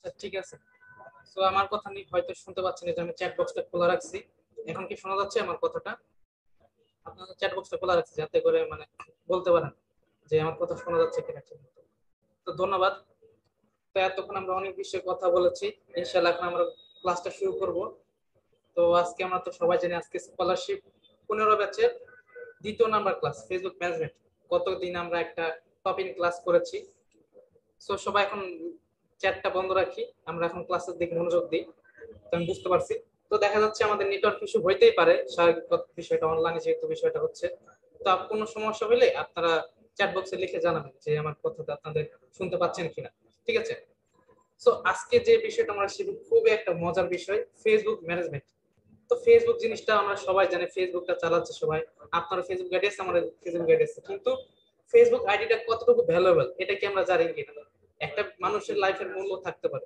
আচ্ছা ঠিক আছে। তো আমার কথা নিয়ে হয়তো শুনতে পাচ্ছেন, যে আমি চ্যাট বক্সটা খোলা রাখছি। এখন কি শোনা যাচ্ছে আমার কথাটা? আপনাদের চ্যাট বক্সটা খোলা রাখছি যাতে করে মানে বলতে পারেন যে আমার কথা শোনা যাচ্ছে কিনা ঠিকমতো। তো ধন্যবাদ। তো এতক্ষণ আমরা অনেক বিষয়ে কথা বলেছি। ইনশাআল্লাহ এখন আমরা ক্লাসটা শুরু করব। তো আজকে আমরা তো সবাই জানি আজকে স্কলারশিপ 15 ব্যাচের দ্বিতীয় নাম্বার ক্লাস ফেসবুক ম্যানেজমেন্ট। গতদিন আমরা একটা টপিক ক্লাস করেছি। সো সবাই এখন চ্যাটটা বন্ধ রাখি, আমরা এখন ক্লাসের দিকে মনোযোগ দিই। তো আমি বুঝতে পারছি। তো দেখা যাচ্ছে আমাদের নেটওয়ার্ক ইস্যু হইতেই পারে, স্বাভাবিক বিষয়টা, অনলাইনে যেহেতু বিষয়টা হচ্ছে। তো কোনো সমস্যা হলে আপনারা চ্যাট বক্সে লিখে জানাবেন যে আমার কথাটা আপনাদের শুনতে পাচ্ছেন কিনা। ঠিক আছে। সো আজকে যে বিষয়টা আমরা শিখব খুবই একটা মজার বিষয়, ফেসবুক ম্যানেজমেন্ট। তো ফেসবুক জিনিসটা আমরা সবাই জানি, ফেসবুকটা চালাচ্ছে সবাই। আপনার ফেসবুক আইডি আছে, আমার ফেসবুক আইডি আছে, কিন্তু ফেসবুক আইডিটা কতটুকু ভ্যালুয়েবল এটা কি আমরা জানি কিনা? একটা মানুষের লাইফের মূল্য থাকতে পারে।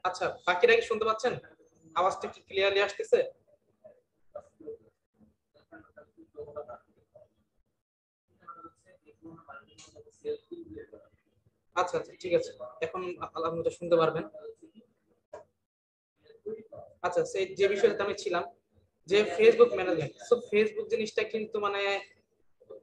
আচ্ছা, বাকিরা কি শুনতে পাচ্ছেন? আওয়াজটা কি ক্লিয়ারলি আসতেছে? আচ্ছা আচ্ছা ঠিক আছে। এখন আলহামদুলিল্লাহ শুনতে পারবেন। আচ্ছা, সেই যে বিষয়টা আমি ছিলাম, যে ফেসবুক ম্যানেজমেন্ট। সো ফেসবুক জিনিসটা কিন্তু মানে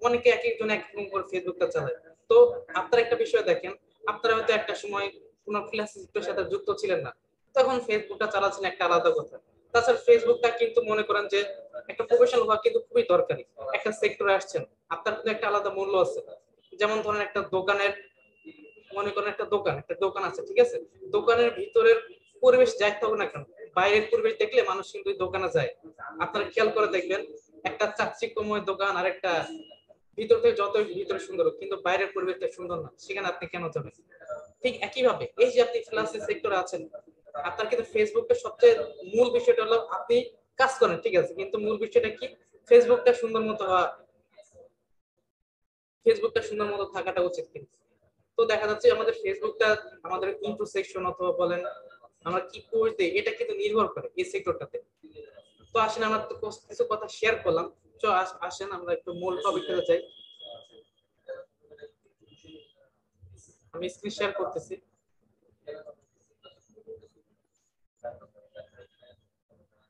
অনেকে এক একজন এক রকম করে ফেসবুকটা চালায়। তো আপনারা একটা বিষয় দেখেন, আপনারা হয়তো একটা সময় কোনো ফ্রিল্যান্সিংের সাথে যুক্ত ছিলেন না, তখন ফেসবুকটা চালাচ্ছেন একটা আলাদা কথা। তাছাড়া ফেসবুকটা কিন্তু মনে করেন যে একটা প্রফেশনাল হওয়া কিন্তু খুবই দরকারি। একটা সেক্টরে আসছেন, আপনার কিন্তু একটা আলাদা মূল্য আছে। যেমন ধরেন একটা দোকানের, মনে করেন একটা দোকান আছে, ঠিক আছে। দোকানের ভিতরের পরিবেশ যাই থাকুক না কেন, বাইরের পরিবেশ দেখলে মানুষ কিন্তু ওই দোকানে যায়। আপনারা খেয়াল করে দেখবেন, একটা চাকচিক্যময় দোকান আর একটা ভিতর থেকে যতই ভিতরে সুন্দর হোক, কিন্তু বাইরের পরিবেশটা সুন্দর না, সেখানে আপনি কেন যাবেন? ঠিক একইভাবে এই যে আপনি ফ্রিল্যান্সিং সেক্টরে আছেন, আপনার কিন্তু ফেসবুকের সবচেয়ে মূল বিষয়টা হলো আপনি কাজ করেন, ঠিক আছে, কিন্তু মূল বিষয়টা কি? ফেসবুকটা সুন্দর মতো হওয়া, ফেসবুকটা সুন্দর মতো থাকাটা উচিত কিন্তু। তো দেখা যাচ্ছে আমাদের ফেসবুকটা, আমাদের ইন্টারসেকশন অথবা বলেন আমরা কি কোর্স দিই, এটা কিন্তু নির্ভর করে এই সেক্টরটাতে। তো আসেন, আমরা তো কিছু কথা শেয়ার করলাম। তো আসেন আমরা একটু মূল টপিকে যাই। আমি স্ক্রিন শেয়ার করতেছি।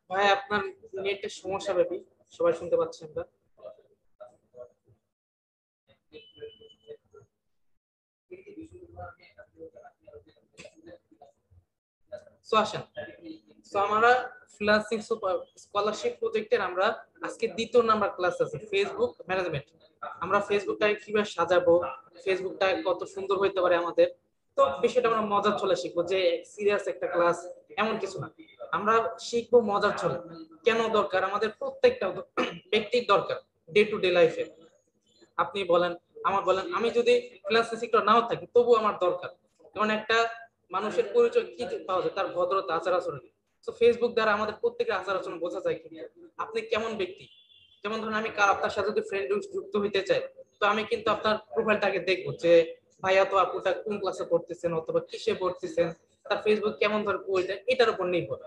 ভাই আপনার নেটের সমস্যা বেবি, সবাই শুনতে পাচ্ছেন আমরা। সো আসেন, সো আমরা ফ্রিল্যান্সিং স্কলারশিপ প্রজেক্টের আমরা আজকে দ্বিতীয় নাম্বার ক্লাস আছে ফেসবুক ম্যানেজমেন্ট। আমরা ফেসবুকটাকে কিভাবে সাজাবো, ফেসবুকটা কত সুন্দর হইতে পারে আমাদের। তো বিষয়টা আমরা মজার চলে শিখবো, যে সিরিয়াস একটা ক্লাস এমন কিছু না। আমরা শিখবো মজার চলে। কেন দরকার আমাদের প্রত্যেকটা ব্যক্তির দরকার ডে টু ডে লাইফে। আপনি বলেন, আমার বলেন, আমি যদি ফ্রিল্যান্সিং সেক্টর নাও থাকি তবু আমার দরকার। যেমন একটা মানুষের পরিচয় কি পাওয়া যায়, তার ভদ্রতা, আচার আচরণ। তো ফেসবুক দ্বারা আমাদের প্রত্যেকের আচার আচরণ বোঝা যায় কিন্তু আপনি কেমন ব্যক্তি। যেমন ধরুন আমি আপনার সাথে যদি ফ্রেন্ড যুক্ত হইতে চাই, তো আমি কিন্তু আপনার প্রোফাইলটাকে দেখবো যে ভাইয়া তো আপুটা কোন ক্লাসে পড়তেছেন অথবা কিসে পড়তেছেন, তার ফেসবুক কেমন ধরে পরিচয়, এটার উপর নির্ভর।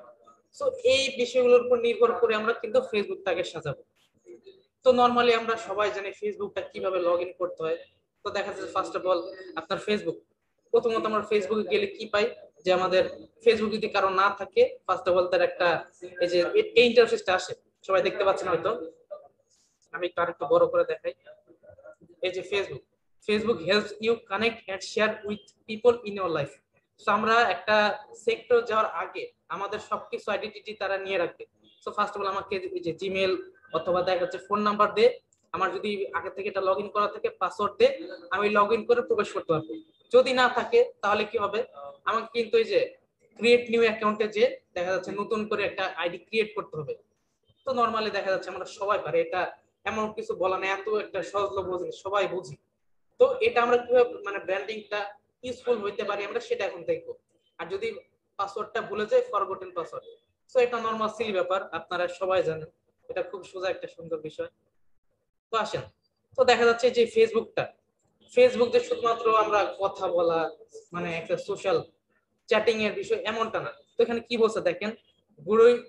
তো এই বিষয়গুলোর উপর নির্ভর করে আমরা কিন্তু ফেসবুকটাকে সাজাবো। তো নরমালি আমরা সবাই জানি ফেসবুকটা কিভাবে লগ ইন করতে হয়। তো দেখা যাচ্ছে ফার্স্ট অফ অল আপনার ফেসবুক, প্রথমত আমরা ফেসবুকে গেলে কি পাই, যে আমাদের ফেসবুক যদি কারো না থাকে, ফার্স্ট অফ অল তার একটা এই যে এই ইন্টারফেসটা আসে, সবাই দেখতে পাচ্ছেন হয়তো। আমি একটু আরেকটু বড় করে দেখাই। এই যে Facebook, Facebook helps you connect and share with people in your life. তো আমরা একটা সেক্টর যাওয়ার আগে আমাদের সবকিছু আইডেন্টিটি তারা নিয়ে রাখবে। সো ফার্স্ট অফ অল আমাকে এই যে জিমেল অথবা দেখা যাচ্ছে ফোন নাম্বার দিয়ে, আমার যদি আগে থেকে এটা লগ ইন করা থাকে পাসওয়ার্ড দিয়ে আমি লগ ইন করে প্রবেশ করতে পারবো। যদি না থাকে তাহলে কি হবে, আমাকে কিন্তু এই যে ক্রিয়েট নিউ অ্যাকাউন্টে যে দেখা যাচ্ছে নতুন করে একটা আইডি ক্রিয়েট করতে হবে। তো নরমালি দেখা যাচ্ছে আমরা সবাই পারি এটা, এমন কিছু বলা নেই, এত একটা সহজলভ্য জিনিস সবাই বুঝি। তো এটা আমরা কিভাবে মানে ব্র্যান্ডিংটা ইউজফুল হইতে পারি আমরা সেটা এখন দেখবো। আর যদি পাসওয়ার্ডটা ভুলে যায়, ফরগটেন পাসওয়ার্ড। সো এটা নরমাল সিলি ব্যাপার, আপনারা সবাই জানেন, এটা খুব সোজা একটা সুন্দর বিষয়। তো আসেন, তো দেখা যাচ্ছে যে ফেসবুকটা, ফেসবুক যে শুধুমাত্র আমরা কথা বলা মানে একটা সোশ্যাল চ্যাটিং এর বিষয় এমনটা না। তো এখানে কি বলছে দেখেন,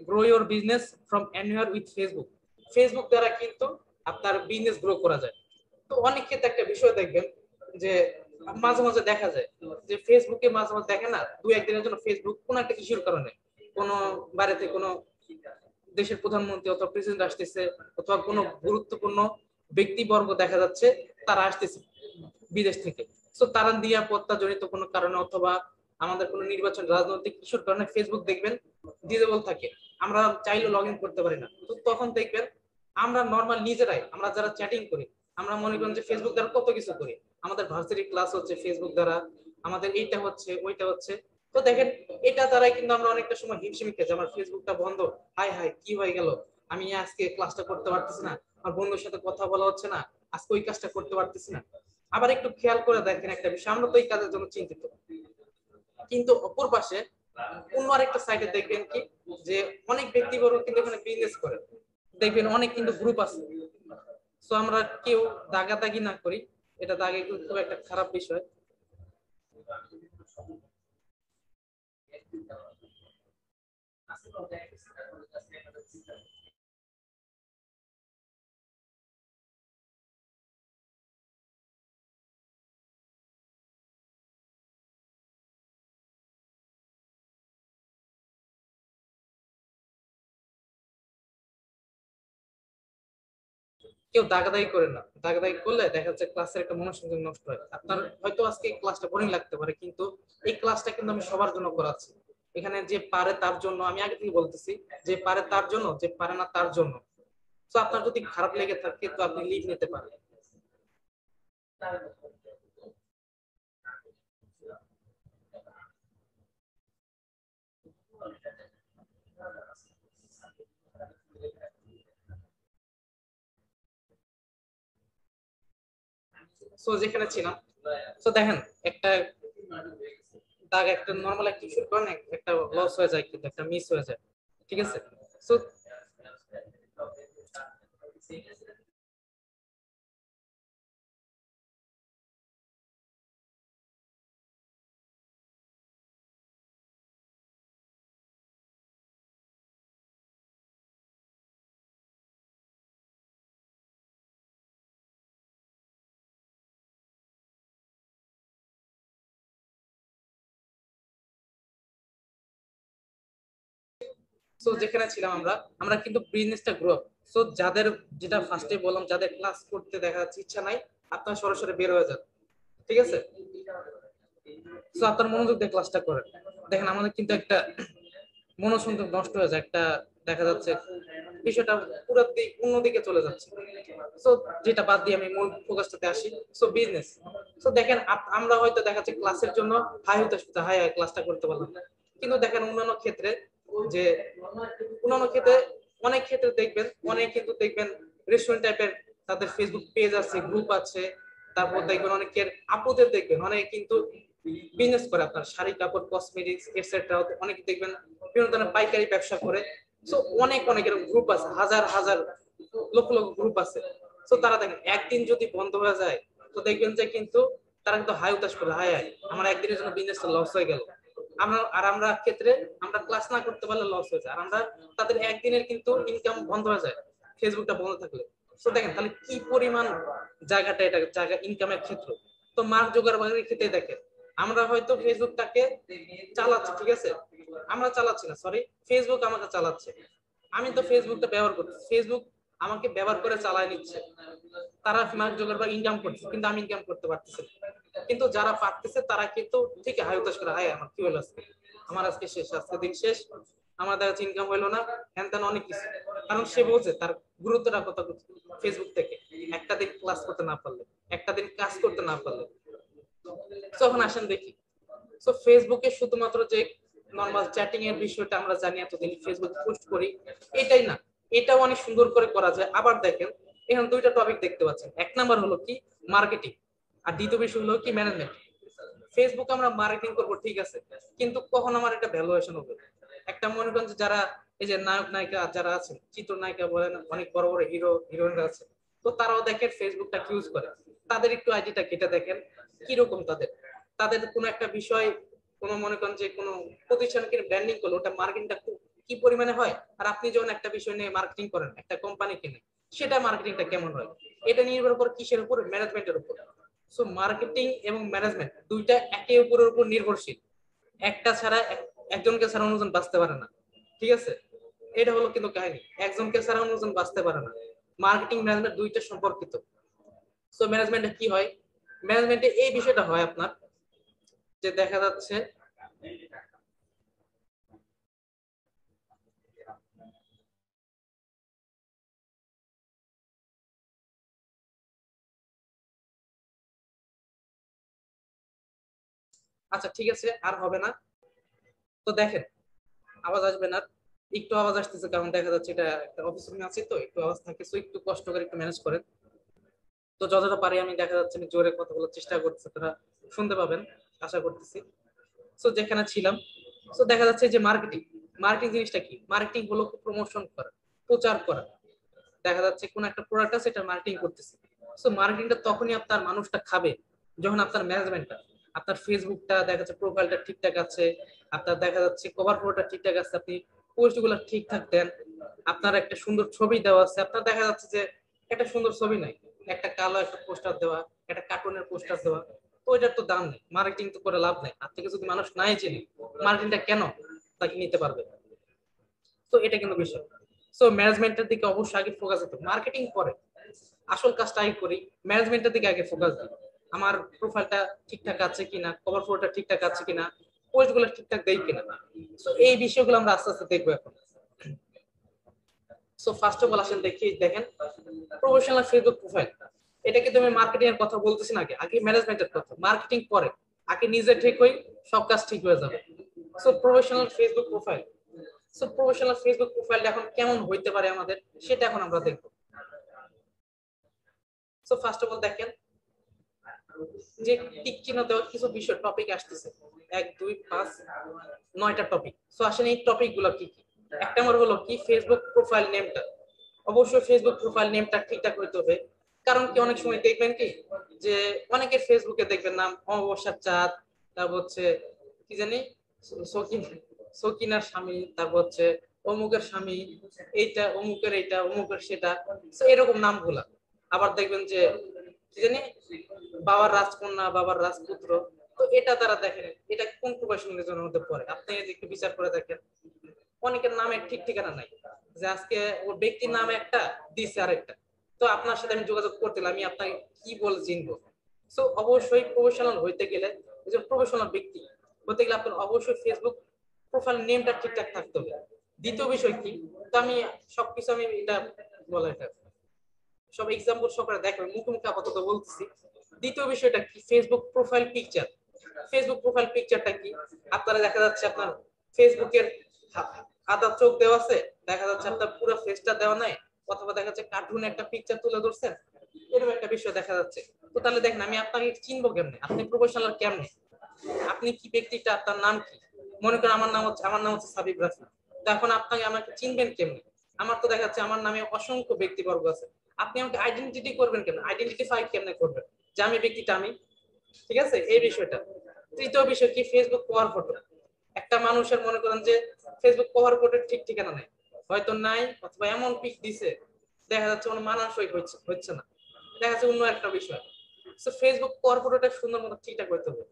grow your business from anywhere with Facebook. Facebook দ্বারা কিন্তু আপনার বিজনেস গ্রো করা যায়। তো অনেক ক্ষেত্রে একটা বিষয় দেখবেন যে মাঝে মাঝে দেখা যায় যে ফেসবুকে মাঝে মাঝে দেখে না, দুই একদিনের জন্য ফেসবুক কোন একটা ইস্যুর কারণে কোনো বাইরেতে কোনো দেশের প্রধানমন্ত্রী অথবা প্রেসিডেন্ট আসতেছে, অথবা কোনো গুরুত্বপূর্ণ ব্যক্তিবর্গ দেখা যাচ্ছে তারা আসতেছে বিদেশ থেকে। তো তারা নিরাপত্তা জনিত কোনো কারণে অথবা আমাদের কোনো নির্বাচন রাজনৈতিক ইস্যুর কারণে ফেসবুক দেখবেন ডিসেবল থাকে, আমরা চাইলেও লগ ইন করতে পারি না। তো তখন দেখবেন আমরা নর্মাল নিজেরাই, আমরা যারা চ্যাটিং করি, আমরা মনে করেন যে ফেসবুক দ্বারা কত কিছু করি, আমাদের ভার্সিটি ক্লাস হচ্ছে ফেসবুক দ্বারা, আমাদের এইটা হচ্ছে ওইটা হচ্ছে। তো দেখেন এটা দ্বারাই কিন্তু আমরা অনেকটা সময় হিমশিম খেয়েছি, আমার ফেসবুকটা বন্ধ, হাই হাই কি হয়ে গেল, আমি আজকে ক্লাসটা করতে পারতেছি না, আমার বন্ধুর সাথে কথা বলা হচ্ছে না, আজকে ওই কাজটা করতে পারতেছি না। আবার একটু খেয়াল করে দেখেন একটা বিষয়, আমরা তো এই কাজের জন্য চিন্তিত, কিন্তু অপর পাশে অন্য আরেকটা সাইডে দেখবেন কি যে অনেক ব্যক্তিবর্গ কিন্তু এখানে বিজনেস করে, দেখবেন অনেক কিন্তু গ্রুপ আছে। সো আমরা কেউ দাগাদাগি না করি, এটা দাগে কিন্তু খুব একটা খারাপ বিষয়। কেউ দাগাদাগি করে না, দাগাদাগি করলে দেখা যাচ্ছে ক্লাসের একটা মনোসংযোগ নষ্ট হয়। আপনার হয়তো আজকে ক্লাসটা বোরিং লাগতে পারে, কিন্তু এই ক্লাসটা কিন্তু আমি সবার জন্য করাচ্ছি। এখানে যে পারে তার জন্য, আমি আগে থেকে বলতেছি, যে পারে তার জন্য, যে পারে না তার জন্য। তো আপনার যদি খারাপ লেগে থাকে তো আপনি লিভ নিতে পারেন। সো যেখানে ছিলাম, তো দেখেন একটা দাগ, একটা নরমাল একটা ইস্যুর কারণে একটা লস হয়ে যায়, কিন্তু একটা মিস হয়ে যায়, ঠিক আছে। সো সো যেখানে ছিলাম আমরা, আমরা কিন্তু বিজনেসটা গ্রো আপ। সো যাদের, যেটা ফার্স্টে বললাম, যাদের ক্লাস করতে দেখা যাচ্ছে ইচ্ছা নাই, আপনার সরাসরি বের হয়ে যান, ঠিক আছে। সো আপনার মনোযোগ দিয়ে ক্লাসটা করেন। দেখেন আমাদের কিন্তু একটা মনোসংযোগ নষ্ট হয়ে যায়, একটা দেখা যাচ্ছে বিষয়টা পুরো দিক অন্যদিকে চলে যাচ্ছে। সো যেটা বাদ দিয়ে আমি মূল ফোকাসটাতে আসি। সো বিজনেস, সো দেখেন আমরা হয়তো দেখা যাচ্ছে ক্লাসের জন্য হাই হতে হাই হাই ক্লাসটা করতে পারলাম না, কিন্তু দেখেন অন্যান্য ক্ষেত্রে, যে অন্যান্য ক্ষেত্রে অনেক ক্ষেত্রে দেখবেন, অনেক কিন্তু দেখবেন রেস্টুরেন্ট টাইপের তাদের ফেসবুক পেজ আছে, গ্রুপ আছে। তারপর দেখবেন অনেকের আপুদের দেখবেন অনেক কিন্তু বিজনেস করে, আপনার শাড়ি কাপড় কসমেটিক্স এটসেট্রা, অনেক দেখবেন বিভিন্ন ধরনের পাইকারি ব্যবসা করে। সো অনেক অনেক এরকম গ্রুপ আছে, হাজার হাজার লক্ষ লক্ষ গ্রুপ আছে। সো তারা দেখেন একদিন যদি বন্ধ হয়ে যায়, তো দেখবেন যে কিন্তু তারা কিন্তু হাই উতাস করে, হাই হাই আমার একদিনের জন্য বিজনেসটা লস হয়ে গেল। আমরা ক্ষেত্রে আমরা ক্লাস না করতে পারলে লস হয়ে যায়, আর আমরা তাদের একদিনের কিন্তু ইনকাম বন্ধ হয়ে যায় ফেসবুকটা বন্ধ থাকলে। তো দেখেন তাহলে কি পরিমাণ জায়গাটা, এটা জায়গা ইনকামের ক্ষেত্র। তো মার্ক জুকারবার্গের ক্ষেত্রে দেখেন, আমরা হয়তো ফেসবুকটাকে চালাচ্ছি, ঠিক আছে, আমরা চালাচ্ছি না, সরি, ফেসবুক আমাকে চালাচ্ছে। আমি তো ফেসবুকটা ব্যবহার করছি, ফেসবুক আমাকে ব্যবহার করে চালায় নিচ্ছে। তারা মার্ক জুকারবার্গ ইনকাম করছে, কিন্তু আমি ইনকাম করতে পারতেছি না। কিন্তু যারা পারতেছে তারা কিন্তু ঠিক হাই হতাশ করে, হাই আমার কি হলো আজকে, আমার আজকে শেষ, আজকে দিন শেষ, আমার দেখা যাচ্ছে ইনকাম হইলো না, হ্যান ত্যান অনেক কিছু। কারণ সে বোঝে তার গুরুত্বটা কত। ফেসবুক থেকে একটা দিন ক্লাস করতে না পারলে, একটা দিন কাজ করতে না পারলে, তখন আসেন দেখি। সো ফেসবুকে শুধুমাত্র যে নর্মাল চ্যাটিং এর বিষয়টা আমরা জানি, এতদিন ফেসবুক পোস্ট করি, এটাই না, এটাও অনেক সুন্দর করে করা যায়। আবার দেখেন এখানে দুইটা টপিক দেখতে পাচ্ছেন, এক নাম্বার হলো কি মার্কেটিং, আর দ্বিতীয় বিষয় হলো কি ম্যানেজমেন্ট। ফেসবুক আমরা মার্কেটিং করবো ঠিক আছে, কিন্তু কখন আমার এটা ভ্যালুয়েশন হবে। একটা মনে করেন যে যারা এই যে নায়ক নায়িকা যারা আছেন, চিত্রনায়িকা বলেন, অনেক বড় বড় হিরো হিরোইনরা আছে, তো তারাও দেখেন ফেসবুকটা ইউজ করে। তাদের একটু আইডিটা কেটে দেখেন কিরকম তাদের, তাদের কোনো একটা বিষয়, কোনো মনে করেন যে কোনো প্রতিষ্ঠানকে ব্র্যান্ডিং করলো, ওটা মার্কেটিংটা কি পরিমাণে হয়। আর আপনি যখন একটা বিষয় নিয়ে মার্কেটিং করেন একটা কোম্পানি কিনে, সেটা মার্কেটিংটা কেমন হয়, এটা নির্ভর করে কিসের উপর, ম্যানেজমেন্টের উপর। সো মার্কেটিং এবং ম্যানেজমেন্ট দুইটা একে অপরের উপর নির্ভরশীল, একটা ছাড়া একজনকে ছাড়া অন্যজন বাঁচতে পারে না, ঠিক আছে? এটা হলো কিন্তু কাহিনী, একজনকে ছাড়া অন্যজন বাঁচতে পারে না। মার্কেটিং ম্যানেজমেন্ট দুইটা সম্পর্কিত। সো ম্যানেজমেন্টে কি হয়, ম্যানেজমেন্টে এই বিষয়টা হয় আপনার যে দেখা যাচ্ছে আচ্ছা ঠিক আছে আর হবে না, তো দেখেন আওয়াজ আসবে না, একটু আওয়াজ আসতেছে কারণ দেখা যাচ্ছে এটা একটা অফিস রুমে আছে তো একটু আওয়াজ থাকে, সো একটু কষ্ট করে একটু ম্যানেজ করেন। তো যতটা পারি আমি দেখা যাচ্ছে আমি জোরে কথা বলার চেষ্টা করতেছি, তারা শুনতে পাবেন আশা করতেছি। সো যেখানে ছিলাম, সো দেখা যাচ্ছে যে মার্কেটিং, মার্কেটিং জিনিসটা কি, মার্কেটিং হলো প্রমোশন করা, প্রচার করা। দেখা যাচ্ছে কোন একটা প্রোডাক্ট আছে এটা মার্কেটিং করতেছে, সো মার্কেটিংটা তখনই আপনার মানুষটা খাবে যখন আপনার ম্যানেজমেন্টটা, আপনার ফেসবুকটা দেখা যাচ্ছে প্রোফাইলটা ঠিকঠাক আছে, আপনার দেখা যাচ্ছে কভার ফটোটা ঠিকঠাক আছে, আপনি পোস্টগুলো ঠিকঠাক দেন, আপনার একটা সুন্দর ছবি দেওয়া আছে, আপনার দেখা যাচ্ছে যে একটা সুন্দর ছবি নাই, একটা কালো একটা পোস্টার দেওয়া, একটা কার্টুনের পোস্টার দেওয়া, তো এটার তো দাম নেই, মার্কেটিং তো করে লাভ নাই, আপনাকে যদি মানুষ নাই চেনে মার্কেটিংটা কেন তাকে নিতে পারবে? তো এটা কিন্তু বিষয়। সো ম্যানেজমেন্টের দিকে অবশ্যই আগে ফোকাস দিতে, মার্কেটিং পরে, আসল কাজটা আগে করি, ম্যানেজমেন্টের দিকে আগে ফোকাস দিই। আমার প্রোফাইলটা ঠিকঠাক আছে কিনা, কভার ফটোটা ঠিকঠাক আছে কিনা, পোস্টগুলো ঠিকঠাক দেই কিনা, সো এই বিষয়গুলো আমরা আস্তে আস্তে দেখবো এখন। সো ফার্স্ট অফ অল আসেন দেখি, দেখেন প্রফেশনাল ফেসবুক প্রোফাইল, এটা কিন্তু আমি মার্কেটিং এর কথা বলতেছি না, আগে আগে ম্যানেজমেন্টের কথা, মার্কেটিং পরে, আগে নিজে ঠিক হই সব কাজ ঠিক হয়ে যাবে। So professional Facebook profile, so professional Facebook প্রোফাইলটা এখন কেমন হইতে পারে আমাদের, সেটা এখন আমরা দেখবো। সো ফার্স্ট অফ অল দেখেন যে টিক চিহ্ন দেওয়া কিছু বিষয় টপিক আসতেছে, 1 2 5 9টা টপিক। সো আসলে এই টপিক গুলো কি কি, এক নম্বর হলো কি ফেসবুক প্রোফাইল নেমটা, অবশ্যই ফেসবুক প্রোফাইল নেমটা ঠিকঠাক হইতে হবে। কারণ কি অনেক সময় দেখবেন কি যে অনেকের ফেসবুকে দেখবেন নাম অমাবস্যার চাঁদ, তারপর হচ্ছে কি জানি সকিন, সকিনার স্বামী, তারপর হচ্ছে অমুকের স্বামী, এইটা অমুকের, এইটা অমুকের সেটা, তো এরকম নামগুলা। আবার দেখবেন যে কি জানি বাবার রাজকন্যা, বাবার রাজপুত্র, তো এটা তারা দেখেন এটা কোন প্রফেশনালিজমের মধ্যে পড়ে, আপনি একটু বিচার করে দেখেন। অনেকের নামে ঠিক ঠিকানা নাই, যে আজকে ওর ব্যক্তির নামে একটা দিছে আরেকটা, তো আপনার সাথে আমি যোগাযোগ করতে গেলে আমি আপনাকে কি বলে চিনবো? সো অবশ্যই প্রফেশনাল হইতে গেলে, একজন প্রফেশনাল ব্যক্তি হতে গেলে আপনার অবশ্যই ফেসবুক প্রোফাইল নেমটা ঠিকঠাক থাকতে হবে। দ্বিতীয় বিষয় কি, তো আমি সবকিছু আমি এটা বলা, এটা সব এক্সাম্পল সহকারে দেখবেন, মুখোমুখি আপাতত বলতেছি। দ্বিতীয় বিষয়টা কি Facebook profile picture, Facebook profile পিকচারটা কি, আপনারা দেখা যাচ্ছে আপনার ফেসবুকের আধা চোখ দেওয়া আছে, দেখা যাচ্ছে আপনার পুরো ফেসটা দেওয়া নাই, অথবা দেখা যাচ্ছে কার্টুন একটা পিকচার তুলে ধরছেন, এরকম একটা বিষয় দেখা যাচ্ছে। তো তাহলে দেখেন আমি আপনাকে চিনবো কেমনে, আপনি প্রফেশনাল কেমনে, আপনি কি ব্যক্তিটা, আপনার নাম কি? মনে করেন আমার নাম হচ্ছে সাবিব রাফি, তো এখন আপনাকে আমাকে চিনবেন কেমনে? আমার তো দেখা যাচ্ছে আমার নামে অসংখ্য ব্যক্তিবর্গ আছে, আপনি আমাকে আইডেন্টিটি করবেন কেন, আইডেন্টিফাই কেমনে করবেন যে আমি ব্যক্তিটা আমি? ঠিক আছে, এই বিষয়টা। তৃতীয় বিষয় কি ফেসবুক কভার ফটো, একটা মানুষের মনে করেন যে ফেসবুক কভার ফটোর ঠিক ঠিকানা নাই, হয়তো নাই, অথবা এমন পিক দিছে দেখা যাচ্ছে কোনো মানানসই হচ্ছে হচ্ছে না, দেখা যাচ্ছে অন্য একটা বিষয়। সো ফেসবুক কভার ফটোটা সুন্দর মতো ঠিকঠাক করতে হবে।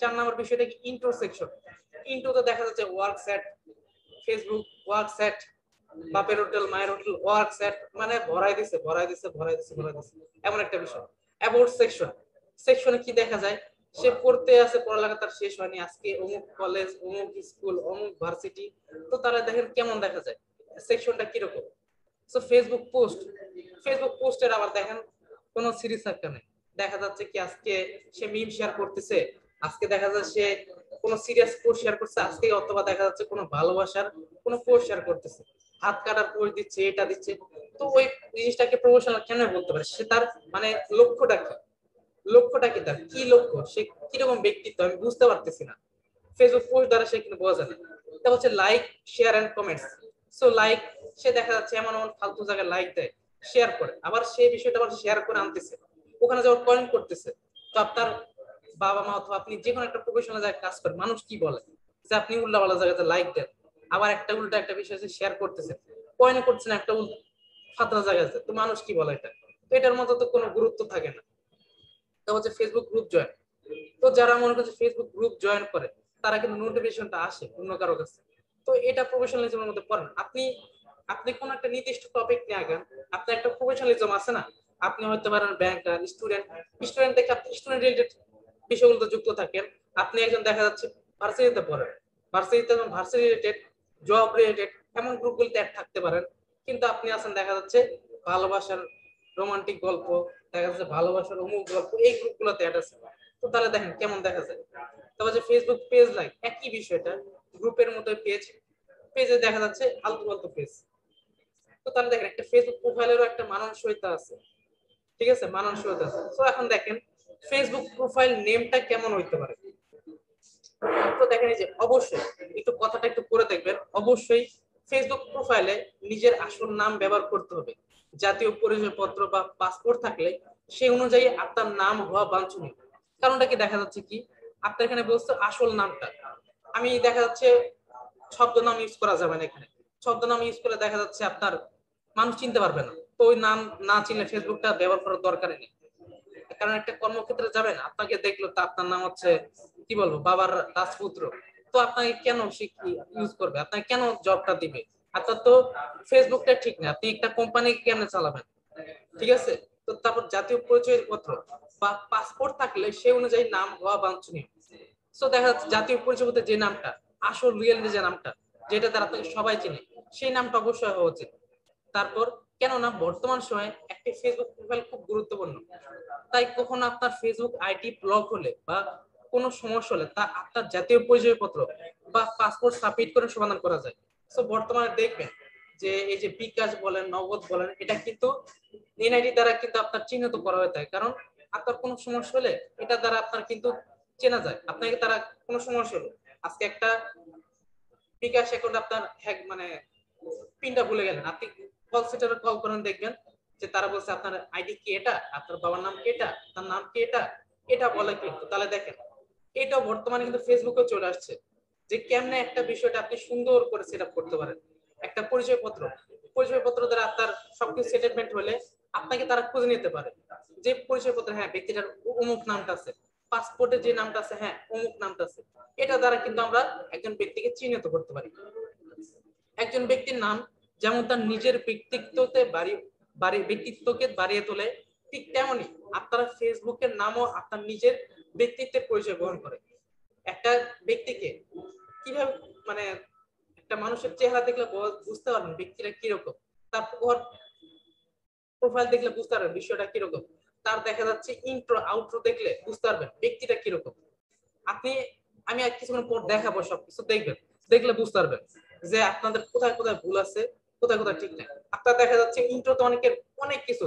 4 নম্বর বিষয়টা কি ইন্ট্রো সেকশন, ইন্ট্রোতে দেখা যাচ্ছে work set, Facebook work set, বাপের হোটেল মায়ের হোটেল ওয়ার্ক সেট, মানে ভরাই দিছে ভরাই দিছে ভরাই দিছে ভরাই দিছে, এমন একটা বিষয়। অ্যাবাউট সেকশন, সেকশনে কি দেখা যায়, সে পড়তে আছে, পড়ালেখা তার শেষ হয়নি, আজকে অমুক কলেজ অমুক স্কুল অমুক ভার্সিটি, তো তারা দেখেন কেমন দেখা যায়, সেকশনটা কিরকম। সো ফেসবুক পোস্ট, ফেসবুক পোস্টের আবার দেখেন কোনো সিরিজ একটা নেই, দেখা যাচ্ছে কি আজকে সে মিম শেয়ার করতেছে, আজকে দেখা যাচ্ছে সে কোনো সিরিয়াস পোস্ট শেয়ার করছে আজকে, অথবা দেখা যাচ্ছে কোনো ভালোবাসার কোনো পোস্ট শেয়ার করতেছে, হাত কাটার পোস্ট দিচ্ছে, এটা দিচ্ছে। তো ওই জিনিসটাকে প্রমোশনাল কেন বলতে পারে, সে তার মানে লক্ষ্যটা কি, লক্ষ্যটা কি, তার কি লক্ষ্য, সে কিরকম ব্যক্তিত্ব আমি বুঝতে পারতেছি না, ফেসবুক পোস্ট দ্বারা সে কিন্তু বোঝা যায় না। তা হচ্ছে like share and comments, so like, সে দেখা যাচ্ছে এমন এমন ফালতু জায়গায় লাইক দেয়, শেয়ার করে, আবার সেই বিষয়টা আবার শেয়ার করে আনতেছে, ওখানে যাওয়ার কমেন্ট করতেছে। তো আপনার বাবা মা অথবা আপনি যে কোনো একটা প্রফেশনাল জায়গায় কাজ করেন, মানুষ কি বলে যে আপনি উল্টাপাল্টা জায়গাতে লাইক দেন, আবার একটা উল্টা একটা বিষয় শেয়ার করতেছেন, পয়েন্ট করছেন একটা ফাতরা জায়গাতে, তো মানুষ কি বলে এটা, তো এটার মতো তো কোনো গুরুত্ব থাকে না। তো হচ্ছে ফেসবুক গ্রুপ জয়েন। তো যারা মনে করছে ফেসবুক গ্রুপ জয়েন করে তারা কিন্তু নোটিফিকেশনটা আসে অন্য কারো কাছে। তো এটা প্রফেশনালিজমের মধ্যে পড়েন। আপনি আপনি কোন একটা নির্দিষ্ট টপিক নিয়ে আগান, আপনার একটা প্রফেশনালিজম আছে না, আপনি হয়তো পারেন ব্যাংকার, স্টুডেন্ট দেখে আপনি স্টুডেন্ট রিলেটেড বিষয়গুলোতে যুক্ত থাকেন। আপনি একজন দেখা যাচ্ছে ভার্সিটিতে পড়েন, ভার্সিটিতে ভার্সিটি রিলেটেড, জব রিলেটেড এমন গ্রুপগুলোতে অ্যাড থাকতে পারেন। কিন্তু আপনি আছেন দেখা যাচ্ছে ভালোবাসার রোমান্টিক গল্প, দেখা যাচ্ছে ভালোবাসার অমুক গল্প, এই গ্রুপগুলোতে অ্যাড আছে। তো তাহলে দেখেন কেমন দেখা যায়। তবে যে ফেসবুক পেজ লাইক একই বিষয়টা, গ্রুপের মতো পেজ, পেজে দেখা যাচ্ছে আলতু ফালতু পেজ। তো তাহলে দেখেন একটা ফেসবুক প্রোফাইলেরও একটা মানানসইতা আছে, ঠিক আছে, মানানসইতা আছে। তো এখন দেখেন ফেসবুক প্রোফাইল নেমটা কেমন হইতে পারে। তো দেখেন এই যে অবশ্যই একটু কথাটা একটু পড়ে দেখবেন, অবশ্যই ফেসবুক প্রোফাইলে নিজের আসল নাম ব্যবহার করতে হবে। জাতীয় পরিচয়পত্র বা পাসপোর্ট থাকলে সেই অনুযায়ী আপনার নাম হওয়া বাঞ্ছনীয়। কারণটা কি দেখা যাচ্ছে কি, আপনার এখানে বলছে আসল নামটা, আমি দেখা যাচ্ছে ছদ্মনাম ইউজ করা যাবে না এখানে। ছদ্মনাম ইউজ করে দেখা যাচ্ছে আপনার মানুষ চিনতে পারবে না। তো ওই নাম না চিনলে ফেসবুকটা ব্যবহার করার দরকারই নেই। কারণ একটা কর্মক্ষেত্রে যাবেন, আপনাকে দেখলো তা আপনার নাম হচ্ছে কি বলবো বাবার রাজপুত্র, তো আপনাকে কেন সে ইউজ করবে, আপনাকে কেন জবটা দিবে? আপনার তো ফেসবুকটা ঠিক না, আপনি একটা কোম্পানি কেমনে চালাবেন, ঠিক আছে? তো তারপর জাতীয় পরিচয়পত্র বা পাসপোর্ট থাকলে সেই অনুযায়ী নাম হওয়া বাঞ্ছনীয়। তো দেখা যাচ্ছে জাতীয় পরিচয়পত্রে যে নামটা, আসল রিয়েল যে নামটা, যেটা দ্বারা আপনাকে সবাই চিনে, সেই নামটা অবশ্যই হওয়া উচিত। তারপর কেননা বর্তমান সময়ে একটি ফেসবুক প্রোফাইল খুব গুরুত্বপূর্ণ। তাই কখনো আপনার ফেসবুক আইডি ব্লক হলে বা কোনো সমস্যা হলে তা আপনার জাতীয় পরিচয়পত্র বা পাসপোর্ট সাবমিট করে সমাধান করা যায়। তো বর্তমানে দেখবেন যে এই যে বিকাশ বলেন, নগদ বলেন, এটা কিন্তু এনআইডি দ্বারা কিন্তু আপনার চিহ্নিত করা হয়ে থাকে। কারণ আপনার কোনো সমস্যা হলে এটা দ্বারা আপনার কিন্তু চেনা যায়। আপনাকে তারা কোনো সমস্যা হলো, আজকে একটা বিকাশ অ্যাকাউন্ট আপনার হ্যাক মানে পিনটা ভুলে গেলেন, আপনি কল সেন্টারে কল করেন, দেখবেন যে তারা বলছে আপনার আইডি কি এটা, আপনার বাবার নাম কি এটা, তার নাম কি এটা, এটা বলে কিন্তু। তাহলে দেখেন এটা বর্তমানে কিন্তু ফেসবুকে চলে আসছে যে কেমনে একটা বিষয়টা আপনি সুন্দর করে সেট আপ করতে পারেন। একটা পরিচয়পত্র দ্বারা আপনার সবকিছু সেটেলমেন্ট হলে আপনাকে তারা খুঁজে নিতে পারে যে পরিচয়পত্র, হ্যাঁ ব্যক্তিটার অমুক নামটা আছে, পাসপোর্টে যে নামটা আছে, হ্যাঁ অমুক নামটা আছে। এটা দ্বারা কিন্তু আমরা একজন ব্যক্তিকে চিহ্নিত করতে পারি। একজন ব্যক্তির নাম যেমন তার নিজের ব্যক্তিত্বকে বাড়িয়ে তোলে, ঠিক তেমনি আপনারা ফেসবুকের নামও আপনার নিজের ব্যক্তিত্বের পরিচয় বহন করে। একটা ব্যক্তিকে কিভাবে মানে একটা মানুষের চেহারা দেখলে বুঝতে পারবেন ব্যক্তিটা কিরকম, তার প্রোফাইল দেখলে বুঝতে পারবেন বিষয়টা কিরকম, তার দেখা যাচ্ছে ইন্ট্রো আউট্রো দেখলে বুঝতে পারবেন ব্যক্তিটা কিরকম। আপনি আমি আর কিছুক্ষণ পর দেখাবো, সবকিছু দেখবেন, দেখলে বুঝতে পারবেন যে আপনাদের কোথায় কোথায় ভুল আছে, কোথায় কোথায় ঠিক নাই। আপনার দেখা যাচ্ছে ইন্ট্রোতে অনেকের অনেক কিছু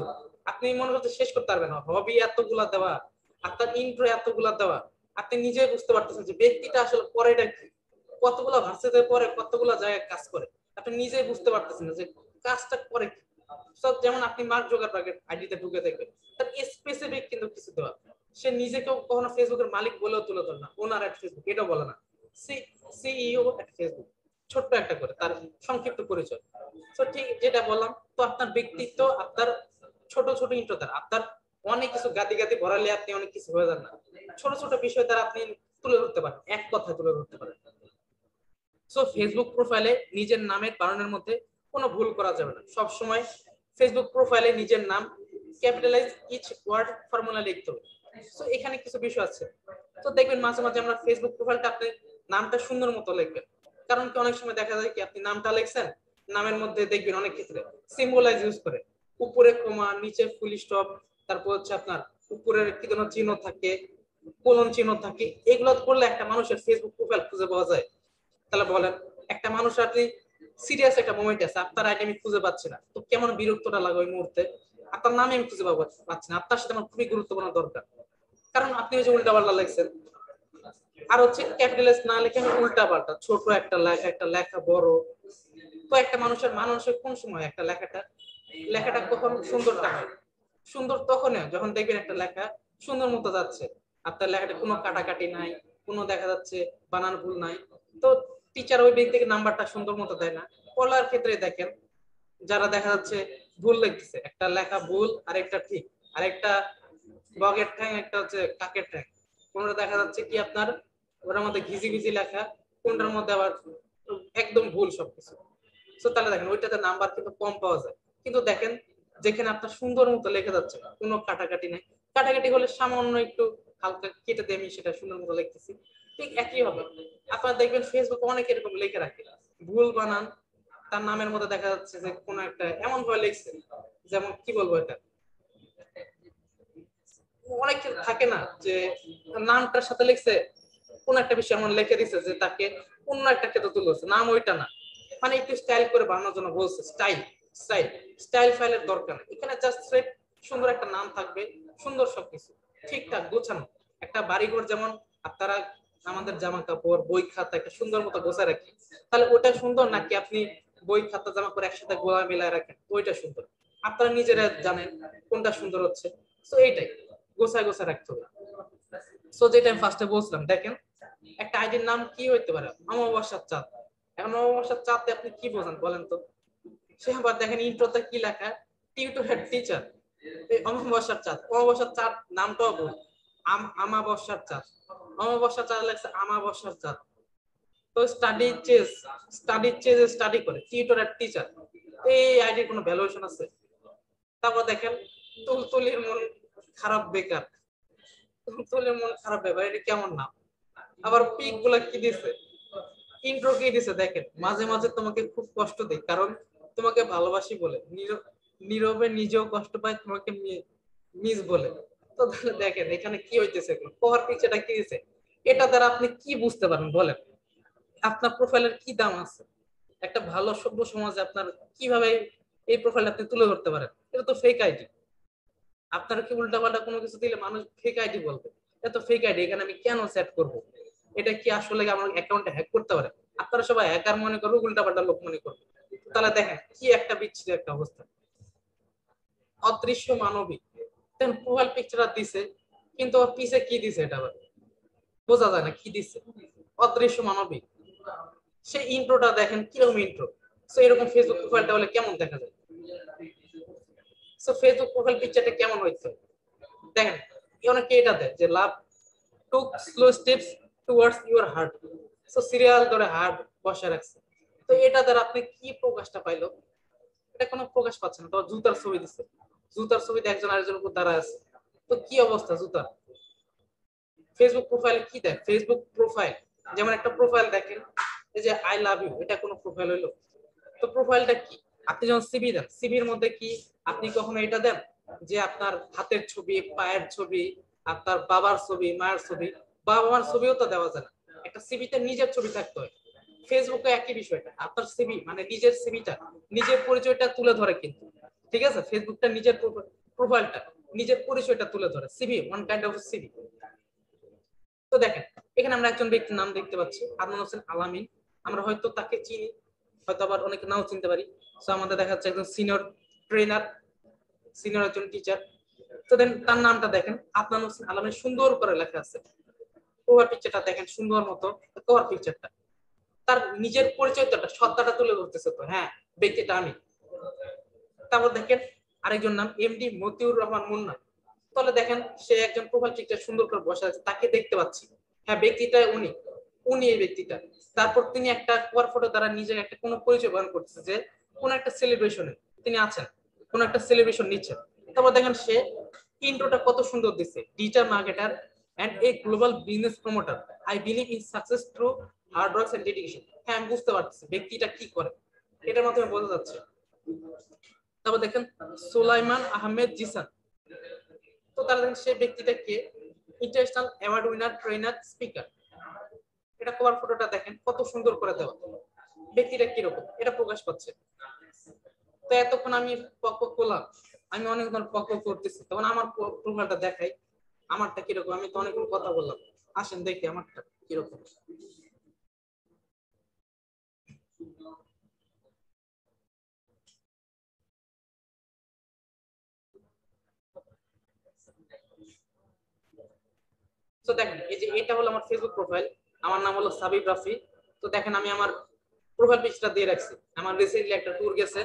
আপনি মনে করতে শেষ করতে পারবেন না, হবি এতগুলা দেওয়া, আপনার ইন্ট্রো এতগুলা দেওয়া, আপনি নিজেই বুঝতে পারতেছেন যে ব্যক্তিটা আসলে পরেটা কি, কতগুলা ভার্সিটিতে পরে, কতগুলা জায়গায় কাজ করে, আপনি নিজেই বুঝতে পারতেছেন যে কাজটা করে কি। সব যেমন আপনি মার্ক জোগারবার্গের আইডিতে ঢুকে দেখবেন তার স্পেসিফিক কিন্তু কিছু দেওয়া, সে নিজেকেও কখনো ফেসবুকের মালিক বলেও তুলে ধরে না, ওনার একটা ফেসবুক এটাও বলে না, সিইও একটা ফেসবুক, ছোট্ট একটা করে তার সংক্ষিপ্ত পরিচয়। তো ঠিক যেটা বললাম, তো আপনার ব্যক্তিত্ব আপনার ছোট ছোট ইন্ট্রো দ্বারা আপনার অনেক কিছু গাদি গাদি ভরালে আপনি অনেক কিছু হয়ে যান না, ছোট ছোট বিষয় দ্বারা আপনি তুলে ধরতে পারেন, এক কথায় তুলে ধরতে পারেন। সো ফেসবুক প্রোফাইলে নিজের নামের বানানোর মধ্যে কোনো ভুল করা যাবে না। সব সময় ফেসবুক প্রোফাইলে নিজের নাম ক্যাপিটালাইজ ইচ ওয়ার্ড ফর্মুলা লিখতে হবে। সো এখানে কিছু বিষয় আছে। তো দেখবেন মাঝে মাঝে আমরা ফেসবুক প্রোফাইলটা আপনি নামটা সুন্দর মতো লিখবেন। কারণ কি অনেক সময় দেখা যায় কি আপনি নামটা লিখছেন, নামের মধ্যে দেখবেন অনেক ক্ষেত্রে সিম্বলাইজ ইউজ করে, উপরে কমা, নিচে ফুল স্টপ, তারপর হচ্ছে আপনার উপরের কি কোনো চিহ্ন থাকে, কোলন চিহ্ন থাকে, এগুলো করলে একটা মানুষের ফেসবুক প্রোফাইল খুঁজে পাওয়া যায়। তাহলে বলেন একটা মানুষ আপনি সিরিয়াস একটা মোমেন্ট আছে, আপনার আইডি আমি খুঁজে পাচ্ছি না, তো কেমন বিরক্তটা লাগে ওই মুহূর্তে, আপনার নামে আমি খুঁজে পাচ্ছি না, আপনার সাথে আমার খুবই গুরুত্বপূর্ণ দরকার, কারণ আপনি ওই যে উল্টা পাল্টা লিখছেন। আর হচ্ছে ক্যাপিটালাইজ না লিখে আমি উল্টা পাল্টা ছোট একটা লেখা বড়, তো একটা মানুষের কোন সময় একটা লেখাটা কখন সুন্দরটা হয়, সুন্দর তখন যখন দেখবেন একটা লেখা সুন্দর মতো যাচ্ছে, আপনার লেখাটা কোনো কাটাকাটি নাই, কোনো দেখা যাচ্ছে বানান ভুল নাই। তো টিচার ওই ব্যক্তিকে নাম্বারটা সুন্দর মতো দেয় না। পড়ার ক্ষেত্রে দেখেন যারা দেখা যাচ্ছে ভুল লিখতেছে, একটা লেখা ভুল আর একটা ঠিক, আর একটা বগের ঠ্যাং, একটা হচ্ছে কাকের ঠ্যাং। কোনটা দেখা যাচ্ছে কি আপনার ওটার মধ্যে ঘিজি ঘিজি লেখা, কোনটার মধ্যে আবার একদম ভুল সবকিছু। তো তাহলে দেখেন ওইটাতে নাম্বার কিন্তু কম পাওয়া যায়। কিন্তু দেখেন যেখানে আপনার সুন্দর মতো লেখা যাচ্ছে, কোনো কাটাকাটি নেই, কাটাকাটি হলে সামান্য একটু হালকা কেটে দিয়ে আমি সেটা সুন্দর মতো লিখতেছি, ঠিক একই হবে। আপনারা দেখবেন ফেসবুকে অনেক এরকম লিখে রাখে ভুল বানান, তার নামের মধ্যে দেখা যাচ্ছে যে কোনো একটা এমন ভাবে লিখছে, যেমন কি বলবো, এটা অনেক থাকে না যে নামটার সাথে লিখছে কোন একটা বিষয় এমন লিখে দিছে যে তাকে অন্য একটা ক্ষেত্রে তুলে ধরছে, নাম ওইটা না, মানে একটু স্টাইল করে বানানোর জন্য বলছে। স্টাইল স্টাইল স্টাইল ফাইলের দরকার নেই এখানে, জাস্ট স্ট্রেট সুন্দর একটা নাম থাকবে, সুন্দর সবকিছু ঠিকঠাক গোছানো। একটা বাড়িঘর যেমন আপনারা আমাদের জামা কাপড় বই খাতা একটা সুন্দর মতো গোছা রাখি, তাহলে ওটা সুন্দর নাকি আপনি বই খাতা জামা কাপড় একসাথে গোলা মিলায় রাখেন ওইটা সুন্দর? আপনারা নিজেরা জানেন কোনটা সুন্দর হচ্ছে। তো এইটাই গোছায় গোছায় রাখতে হবে। সো যেটা আমি ফার্স্টে বলছিলাম, দেখেন একটা আইডির নাম কি হইতে পারে, অমাবস্যার চাঁদ। এখন অমাবস্যার চাঁদে আপনি কি বোঝেন বলেন তো? সে আবার দেখেন ইন্ট্রোতে কি লেখা, টিউটর টিচার। এই অমাবস্যার চাঁদ, অমাবস্যার চাঁদ নামটাও ভুল, আমাবস্যার চাঁদ, অমাবস্যার চাঁদ লেখছে আমাবস্যার চাঁদ। তো স্টাডি চেজ স্টাডি করে, টিউটর আর টিচার, এই আইডির কোনো ভ্যালুয়েশন আছে? তারপর দেখেন তুলতুলির মন খারাপ বেকার, তুলতুলির মন খারাপ বেকার, এটা কেমন নাম? আবার পিক গুলা কি দিছে, ইন্ট্রো কি দিছে, দেখেন মাঝে মাঝে তোমাকে খুব কষ্ট দেয় কারণ তোমাকে ভালোবাসি বলে, নীরবে নিজেও কষ্ট পায় তোমাকে মিস বলে। তো তাহলে দেখেন এখানে কি হইতেছে, কভার পিকচারটা কি দিছে, এটা দ্বারা আপনি কি বুঝতে পারেন বলেন? আপনার প্রোফাইলের কি দাম আছে? একটা ভালো সভ্য সমাজে আপনার কিভাবে এই প্রোফাইল আপনি তুলে ধরতে পারেন? এটা তো ফেক আইডি। আপনারা কি উল্টাপাল্টা কোনো কিছু দিলে মানুষ ফেক আইডি বলবে, এটা তো ফেক আইডি, এখানে আমি কেন সেট করব? এটা কি আসলে আমার অ্যাকাউন্টে হ্যাক করতে পারে? আপনারা সবাই হ্যাকার মনে করবে, উল্টাপাল্টা লোক মনে করবে। তাহলে দেখেন কি একটা বিচ্ছিন্ন একটা অবস্থা। অদৃশ্য মানবিক, দেন প্রোফাইল পিকচার দিছে, কিন্তু পিছে কি দিছে এটা আবার বোঝা যায় না কি দিছে। অদৃশ্য মানবিক, সেই ইন্ট্রোটা দেখেন কিরকম ইন্ট্রো। সো এরকম ফেসবুক প্রোফাইলটা হলে কেমন দেখা যায়? সো ফেসবুক প্রোফাইল পিকচারটা কেমন হইছে দেখেন, অনেকে এটা দেয় যে love took slow steps towards your heart. So serial ধরে হার্ট বসে রাখছে। তো এটা দ্বারা আপনি কি প্রকাশটা পাইলো? এটা কোনো প্রকাশ পাচ্ছে না। তো জুতার ছবি দিচ্ছে, জুতার ছবিতে একজন আরেকজনের উপর দাঁড়ায় আছে, তো কি অবস্থা জুতার? ফেসবুক প্রোফাইলে কি দেয়? ফেসবুক প্রোফাইল যেমন একটা প্রোফাইল দেখেন, এই যে আই লাভ ইউ, এটা কোনো প্রোফাইল হইলো? তো প্রোফাইলটা কি? আপনি যখন সিভি দেন, সিভির মধ্যে কি আপনি কখনো এটা দেন যে আপনার হাতের ছবি, পায়ের ছবি, আপনার বাবার ছবি, মায়ের ছবি? বাবা মার ছবিও তো দেওয়া যায় না, একটা সিভিতে নিজের ছবি থাকতে হয়। ফেসবুকে একই বিষয়টা, আপনার সিভি মানে নিজের সিভিটা, নিজের পরিচয়টা তুলে ধরে কিন্তু, ঠিক আছে? ফেসবুকটা নিজের প্রোফাইলটা নিজের পরিচয়টা তুলে ধরে, CV one kind of CV. তো দেখেন এখানে আমরা একজন ব্যক্তির নাম দেখতে পাচ্ছি, আদনান হোসেন আলামিন। আমরা হয়তো তাকে চিনি, হয়তো আবার অনেকে নাও চিনতে পারি। সো আমাদের দেখা যাচ্ছে একজন সিনিয়র ট্রেনার, সিনিয়র একজন টিচার। তো দেন তার নামটা দেখেন আদনান হোসেন আলামিন, সুন্দর করে লেখা আছে। কভার পিকচারটা দেখেন সুন্দর মতো, কভার পিকচারটা তার নিজের পরিচয়টা সত্তাটা তুলে ধরতেছে। তো হ্যাঁ, ব্যক্তিটা আমি। তারপর দেখেন আরেকজন নাম এমডি মতিউর রহমান মুন্না। তাহলে দেখেন সে একজন প্রোফাইল পিকচার সুন্দর করে বসে আছে, তাকে দেখতে পাচ্ছি, হ্যাঁ ব্যক্তিটা উনি, উনি এই ব্যক্তিটা। তারপর তিনি একটা কভার ফটো দ্বারা নিজের একটা কোনো পরিচয় বহন করতেছে যে কোন একটা সেলিব্রেশনে তিনি আছেন, কোন একটা সেলিব্রেশন নিচ্ছেন। তারপর দেখেন সে ইন্ট্রোটা কত সুন্দর দিচ্ছে, digital marketer and a global business promoter, I believe in success through hard work and dedication. হ্যাঁ আমি বুঝতে পারছি ব্যক্তিটা কি করে, এটার মাধ্যমে বোঝা যাচ্ছে। তারপর দেখেন সুলাইমান আহমেদ জিসান। তো তাহলে দেখেন সেই ব্যক্তিটা কে? International award winner, trainer, speaker. এটা কভার ফটোটা দেখেন কত সুন্দর করে দেওয়া, ব্যক্তিটা কিরকম এটা প্রকাশ পাচ্ছে। তো এতক্ষণ আমি পক্ষ করলাম, আমি অনেক ধরনের পক্ষ করতেছি, তখন আমার প্রোফাইলটা দেখাই আমারটা কিরকম। আমি তো অনেকক্ষণ কথা বললাম, আসেন দেখি আমারটা কিরকম। তো দেখেন এই যে এটা হলো আমার ফেসবুক প্রোফাইল, আমার নাম হলো সাবিব রাফি। তো দেখেন আমি আমার প্রোফাইল পিকচারটা দিয়ে রাখছি, আমার রিসেন্টলি একটা ট্যুর গেছে,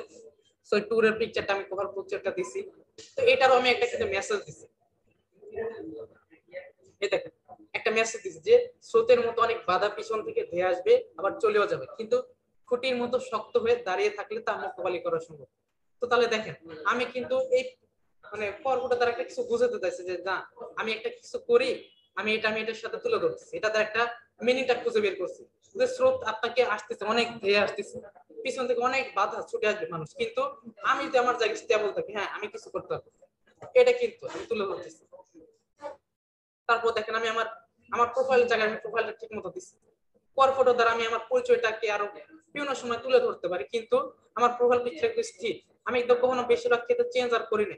সো ট্যুরের পিকচারটা আমি কভার পিকচারটা দিছি। তো এটারও আমি একটা কিন্তু মেসেজ দিছি, মেসেজ দিছি যে স্রোতের মতো অনেক বাধা পিছন থেকে ধেয়ে আসবে আবার চলেও যাবে, কিন্তু খুঁটির মতো শক্ত হয়ে দাঁড়িয়ে থাকলে তা মোকাবিলা করা সম্ভব। তো তাহলে দেখেন আমি কিন্তু এই মানে পর্বটা দ্বারা একটা কিছু বুঝাতে চাইছে যে না আমি একটা কিছু করি, আমি এটার সাথে তুলে ধরছি, এটা দ্বারা একটা মিনিংটা খুঁজে বের করছি যে স্রোত আপনাকে আসতেছে, অনেক ধেয়ে আসতেছে, পিছন থেকে অনেক বাধা ছুটে আসবে মানুষ, কিন্তু আমি যদি আমার জায়গায় স্টেবল থাকি, হ্যাঁ আমি কিছু করতে পারবো, এটা কিন্তু আমি তুলে ধরতেছি। তারপর দেখেন আমি আমার আমার প্রোফাইলের জায়গায় আমি প্রোফাইলটা ঠিক মতো দিচ্ছি, পর ফটো দ্বারা আমি আমার পরিচয়টাকে আরো বিভিন্ন সময় তুলে ধরতে পারি, কিন্তু আমার প্রোফাইল পিকচার একটু স্থির, আমি একদম কখনো বেশিরভাগ ক্ষেত্রে চেঞ্জ আর করিনি।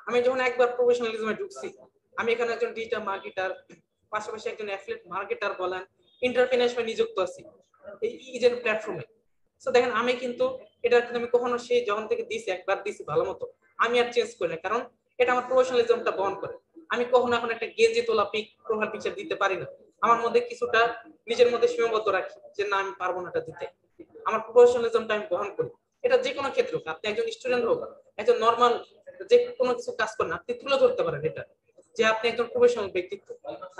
আমি যখন একবার প্রফেশনালিজমে ঢুকছি, আমি এখানে একজন ডিজিটাল মার্কেটার, পাশাপাশি একজন অ্যাফিলিয়েট মার্কেটার বলেন, এন্টারপ্রেনারশিপে নিযুক্ত আছি এই ইজেন প্ল্যাটফর্মে। সো দেখেন আমি কিন্তু এটা কিন্তু আমি কখনো সেই যখন থেকে দিছি, একবার দিছি ভালো মতো, আমি আর চেঞ্জ করি না, কারণ এটা আমার প্রফেশনালিজমটা বহন করে। আমি কখনো এখন একটা গেঞ্জি তোলা প্রোফাইল পিকচার দিতে পারি না, আমার মধ্যে কিছুটা নিজের মধ্যে সীমাবদ্ধ রাখি যে না আমি পারবো না এটা দিতে, আমার প্রফেশনালিজমটা আমি বহন করি। এটা যে কোনো ক্ষেত্রে হোক, আপনি একজন স্টুডেন্ট হোক, একজন নর্মাল যে কোনো কিছু কাজ করেন, আপনি তুলে ধরতে পারেন এটা যে আপনি একজন প্রফেশনাল ব্যক্তিত্ব,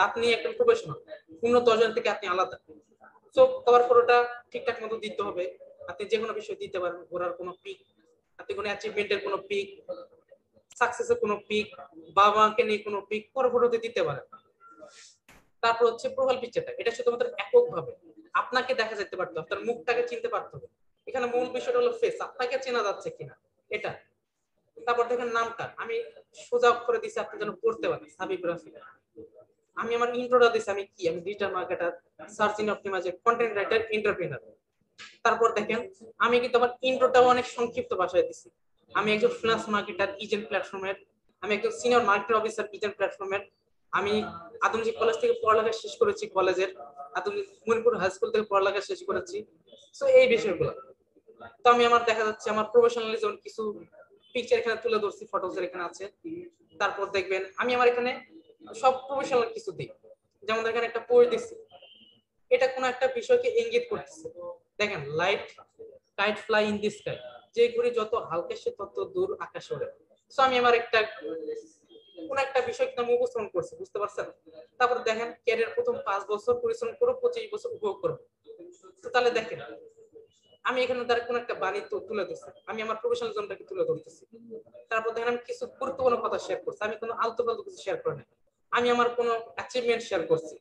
আপনি একজন প্রফেশনাল, অন্য 10 জন থেকে আপনি আলাদা। সো কভার ফটোটা ঠিকঠাক মতো দিতে হবে, আপনি যে কোনো বিষয় দিতে পারেন, ঘোরার কোনো পিক, আপনি কোনো অ্যাচিভমেন্টের কোনো পিক, সাকসেসের কোনো পিক, বাবা মাকে নিয়ে কোনো পিক কভার ফটোতে দিতে পারেন। তারপর হচ্ছে প্রোফাইল পিকচারটা, এটা শুধুমাত্র এককভাবে আপনাকে দেখা যেতে পারতো, আপনার মুখটাকে চিনতে পারতে হবে, এখানে মূল বিষয়টা হলো ফেস, আপনাকে চেনা যাচ্ছে কিনা এটা। তারপর দেখেন নামটা আমি সোজা অক্ষরে দিছি, আপনি যেন পড়তে পারেন, সাবিব রাফি। আমি আমার ইন্ট্রোটা দিছি, আমি কি, আমি digital marketer, search engine optimiser, content writer, entrepreneur. তারপর দেখেন আমি কিন্তু আমার ইন্ট্রোটাও অনেক সংক্ষিপ্ত ভাষায় দিছি, আমি একজন ফ্রিল্যান্স মার্কেটার ইজেন্ট প্ল্যাটফর্মের, আমি একজন সিনিয়র মার্কেটিং অফিসার ইজেন্ট প্ল্যাটফর্মের, আমি আদমজি কলেজ থেকে পড়ালেখা শেষ করেছি, কলেজের আদমজি মনিপুর হাই স্কুল থেকে পড়ালেখা শেষ করেছি। সো এই বিষয়গুলো তো আমি আমার দেখা যাচ্ছে আমার প্রফেশনালিজম কিছু পিকচার এখানে তুলে ধরছি, ফটোজের এখানে আছে। তারপর দেখবেন আমি আমার এখানে সব প্রফেশনাল কিছু দিই, যেমন দেখেন একটা পোস্ট দিচ্ছি, এটা কোনো একটা বিষয়কে ইঙ্গিত করতেছে। দেখেন light kite fly in the sky, যে ঘুড়ি যত হালকা সে তত দূর আকাশে ওড়ে। সো আমি আমার একটা কোন একটা বিষয় কিন্তু আমি উপস্থাপন করছি, বুঝতে পারছেন। তারপর দেখেন ক্যারিয়ার প্রথম 5 বছর পরিশ্রম করো, 25 বছর উপভোগ করবো। তো তাহলে দেখেন আমি এখানে তার কোন একটা বাণী তুলে ধরছি, আমি আমার প্রফেশনালিজমটাকে তুলে ধরতেছি। তারপর দেখেন আমি কিছু গুরুত্বপূর্ণ কথা শেয়ার করছি, আমি কোনো আলতু ফালতু কিছু শেয়ার করি না, আমি আমার কোনো অ্যাচিভমেন্ট শেয়ার করছি,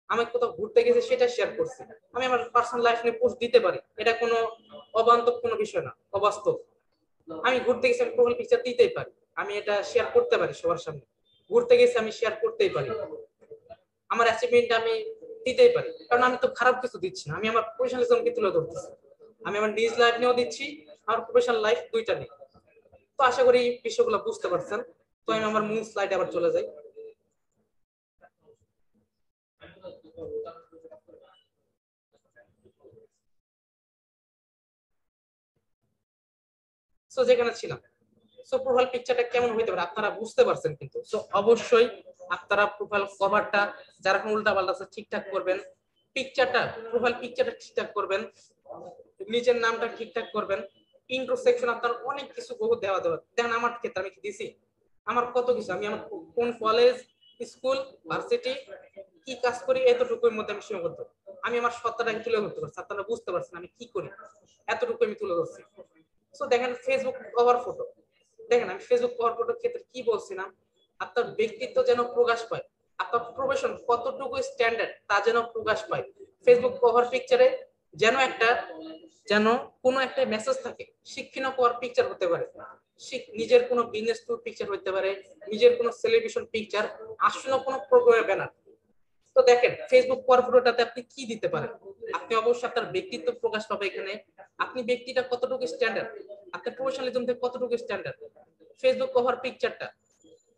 আমি কোথাও ঘুরতে গেছি সেটা শেয়ার করছি, আমি আমার পার্সোনাল লাইফ নিয়ে পোস্ট দিতে পারি, এটা কোনো অবান্তব কোনো বিষয় না, অবাস্তব। আমি ঘুরতে গেছি, আমি প্রোফাইল পিকচার দিতেই পারি, আমি এটা শেয়ার করতে পারি সবার সামনে, ঘুরতে গেছি আমি শেয়ার করতেই পারি, আমার অ্যাচিভমেন্ট আমি দিতেই পারি, কারণ আমি তো খারাপ কিছু দিচ্ছি না, আমি আমার প্রফেশনালিজমকে তুলে ধরতেছি, আমি আমার নিজ লাইফ নিয়েও দিচ্ছি, আমার প্রফেশনাল লাইফ দুইটা নেই। তো আশা করি এই বিষয়গুলো বুঝতে পারছেন। তো আমি আমার মূল স্লাইডে আবার চলে যাই। সো যেখানে ছিলাম, সো প্রোফাইল পিকচারটা কেমন হইতে পারে আপনারা বুঝতে পারছেন কিন্তু। সো অবশ্যই আপনারা প্রোফাইল কভারটা যারা কোনো উল্টা পাল্টা আছে ঠিকঠাক করবেন, পিকচারটা প্রোফাইল পিকচারটা ঠিকঠাক করবেন, নিজের নামটা ঠিকঠাক করবেন, ইন্ট্রো সেকশন আপনার অনেক কিছু বহু দেওয়া দেওয়া। দেখেন আমার ক্ষেত্রে আমি কি দিছি, আমার কত কিছু, আমি আমার কোন কলেজ, স্কুল, ভার্সিটি, কি কাজ করি, এতটুকুর মধ্যে আমি সীমাবদ্ধ। আমি আমার সত্তাটাকে তুলে ধরতে পারছি, আপনারা বুঝতে পারছেন আমি কি করি, এতটুকু আমি তুলে ধরছি। সো দেখেন ফেসবুক কভার ফটো, দেখেন আমি ফেসবুক কভার ফটোর ক্ষেত্রে কি বলছিলাম, আপনার ব্যক্তিত্ব যেন প্রকাশ পায়, আপনার প্রফেশন কতটুকু স্ট্যান্ডার্ড তা যেন প্রকাশ পায়। ফেসবুক কভার পিকচারে যেন কোনো একটা মেসেজ থাকে, শিক্ষণীয় কভার পিকচার হতে পারে, নিজের কোনো বিজনেস ট্যুর পিকচার হতে পারে, নিজের কোনো সেলিব্রেশন পিকচার, আসন্ন কোনো প্রোগ্রামের ব্যানার। তো দেখেন ফেসবুক কভার ফটোটাতে আপনি কি দিতে পারেন, আপনি অবশ্যই আপনার ব্যক্তিত্ব প্রকাশ পাবে এখানে, আপনি ব্যক্তিটা কতটুকু স্ট্যান্ডার্ড, আপনার প্রফেশনালিজম থেকে কতটুকু স্ট্যান্ডার্ড। ফেসবুক কভার পিকচারটা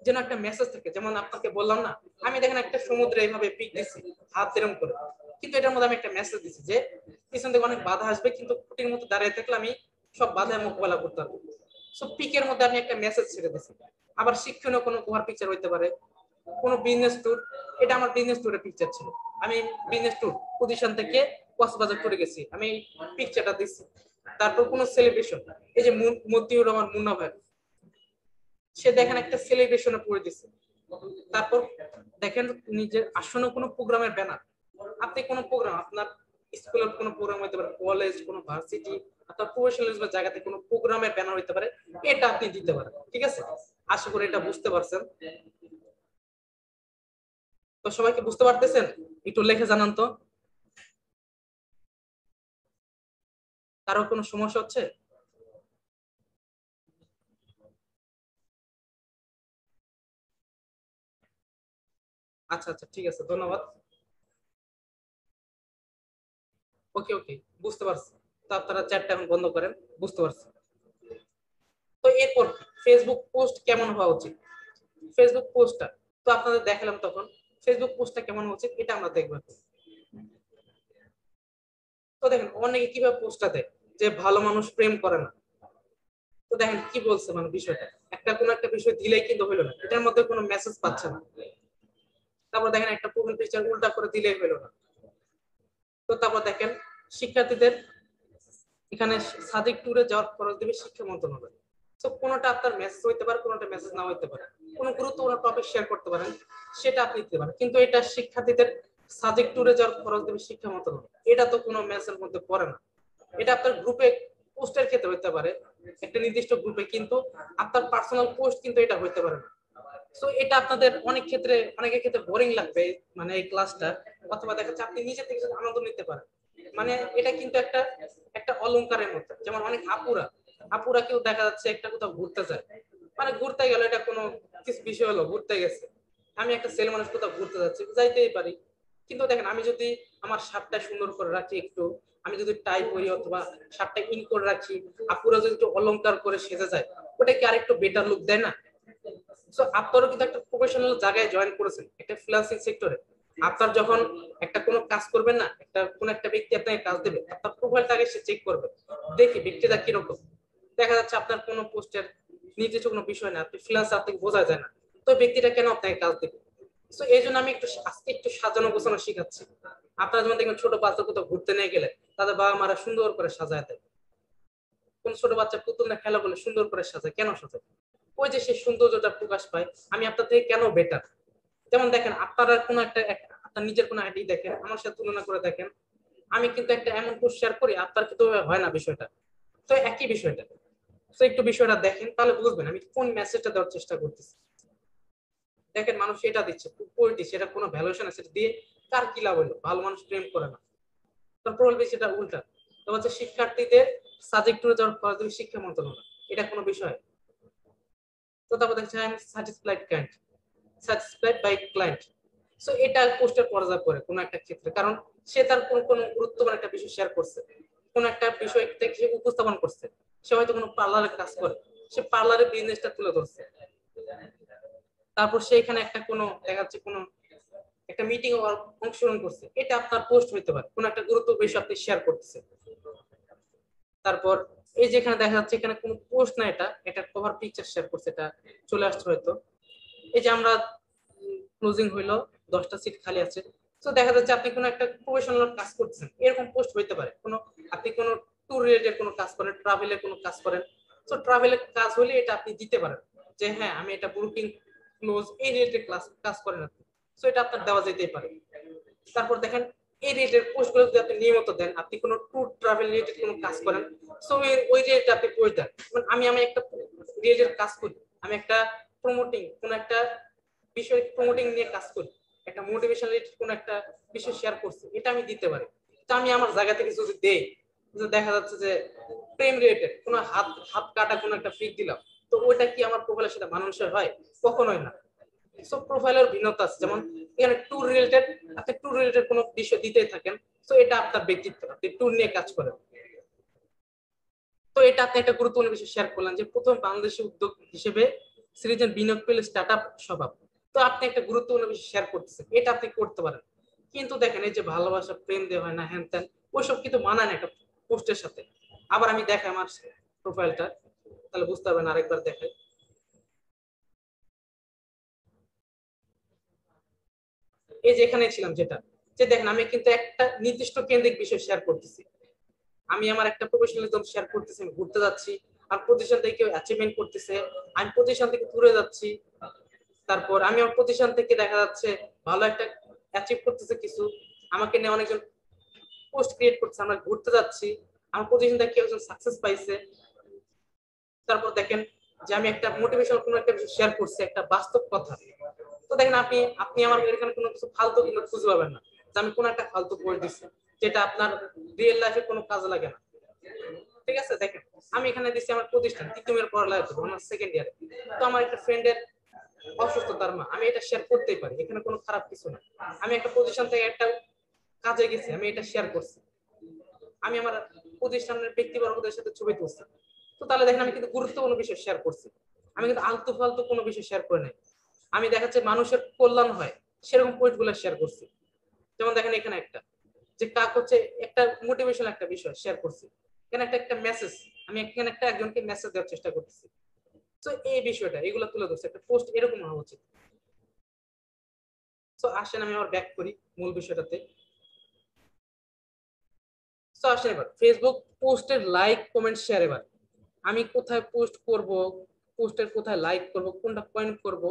যেন একটা মেসেজ থাকে, যেমন আপনাকে বললাম না, আমি দেখেন একটা সমুদ্রে এইভাবে পিক দিচ্ছি হাত এরম করে, কিন্তু এটার মধ্যে আমি একটা মেসেজ দিচ্ছি যে পিছন থেকে অনেক বাধা আসবে, কিন্তু খুঁটির মতো দাঁড়িয়ে থাকলে আমি সব বাধার মোকাবেলা করতে পারবো। সো পিকের মধ্যে আমি একটা মেসেজ ছেড়ে দিচ্ছি। আবার শিক্ষণীয় কোনো কভার পিকচার হইতে পারে, কোনো বিজনেস ট্যুর, এটা আমার বিজনেস ট্যুরের পিকচার ছিল, আমি বিজনেস ট্যুর প্রতিষ্ঠান থেকে কক্সবাজার ট্যুরে গেছি, আমি পিকচারটা দিচ্ছি। তারপর কোনো সেলিব্রেশন, এই যে মতিউর রহমান মুন্না ভাই, সে দেখেন একটা সেলিব্রেশনে পড়ে দিচ্ছে। তারপর দেখেন নিজের আসন্ন কোনো প্রোগ্রামের ব্যানার, আপনি কোনো প্রোগ্রাম আপনার স্কুলের কোনো প্রোগ্রাম হতে পারে, কলেজ, কোনো ভার্সিটি, আপনার প্রফেশনালিজমের জায়গাতে কোনো প্রোগ্রামের ব্যানার হতে পারে, এটা আপনি দিতে পারেন। ঠিক আছে, আশা করি এটা বুঝতে পারছেন। তো সবাইকে বুঝতে পারতেছেন? একটু লিখে জানান তো, কারো কোনো সমস্যা হচ্ছে? আচ্ছা আচ্ছা, ঠিক আছে, ধন্যবাদ। ওকে ওকে, বুঝতে পারছি। তো আপনারা চ্যাটটা এখন বন্ধ করেন, বুঝতে পারছি। তো এরপর ফেসবুক পোস্ট কেমন হওয়া উচিত? ফেসবুক পোস্টটা তো আপনাদের দেখালাম, তখন ফেসবুক পোস্টটা কেমন হওয়া উচিত এটা আমরা দেখবো। তো দেখেন অনেকে কিভাবে পোস্টটা দেয় যে ভালো মানুষ প্রেম করে না। তো দেখেন কি বলছে, মানে বিষয়টা একটা কোন একটা বিষয় দিলেই কিন্তু হইলো না, এটার মধ্যে কোনো মেসেজ পাচ্ছে না। তারপর দেখেন একটা প্রোফাইল পিকচার উল্টা করে দিলেই হইলো না। তো তারপর দেখেন শিক্ষার্থীদের এখানে সাজেক ট্যুরে যাওয়ার খরচ দেবে শিক্ষা মন্ত্রণালয়। তো কোনোটা আপনার মেসেজ হইতে পারে, কোনোটা মেসেজ না হইতে পারে, কোনো গুরুত্বপূর্ণ টপিক শেয়ার করতে পারেন, সেটা আপনি দিতে পারেন, কিন্তু এটা শিক্ষার্থীদের সাজেক ট্যুরে যাওয়ার খরচ দেবে শিক্ষা মন্ত্রণালয়, এটা তো কোনো মেসেজের মধ্যে পড়ে না। এটা আপনার গ্রুপে পোস্টের ক্ষেত্রে হইতে পারে, একটা নির্দিষ্ট গ্রুপে, কিন্তু আপনার পার্সোনাল পোস্ট কিন্তু এটা হইতে পারে না। সো এটা আপনাদের অনেক ক্ষেত্রে, অনেকের ক্ষেত্রে বোরিং লাগবে মানে এই ক্লাসটা, অথবা দেখা যাচ্ছে আপনি নিজে থেকে আনন্দ নিতে পারেন। মানে এটা কিন্তু একটা একটা অলংকারের মতো, যেমন অনেক আপুরা আপুরা কেউ দেখা যাচ্ছে একটা কোথাও ঘুরতে যায়, মানে ঘুরতে গেল এটা কোনো কিছু বিষয় হলো, ঘুরতে গেছে। আমি একটা ছেলে মানুষ কোথাও ঘুরতে যাচ্ছি, যাইতেই পারি, কিন্তু দেখেন আমি যদি আমার শার্টটা সুন্দর করে রাখি একটু, আমি যদি টাই পরি অথবা শার্টটা ইন করে রাখি, আপুরা যদি একটু অলংকার করে সেজে যায়, ওটা কি আরেকটু বেটার লুক দেয় না? সো আপনারও কিন্তু একটা প্রফেশনাল জায়গায় জয়েন করেছেন, একটা ফ্রিল্যান্সিং সেক্টরে। আপনার যখন একটা কোনো কাজ করবেন না, একটা কোন একটা ব্যক্তি আপনাকে কাজ দেবে, আপনার প্রোফাইলটাকে সে চেক করবে, দেখি ব্যক্তিটা কিরকম। দেখা যাচ্ছে আপনার কোনো পোস্টের নির্দিষ্ট কোনো বিষয় না, আপনি ফ্রিল্যান্সার, আপনাকে বোঝা যায় না, তো ব্যক্তিটা কেন আপনাকে কাজ দেবে? তো এই জন্য আমি একটু আজকে একটু সাজানো গোছানো শিখাচ্ছি। আপনারা যেমন দেখবেন ছোট বাচ্চা কোথাও ঘুরতে নিয়ে গেলে তাদের বাবা মারা সুন্দর করে সাজায় দেয়, কোন ছোট বাচ্চা পুতুল না খেলা বলে সুন্দর করে সাজায়, কেন সাজায়? ওই যে সেই সৌন্দর্যটা প্রকাশ পায়, আমি আপনার থেকে কেন বেটার। যেমন দেখেন আপনারা কোনো একটা আপনার নিজের কোনো আইডি দেখেন, আমার সাথে তুলনা করে দেখেন, আমি কিন্তু একটা এমন পোস্ট শেয়ার করি, আপনার কিন্তু হয় না বিষয়টা। তো একই বিষয়টা, তো একটু বিষয়টা দেখেন, তাহলে বুঝবেন আমি কোন মেসেজটা দেওয়ার চেষ্টা করতেছি। দেখেন মানুষ এটা দিচ্ছে পোল্ট্রি, সেটা কোনো ভ্যালুয়েশন আছে, সেটা দিয়ে কার কি লাভ হলো? ভালো মানুষ প্রেম করে না, তারপর বলবে সেটা উল্টা। তো হচ্ছে শিক্ষার্থীদের সাবজেক্ট টুরে যাওয়ার পর তুমি শিক্ষা মন্ত্রণালয়, এটা কোনো বিষয়? তো তারপর দেখছি I am satisfied client, satisfied by client. So এটা পোস্টের পর্যায়ে পড়ে কোনো একটা ক্ষেত্রে, কারণ সে তার কোনো গুরুত্বপূর্ণ একটা বিষয় শেয়ার করছে, কোন একটা বিষয় থেকে সে উপস্থাপন করছে, সে হয়তো কোনো পার্লারের কাজ করে, সে পার্লারের বিজনেসটা তুলে ধরছে, তারপর সে এখানে একটা কোনো দেখা যাচ্ছে কোনো একটা মিটিং অংশগ্রহণ করছে, এটা আপনার পোস্ট হইতে পারে, কোন একটা গুরুত্বপূর্ণ বিষয় আপনি শেয়ার করতেছেন। তারপর এই যে এখানে দেখা যাচ্ছে এখানে কোনো পোস্ট না, এটা একটা কভার পিকচার শেয়ার করছে, এটা চলে আসছে হয়তো। এই যে আমরা ক্লোজিং হইলো, 10টা সিট খালি আছে। তো দেখা যাচ্ছে আপনি কোনো একটা প্রফেশনাল কাজ করছেন, এরকম পোস্ট হইতে পারে। কোনো আপনি কোনো ট্যুর রিলেটেড কোনো কাজ করেন, ট্রাভেলের কোনো কাজ করেন, তো ট্রাভেলের কাজ হলে এটা আপনি দিতে পারেন যে হ্যাঁ আমি এটা বুকিং ক্লোজ এই রিলেটেড কাজ করেন আপনি, তো এটা আপনার দেওয়া যেতেই পারে। তারপর দেখেন এই রিলেটেড পোস্টগুলো যদি আপনি নিয়মিত দেন, আপনি কোনো ট্যুর ট্রাভেল রিলেটেড কোনো কাজ করেন, সো ওই রিলেটেড আপনি পোস্ট দেন। আমি একটা রিলেটেড কাজ করি, আমি একটা প্রমোটিং কোন একটা বিষয় প্রমোটিং নিয়ে কাজ করি, একটা মোটিভেশন রিলেটেড কোন একটা বিষয় শেয়ার করছি, এটা আমি দিতে পারি। তো আমি আমার জায়গা থেকে যদি দেই, দেখা যাচ্ছে যে প্রেম রিলেটেড কোনো হাত হাত কাটা কোনো একটা ফিক দিলাম, তো ওইটা কি আমার প্রোফাইলের সাথে মানুষের হয়? কখনোই না। সো প্রোফাইলের ভিন্নতা আছে, যেমন এখানে ট্যুর রিলেটেড, আপনি ট্যুর রিলেটেড কোনো বিষয় দিতেই থাকেন, তো এটা আপনার ব্যক্তিত্ব, আপনি ট্যুর নিয়ে কাজ করেন। তো এটা আপনি একটা গুরুত্বপূর্ণ বিষয় শেয়ার করলেন যে প্রথম বাংলাদেশি উদ্যোগ হিসেবে সিরিজের বিনিয়োগ পেলে স্টার্ট আপ স্বভাব, তো আপনি একটা গুরুত্বপূর্ণ বিষয় শেয়ার করতেছেন, এটা আপনি করতে পারেন। কিন্তু দেখেন এই যে ভালোবাসা প্রেম দেওয়া হয় না হ্যান ত্যান, ওইসব কিন্তু মানায় না একটা পোস্টের সাথে। আবার আমি দেখাই আমার প্রোফাইলটা, তাহলে বুঝতে পারবেন, আরেকবার দেখাই। এই যে এখানে ছিলাম যেটা, যে দেখেন আমি কিন্তু একটা নির্দিষ্ট কেন্দ্রিক বিষয় শেয়ার করতেছি, আমি আমার একটা প্রফেশনালিজম শেয়ার করতেছি, আমি ঘুরতে যাচ্ছি, আর প্রতিষ্ঠান থেকে কেউ অ্যাচিভমেন্ট করতেছে, আমি প্রতিষ্ঠান থেকে দূরে যাচ্ছি। তারপর আমি আমার প্রতিষ্ঠান থেকে দেখা যাচ্ছে ভালো একটা অ্যাচিভ করতেছে কিছু, আমাকে নিয়ে অনেকজন পোস্ট ক্রিয়েট করছে, আমরা ঘুরতে যাচ্ছি, আমার প্রতিষ্ঠান থেকে কেউ একজন সাকসেস পাইছে। তারপর দেখেন যে আমি একটা মোটিভেশনাল কোনো একটা বিষয় শেয়ার করছি, একটা বাস্তব কথা। তো দেখেন আপনি আপনি আমার এখানে কোনো কিছু ফালতু কিন্তু খুঁজে পাবেন না যে আমি কোনো একটা ফালতু পোস্ট দিচ্ছি যেটা আপনার রিয়েল লাইফে কোনো কাজে লাগে না। ঠিক আছে, দেখেন আমি এখানে দিচ্ছি আমার প্রতিষ্ঠান তিতুমির পড়ালেখা করবো আমার সেকেন্ড ইয়ারে, তো আমার একটা ফ্রেন্ডের অসুস্থতার মা, আমি এটা শেয়ার করতেই পারি, এখানে কোনো খারাপ কিছু না। আমি একটা প্রতিষ্ঠান থেকে একটা কাজে গেছি, আমি এটা শেয়ার করছি, আমি আমার প্রতিষ্ঠানের ব্যক্তিবর্গদের সাথে ছবি তুলছি। তো তাহলে দেখেন আমি কিন্তু গুরুত্বপূর্ণ বিষয় শেয়ার করছি, আমি কিন্তু আলতু ফালতু কোনো বিষয় শেয়ার করে নাই। আমি দেখাচ্ছে মানুষের কল্যাণ হয় সেরকম পোস্ট গুলো শেয়ার করছি। যেমন দেখেন এখানে একটা যে কাক হচ্ছে একটা মোটিভেশন একটা বিষয় শেয়ার করছি, এখানে একটা একটা মেসেজ, আমি এখানে একটা একজনকে মেসেজ দেওয়ার চেষ্টা করতেছি। তো এই বিষয়টা এগুলো তুলে ধরছে, একটা পোস্ট এরকম হওয়া উচিত। তো আসেন আমি আবার ব্যাক করি মূল বিষয়টাতে। তো আসেন এবার ফেসবুক পোস্টের লাইক কমেন্ট শেয়ার। এবার আমি কোথায় পোস্ট করব, পোস্টের কোথায় লাইক করব, কোনটা পয়েন্ট করব,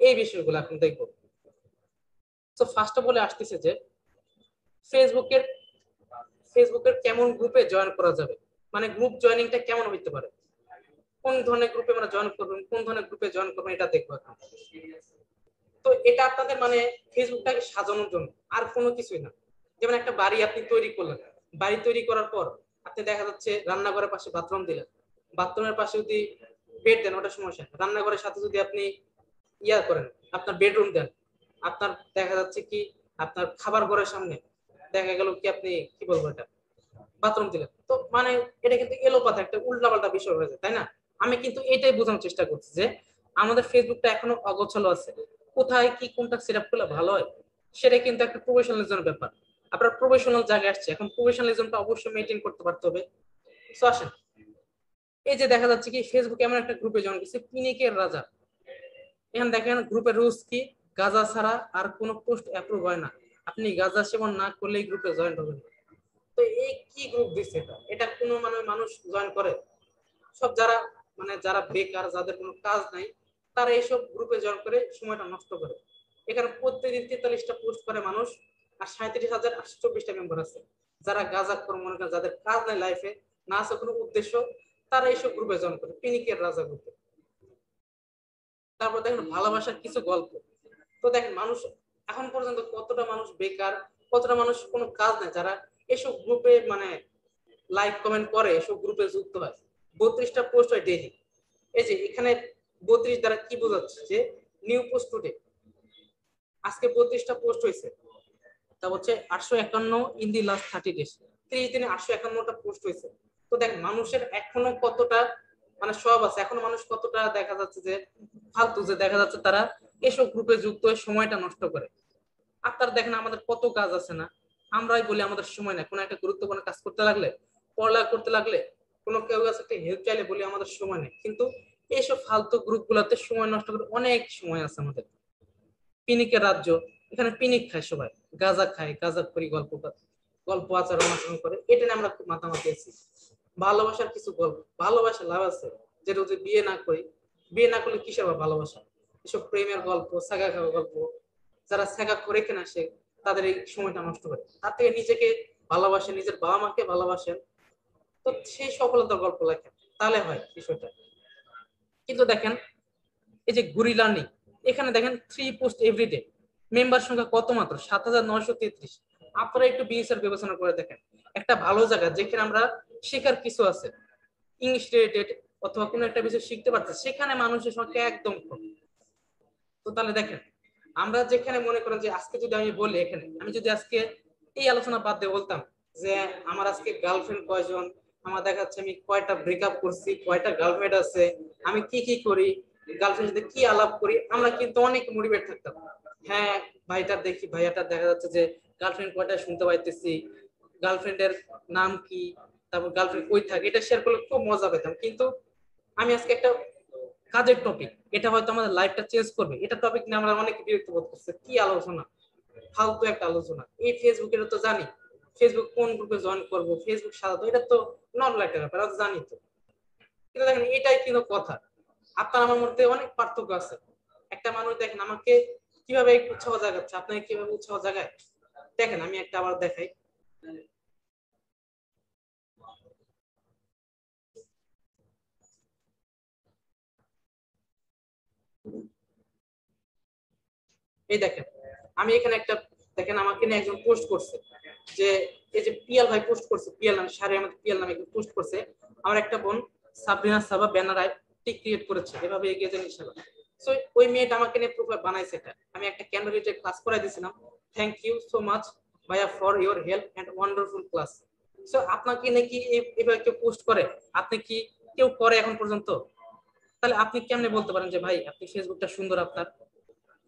এই বিষয়গুলো এখন দেখবো। তো ফার্স্ট অফ অল আসতেছে যে ফেসবুকের ফেসবুকের কেমন গ্রুপে জয়েন করা যাবে, মানে গ্রুপ জয়েনিংটা কেমন হইতে পারে, কোন ধরনের গ্রুপে মানে জয়েন করবেন, কোন ধরনের গ্রুপে জয়েন করবেন, এটা দেখবো এখন। তো এটা আপনাদের মানে ফেসবুকটাকে সাজানোর জন্য, আর কোনো কিছুই না। যেমন একটা বাড়ি আপনি তৈরি করলেন, বাড়ি তৈরি করার পর আপনি দেখা যাচ্ছে রান্নাঘরের পাশে বাথরুম দিলেন, বাথরুমের পাশে যদি বেড দেন ওটা সমস্যা, রান্নাঘরের সাথে যদি আপনি ইয়া করেন আপনার বেডরুম দেন, আপনার দেখা যাচ্ছে কি আপনার খাবার ঘরের সামনে দেখা গেল কি আপনি কি বলবো এটা বাথরুম দিলেন, তো মানে এটা কিন্তু এলোপাতা একটা উল্টাপাল্টা বিষয় হয়ে যায়, তাই না? আমি কিন্তু এটাই বোঝানোর চেষ্টা করছি যে আমাদের ফেসবুকটা এখনো অগোছালো আছে, কোথায় কি কোনটা সেট আপ করলে ভালো হয় সেটা কিন্তু একটা প্রফেশনালিজমের ব্যাপার। আপনার প্রফেশনাল জায়গায় আসছে, এখন প্রফেশনালিজমটা অবশ্যই মেনটেন করতে পারতে হবে। তো আসেন, এই যে দেখা যাচ্ছে কি ফেসবুক এমন একটা গ্রুপে জয়েন করছে পিনিকের রাজা। এখানে দেখেন গ্রুপের রুলস কি, গাঁজা ছাড়া আর কোনো পোস্ট অ্যাপ্রুভ হয় না, আপনি গাঁজা সেবন না করলে এই গ্রুপে জয়েন হবেন। তো এই কি গ্রুপ দিচ্ছে এটা, এটা কোনো মানে মানুষ জয়েন করে? সব যারা মানে যারা বেকার, যাদের কোনো কাজ নাই, তারা এইসব গ্রুপে জয়েন করে সময়টা নষ্ট করে। এখানে প্রত্যেকদিন 43টা পোস্ট করে মানুষ, আর 37,824টা মেম্বার আছে। যারা গাঁজা খোর মনে করেন, যাদের কাজ নাই লাইফে, না আছে কোনো উদ্দেশ্য, তারা এইসব গ্রুপে জয়েন করে, পিনিকের রাজা গ্রুপে। তারপর দেখেন ভালোবাসার কিছু গল্প। তো দেখেন মানুষ এখন পর্যন্ত কতটা মানুষ বেকার, কতটা মানুষ কোনো কাজ নেই, যারা এসব গ্রুপে মানে লাইক কমেন্ট করে, এসব গ্রুপে যুক্ত হয়। 32টা পোস্ট হয় ডেইলি। এই যে এখানে 32 দ্বারা কি বোঝাচ্ছে যে নিউ পোস্ট টুডে, আজকে 32টা পোস্ট হয়েছে, তা হচ্ছে 851 ইন দি লাস্ট 30 ডেজ, 30 দিনে 851টা পোস্ট হয়েছে। তো দেখেন মানুষের এখনো কতটা মানে সব আছে, এখনো মানুষ কতটা দেখা যাচ্ছে যে ফালতু, যে দেখা যাচ্ছে তারা এসব গ্রুপে যুক্ত হয়ে সময়টা নষ্ট করে। আপনার দেখেন আমাদের কত কাজ আছে না, আমরাই বলি আমাদের সময় নাই, কোনো একটা গুরুত্বপূর্ণ কাজ করতে লাগলে, পড়ালেখা করতে লাগলে, কোনো কেউ কাছে একটা হেল্প চাইলে বলি আমাদের সময় নেই, কিন্তু এইসব ফালতু গ্রুপ গুলাতে সময় নষ্ট করে অনেক সময় আছে আমাদের। পিনিকের রাজ্য, এখানে পিনিক খায় সবাই, গাঁজা খায়, গাঁজা করি গল্প গল্প আচার অনুষ্ঠান করে, এটা নিয়ে আমরা খুব মাতামাতি আছি। ভালোবাসার কিছু গল্প, ভালোবাসা লাভ আছে, যেটা যদি বিয়ে না করি, বিয়ে না করলে কিসের আবার ভালোবাসা, এসব প্রেমের গল্প, সাগা খাওয়া গল্প, যারা সাগা করে কেনা সে তাদের এই সময়টা নষ্ট করে, তার থেকে নিজেকে ভালোবাসেন, নিজের বাবা মাকে ভালোবাসেন, তো সেই সফলতার গল্প লেখেন, তাহলে হয় বিষয়টা। কিন্তু দেখেন এই যে গুরি লার্নিং, এখানে দেখেন 3 পোস্ট এভরিডে, মেম্বার সংখ্যা কত মাত্র 7,933। আপনারা একটু বিএসআর বিবেচনা করে দেখেন, একটা ভালো জায়গা যেখানে আমরা শেখার কিছু আছে, ইংলিশ রিলেটেড অথবা কোনো একটা বিষয় শিখতে পারছে, সেখানে মানুষের সংখ্যা একদম কম। তো তাহলে দেখেন আমরা যেখানে মনে করেন যে আজকে যদি আমি বলি, এখানে আমি যদি আজকে এই আলোচনা বাদ দিয়ে বলতাম যে আমার আজকে গার্লফ্রেন্ড কয়জন, আমার দেখাচ্ছে আমি কয়টা ব্রেকআপ করছি, কয়টা গার্লফ্রেন্ড আছে, আমি কি কি করি, গার্লফ্রেন্ড সাথে কি আলাপ করি, আমরা কিন্তু অনেক মোটিভেট থাকতাম। হ্যাঁ, ভাইটার দেখি, ভাইয়াটা দেখা যাচ্ছে যে গার্লফ্রেন্ড কয়টা শুনতে পাইতেছি, গার্লফ্রেন্ডের নাম কি, তারপর গার্লফ্রেন্ড কই থাকে, এটা শেয়ার করলে খুব মজা পেতাম। কিন্তু আমি আজকে একটা কাজের টপিক, এটা হয়তো আমাদের লাইফটা চেঞ্জ করবে, এটা টপিক নিয়ে আমরা অনেক বিরক্ত বোধ করছে, কি আলোচনা, ফালতু একটা আলোচনা। এই ফেসবুকের তো জানি ফেসবুক কোন গ্রুপে জয়েন করব, ফেসবুক সাজাতো, এটা তো নর্মাল একটা ব্যাপার, আমরা জানি তো। কিন্তু দেখেন এটাই কিন্তু কথা, আপনার আমার মধ্যে অনেক পার্থক্য আছে। একটা মানুষ দেখেন আমাকে কিভাবে উৎসাহ জাগাচ্ছে, আপনাকে কিভাবে উৎসাহ জাগায় দেখেন। আমি একটা আবার দেখাই। এই দেখেন আমি এখানে একটা, দেখেন আমাকে নিয়ে একজন পোস্ট করছে যে এই যে পিয়াল ভাই পোস্ট করছে, পিয়াল নামে সারে আমাদের পিয়াল নামে পোস্ট করছে আমার একটা বোন সাবরিনা সাবা ব্যানার আইটি ক্রিয়েট করেছে, এভাবে এগিয়ে যান ইনশাআল্লাহ। সো ওই মেয়েটা আমাকে নিয়ে প্রোফাইল বানাইছে, এটা আমি একটা ক্যান্ডিডেটের ক্লাস করাই দিয়েছিলাম। থ্যাংক ইউ সো মাচ ভাইয়া for your help and wonderful class. So আপনাকে নাকি এভাবে কেউ পোস্ট করে? আপনি কি কেউ করে এখন পর্যন্ত? তাহলে আপনি কেমনে বলতে পারেন যে ভাই আপনি ফেসবুকটা সুন্দর, আপনার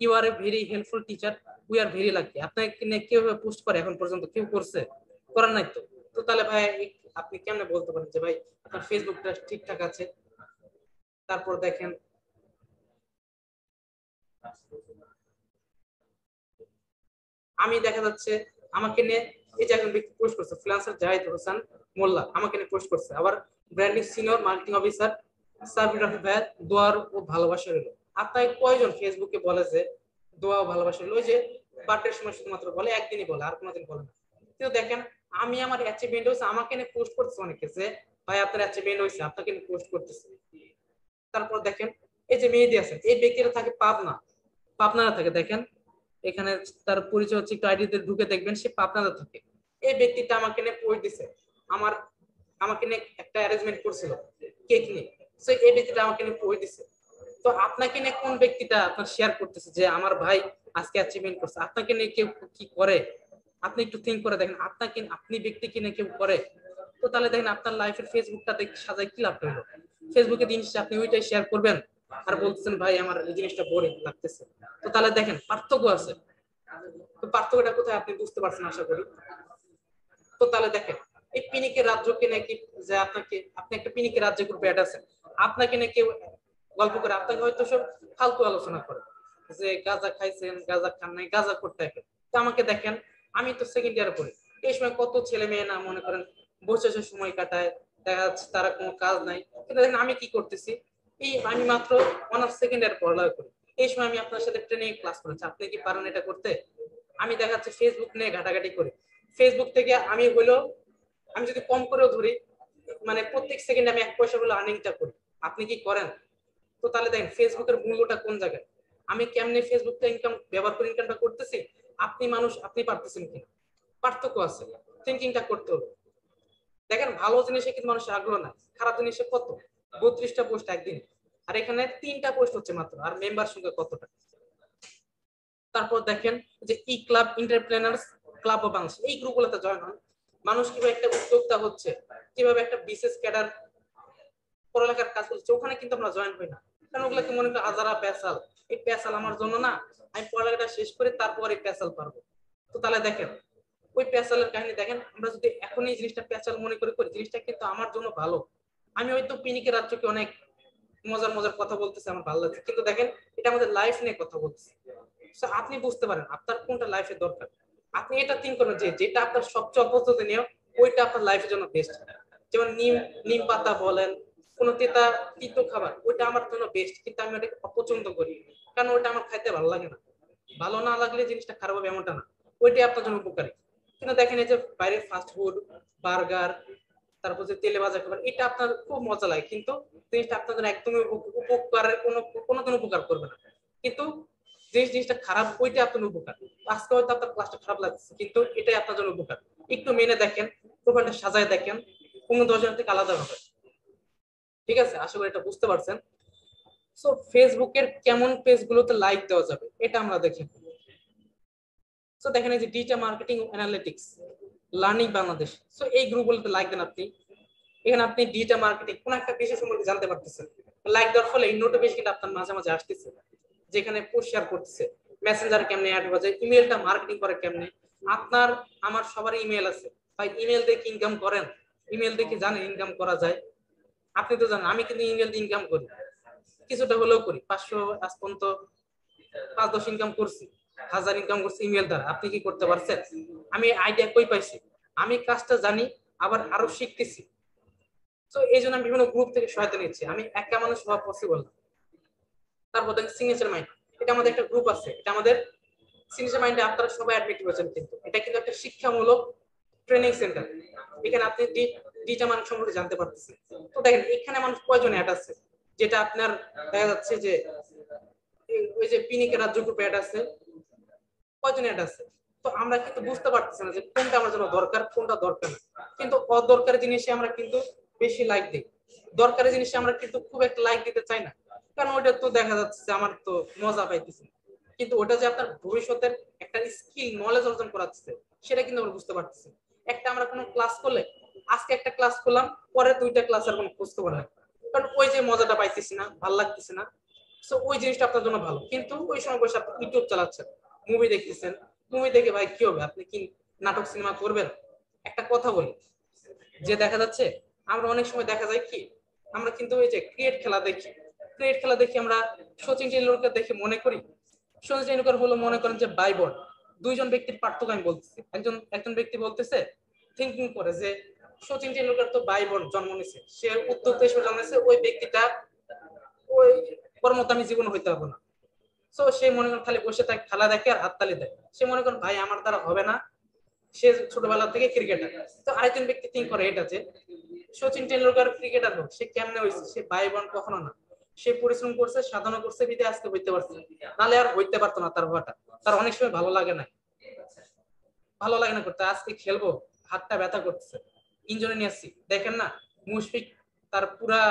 you are a very helpful teacher, we are very lucky? আপনাকে নিয়ে কেউ পোস্ট করে এখন পর্যন্ত? কেউ করছে? করার নাই তো। তো তাহলে ভাই আপনি কেমনে বলতে পারেন যে ভাই আপনার ফেসবুকটা ঠিকঠাক আছে? তারপর দেখেন আমি দেখা যাচ্ছে আমাকে নিয়ে এই যে একজন ব্যক্তি পোস্ট করছে, ফ্রিল্যান্সার জাহিদ হোসেন মোল্লা আমাকে নিয়ে পোস্ট করছে। আবার branding senior marketing officer Sabir Rafi ভাই দোয়ার ও ভালোবাসা রইল। আপনাকে কয়জন ফেসবুকে বলে যে দোয়া ও ভালোবাসা রইল? ওই যে বার্থডের সময় শুধুমাত্র বলে, একদিনই বলে, আর কোনোদিন বলে না। কিন্তু দেখেন আমি আমার অ্যাচিভমেন্ট হয়েছে, আমাকে নিয়ে পোস্ট করতেছে অনেকে যে ভাই আপনার অ্যাচিভমেন্ট হয়েছে, আপনাকে নিয়ে পোস্ট করতেছে। তারপর দেখেন এই যে মেহেদি আছেন, এই ব্যক্তিরা থাকে পাবনা, পাবনারা থাকে। দেখেন এখানে তার পরিচয় হচ্ছে, একটু আইডিতে ঢুকে দেখবেন সে পাবনাতে থাকে। এই ব্যক্তিটা আমাকে নিয়ে পোস্ট দিছে, আমার আমাকে নিয়ে একটা অ্যারেঞ্জমেন্ট করছিল কেক নিয়ে। সো এই ব্যক্তিটা আমাকে নিয়ে পোস্ট দিছে। তো আপনাকে নিয়ে কোন ব্যক্তিটা আপনার শেয়ার করতেছে যে আমার ভাই আজকে অ্যাচিভমেন্ট করছে? আপনাকে নিয়ে কেউ কি করে? আপনি একটু থিঙ্ক করে দেখেন, আপনাকে আপনি ব্যক্তিকে নিয়ে কেউ করে? তো তাহলে দেখেন আপনার লাইফের ফেসবুকটা দেখে সাজায় কি লাভ হইলো? ফেসবুকে দিন শেষে আপনি ওইটাই শেয়ার করবেন আর বলতেছেন ভাই আমার এই জিনিসটা বোরিং লাগতেছে। তো তাহলে দেখেন পার্থক্য আছে। তো পার্থক্যটা কোথায় আপনি বুঝতে পারছেন আশা করি। তো তাহলে দেখেন এই পিনিকের রাজ্যকে নাকি, যে আপনাকে, আপনি একটা পিনিকের রাজ্য গ্রুপে অ্যাড আছেন, আপনাকে নাকি গল্প করে আপনাকে হয়তো সব ফালতু আলোচনা করে যে গাঁজা খাইছেন, গাঁজা খান নাই, গাঁজা করতে। তো আমাকে দেখেন আমি তো সেকেন্ড ইয়ারে পড়ি, এই সময় কত ছেলে মেয়ে না মনে করেন বসে বসে সময় কাটায়, দেখা যাচ্ছে তারা কোনো কাজ নাই। কিন্তু দেখেন আমি কি করতেছি, এই আমি মাত্র অনার্স সেকেন্ড ইয়ার পড়ালেখা করি, এই সময় আমি আপনার সাথে ট্রেনিং ক্লাস করেছি, আপনি কি পারেন এটা করতে? আমি দেখা যাচ্ছে ফেসবুক নিয়ে ঘাটাঘাটি করি, ফেসবুক থেকে আমি হলো, আমি যদি কম করেও ধরি মানে প্রত্যেক সেকেন্ডে আমি 1 পয়সা হলো আর্নিংটা করি, আপনি কি করেন? তো তাহলে দেখেন ফেসবুকের মূল্যটা কোন জায়গায়, আমি কেমনে ফেসবুকটা ইনকাম ব্যবহার করে ইনকামটা করতেছি, আপনি মানুষ আপনি পারতেছেন কিনা? পার্থক্য আছে, থিঙ্কিংটা করতে হবে। দেখেন ভালো জিনিসে কিন্তু মানুষের আগ্রহ নাই, খারাপ জিনিসে কত 32টা পোস্ট একদিন, আর এখানে 3টা পোস্ট হচ্ছে মাত্র, আর মেম্বার সংখ্যা কতটা। তারপর দেখেন যে ই club entrepreneurs club of Bangladesh, এই গ্রুপগুলোতে জয়েন হন। মানুষ কিভাবে একটা উদ্যোক্তা হচ্ছে, কিভাবে একটা বিশেষ ক্যাডার পড়ালেখার কাজ করছে, ওখানে কিন্তু আমরা জয়েন হই না, কারণ ওগুলোকে মনে করি হাজারা পেশাল, এই পেশাল আমার জন্য না, আমি পড়ালেখাটা শেষ করে তারপর এই পেশাল পারবো। তো তাহলে দেখেন ওই পেশালের কাহিনী দেখেন, আমরা যদি এখন এই জিনিসটা পেশাল মনে করে করি, জিনিসটা কিন্তু আমার জন্য ভালো। আমি হয়তো পিনিকের রাজ্যকে অনেক মজার মজার কথা বলতেছে, আমার ভালো লাগছে, কিন্তু দেখেন এটা আমাদের লাইফ নিয়ে কথা বলতেছে। আপনি বুঝতে পারেন আপনার কোনটা লাইফে দরকার, আপনি এটা থিঙ্ক করবেন যে যেটা আপনার সবচেয়ে অপছন্দনীয় ওইটা আপনার লাইফের জন্য বেস্ট। যেমন নিম নিম পাতা বলেন, কোন তেতা তিতো খাবার, ওইটা আমার জন্য বেস্ট, কিন্তু আমি ওটাকে অপছন্দ করি, কারণ ওইটা আমার খাইতে ভালো লাগে না। ভালো না লাগলে জিনিসটা খারাপ হবে এমনটা না, ওইটাই আপনার জন্য উপকারী। কিন্তু দেখেন এই যে বাইরের ফাস্ট ফুড, বার্গার, তারপর যে তেলে ভাজা খাবার, এটা আপনার খুব মজা লাগে, কিন্তু জিনিসটা আপনার জন্য একদমই উপকারের কোনোদিন উপকার করবে না। কিন্তু যে জিনিসটা খারাপ ওইটা আপনার উপকার। আজকে হয়তো আপনার ক্লাসটা খারাপ লাগছে, কিন্তু এটাই আপনার জন্য উপকার। একটু মেনে দেখেন, প্রোফাইলটা সাজায় দেখেন, কোনো 10 জন থেকে আলাদা হবে। ঠিক আছে, আশা করি এটা বুঝতে পারছেন। সো ফেসবুকের কেমন পেজ গুলোতে লাইক দেওয়া যাবে এটা আমরা দেখি। সো দেখেন এই যে digital marketing analytics, learning Bangladesh, so এই গ্রুপগুলোতে লাইক দেন আপনি। এখানে আপনি ডিজিটাল মার্কেটিং কোন একটা বিষয় সম্পর্কে জানতে পারতেছেন, লাইক দেওয়ার ফলে এই নোটিফিকেশন আপনার মাঝে মাঝে আসতেছে, যেখানে পোস্ট শেয়ার করতেছে, মেসেঞ্জার কেমনে অ্যাড বাজে, ইমেলটা মার্কেটিং করে কেমনে। আপনার আমার সবার ইমেল আছে ভাই, ইমেল দিয়ে ইনকাম করেন? ইমেল দিয়ে জানেন ইনকাম করা যায়? আপনি তো জানেন, আমি কিন্তু ইমেল দিয়ে ইনকাম করি, কিছুটা হলেও করি, 500 আজ পর্যন্ত 5-10 ইনকাম করছি, 1000 ইনকাম করছি ইমেল দ্বারা। আপনি কি করতে পারছেন? আমি আইডিয়া কই পাইছি, আমি কাজটা জানি, আবার আরো শিখতেছি। তো এই জন্য আমি বিভিন্ন গ্রুপ থেকে সহায়তা নিচ্ছি, আমি একা মানুষ হওয়া পসিবল না। তারপর দেখেন সিগনেচার মাইন্ড, এটা আমাদের একটা গ্রুপ আছে, এটা আমাদের সিনিয়র মাইন্ডে আপনারা সবাই অ্যাডমিট হয়েছেন, কিন্তু এটা কিন্তু একটা শিক্ষামূলক ট্রেনিং সেন্টার। এখানে আপনি ডিজিটাল মার্কেটিং সম্পর্কে জানতে পারতেছেন। তো দেখেন এখানে মানুষ কয়জন অ্যাড আছে, যেটা আপনার দেখা যাচ্ছে যে ওই যে পিনিকের রাজ্য গ্রুপে অ্যাড আছে, কয়জন অ্যাড আছে। তো আমরা কিন্তু বুঝতে পারতেছি না যে কোনটা আমার জন্য দরকার, কোনটা দরকার না। কিন্তু অদরকারি জিনিসে আমরা কিন্তু বেশি লাইক দিই, দরকারি জিনিসে আমরা কিন্তু খুব একটা লাইক দিতে চাই না, কারণ ওটা তো দেখা যাচ্ছে যে আমার তো মজা পাইতেছি। কিন্তু ওটা যে আপনার ভবিষ্যতের একটা স্কিল নলেজ অর্জন করাচ্ছে, সেটা কিন্তু আমরা বুঝতে পারতেছি। একটা আমরা কোনো ক্লাস করলে, আজকে একটা ক্লাস করলাম, পরে দুইটা ক্লাসের কোনো খোঁজ খবর নাই, কারণ ওই যে মজাটা পাইতেছি না, ভালো লাগতেছে না। সো ওই জিনিসটা আপনার জন্য ভালো, কিন্তু ওই সময় বসে আপনি ইউটিউব চালাচ্ছেন, মুভি দেখতেছেন, মুভি দেখে ভাই কি হবে, আপনি কি নাটক সিনেমা করবেন? একটা কথা বলি, যে দেখা যাচ্ছে আমরা অনেক সময় দেখা যায় কি, আমরা কিন্তু ওই যে ক্রিকেট খেলা দেখি, ক্রিকেট খেলা দেখি আমরা সচিন টেন্ডুলকার দেখে মনে করি সচিন টেন্ডুলকার হলো মনে করেন যে বাইবল। দুইজন ব্যক্তির পার্থক্য আমি বলতেছি, একজন একজন ব্যক্তি বলতেছে থিঙ্কিং করে যে সচিন টেন্ডুলকার তো বাইবল জন্ম নিছে, সে উত্তর দেশে জন্মেছে, ওই ব্যক্তিটা ওই কর্মত আমি জীবন হইতে পারবো না। সো সে মনে করেন খালি বসে থাকে, খেলা দেখে আর হাততালি দেয়, সে মনে করেন ভাই আমার দ্বারা হবে না, সে ছোটবেলা থেকে ক্রিকেটার। তো আরেকজন ব্যক্তি থিঙ্ক করে এটা যে সচিন টেন্ডুলকার ক্রিকেটার হোক, সে কেমনে হয়েছে, সে ভাই বোন কখনো না, সে পরিশ্রম করছে, সাধনা করছে, বিদে আজকে হইতে পারছে, নাহলে আর হইতে পারতো না। তার হওয়াটা তার অনেক সময় ভালো লাগে না, ভালো লাগে না করতে, আজকে খেলবো হাতটা ব্যথা করতেছে, ইঞ্জুরি নিয়ে আসছি। দেখেন না মুশফিক, তার পুরা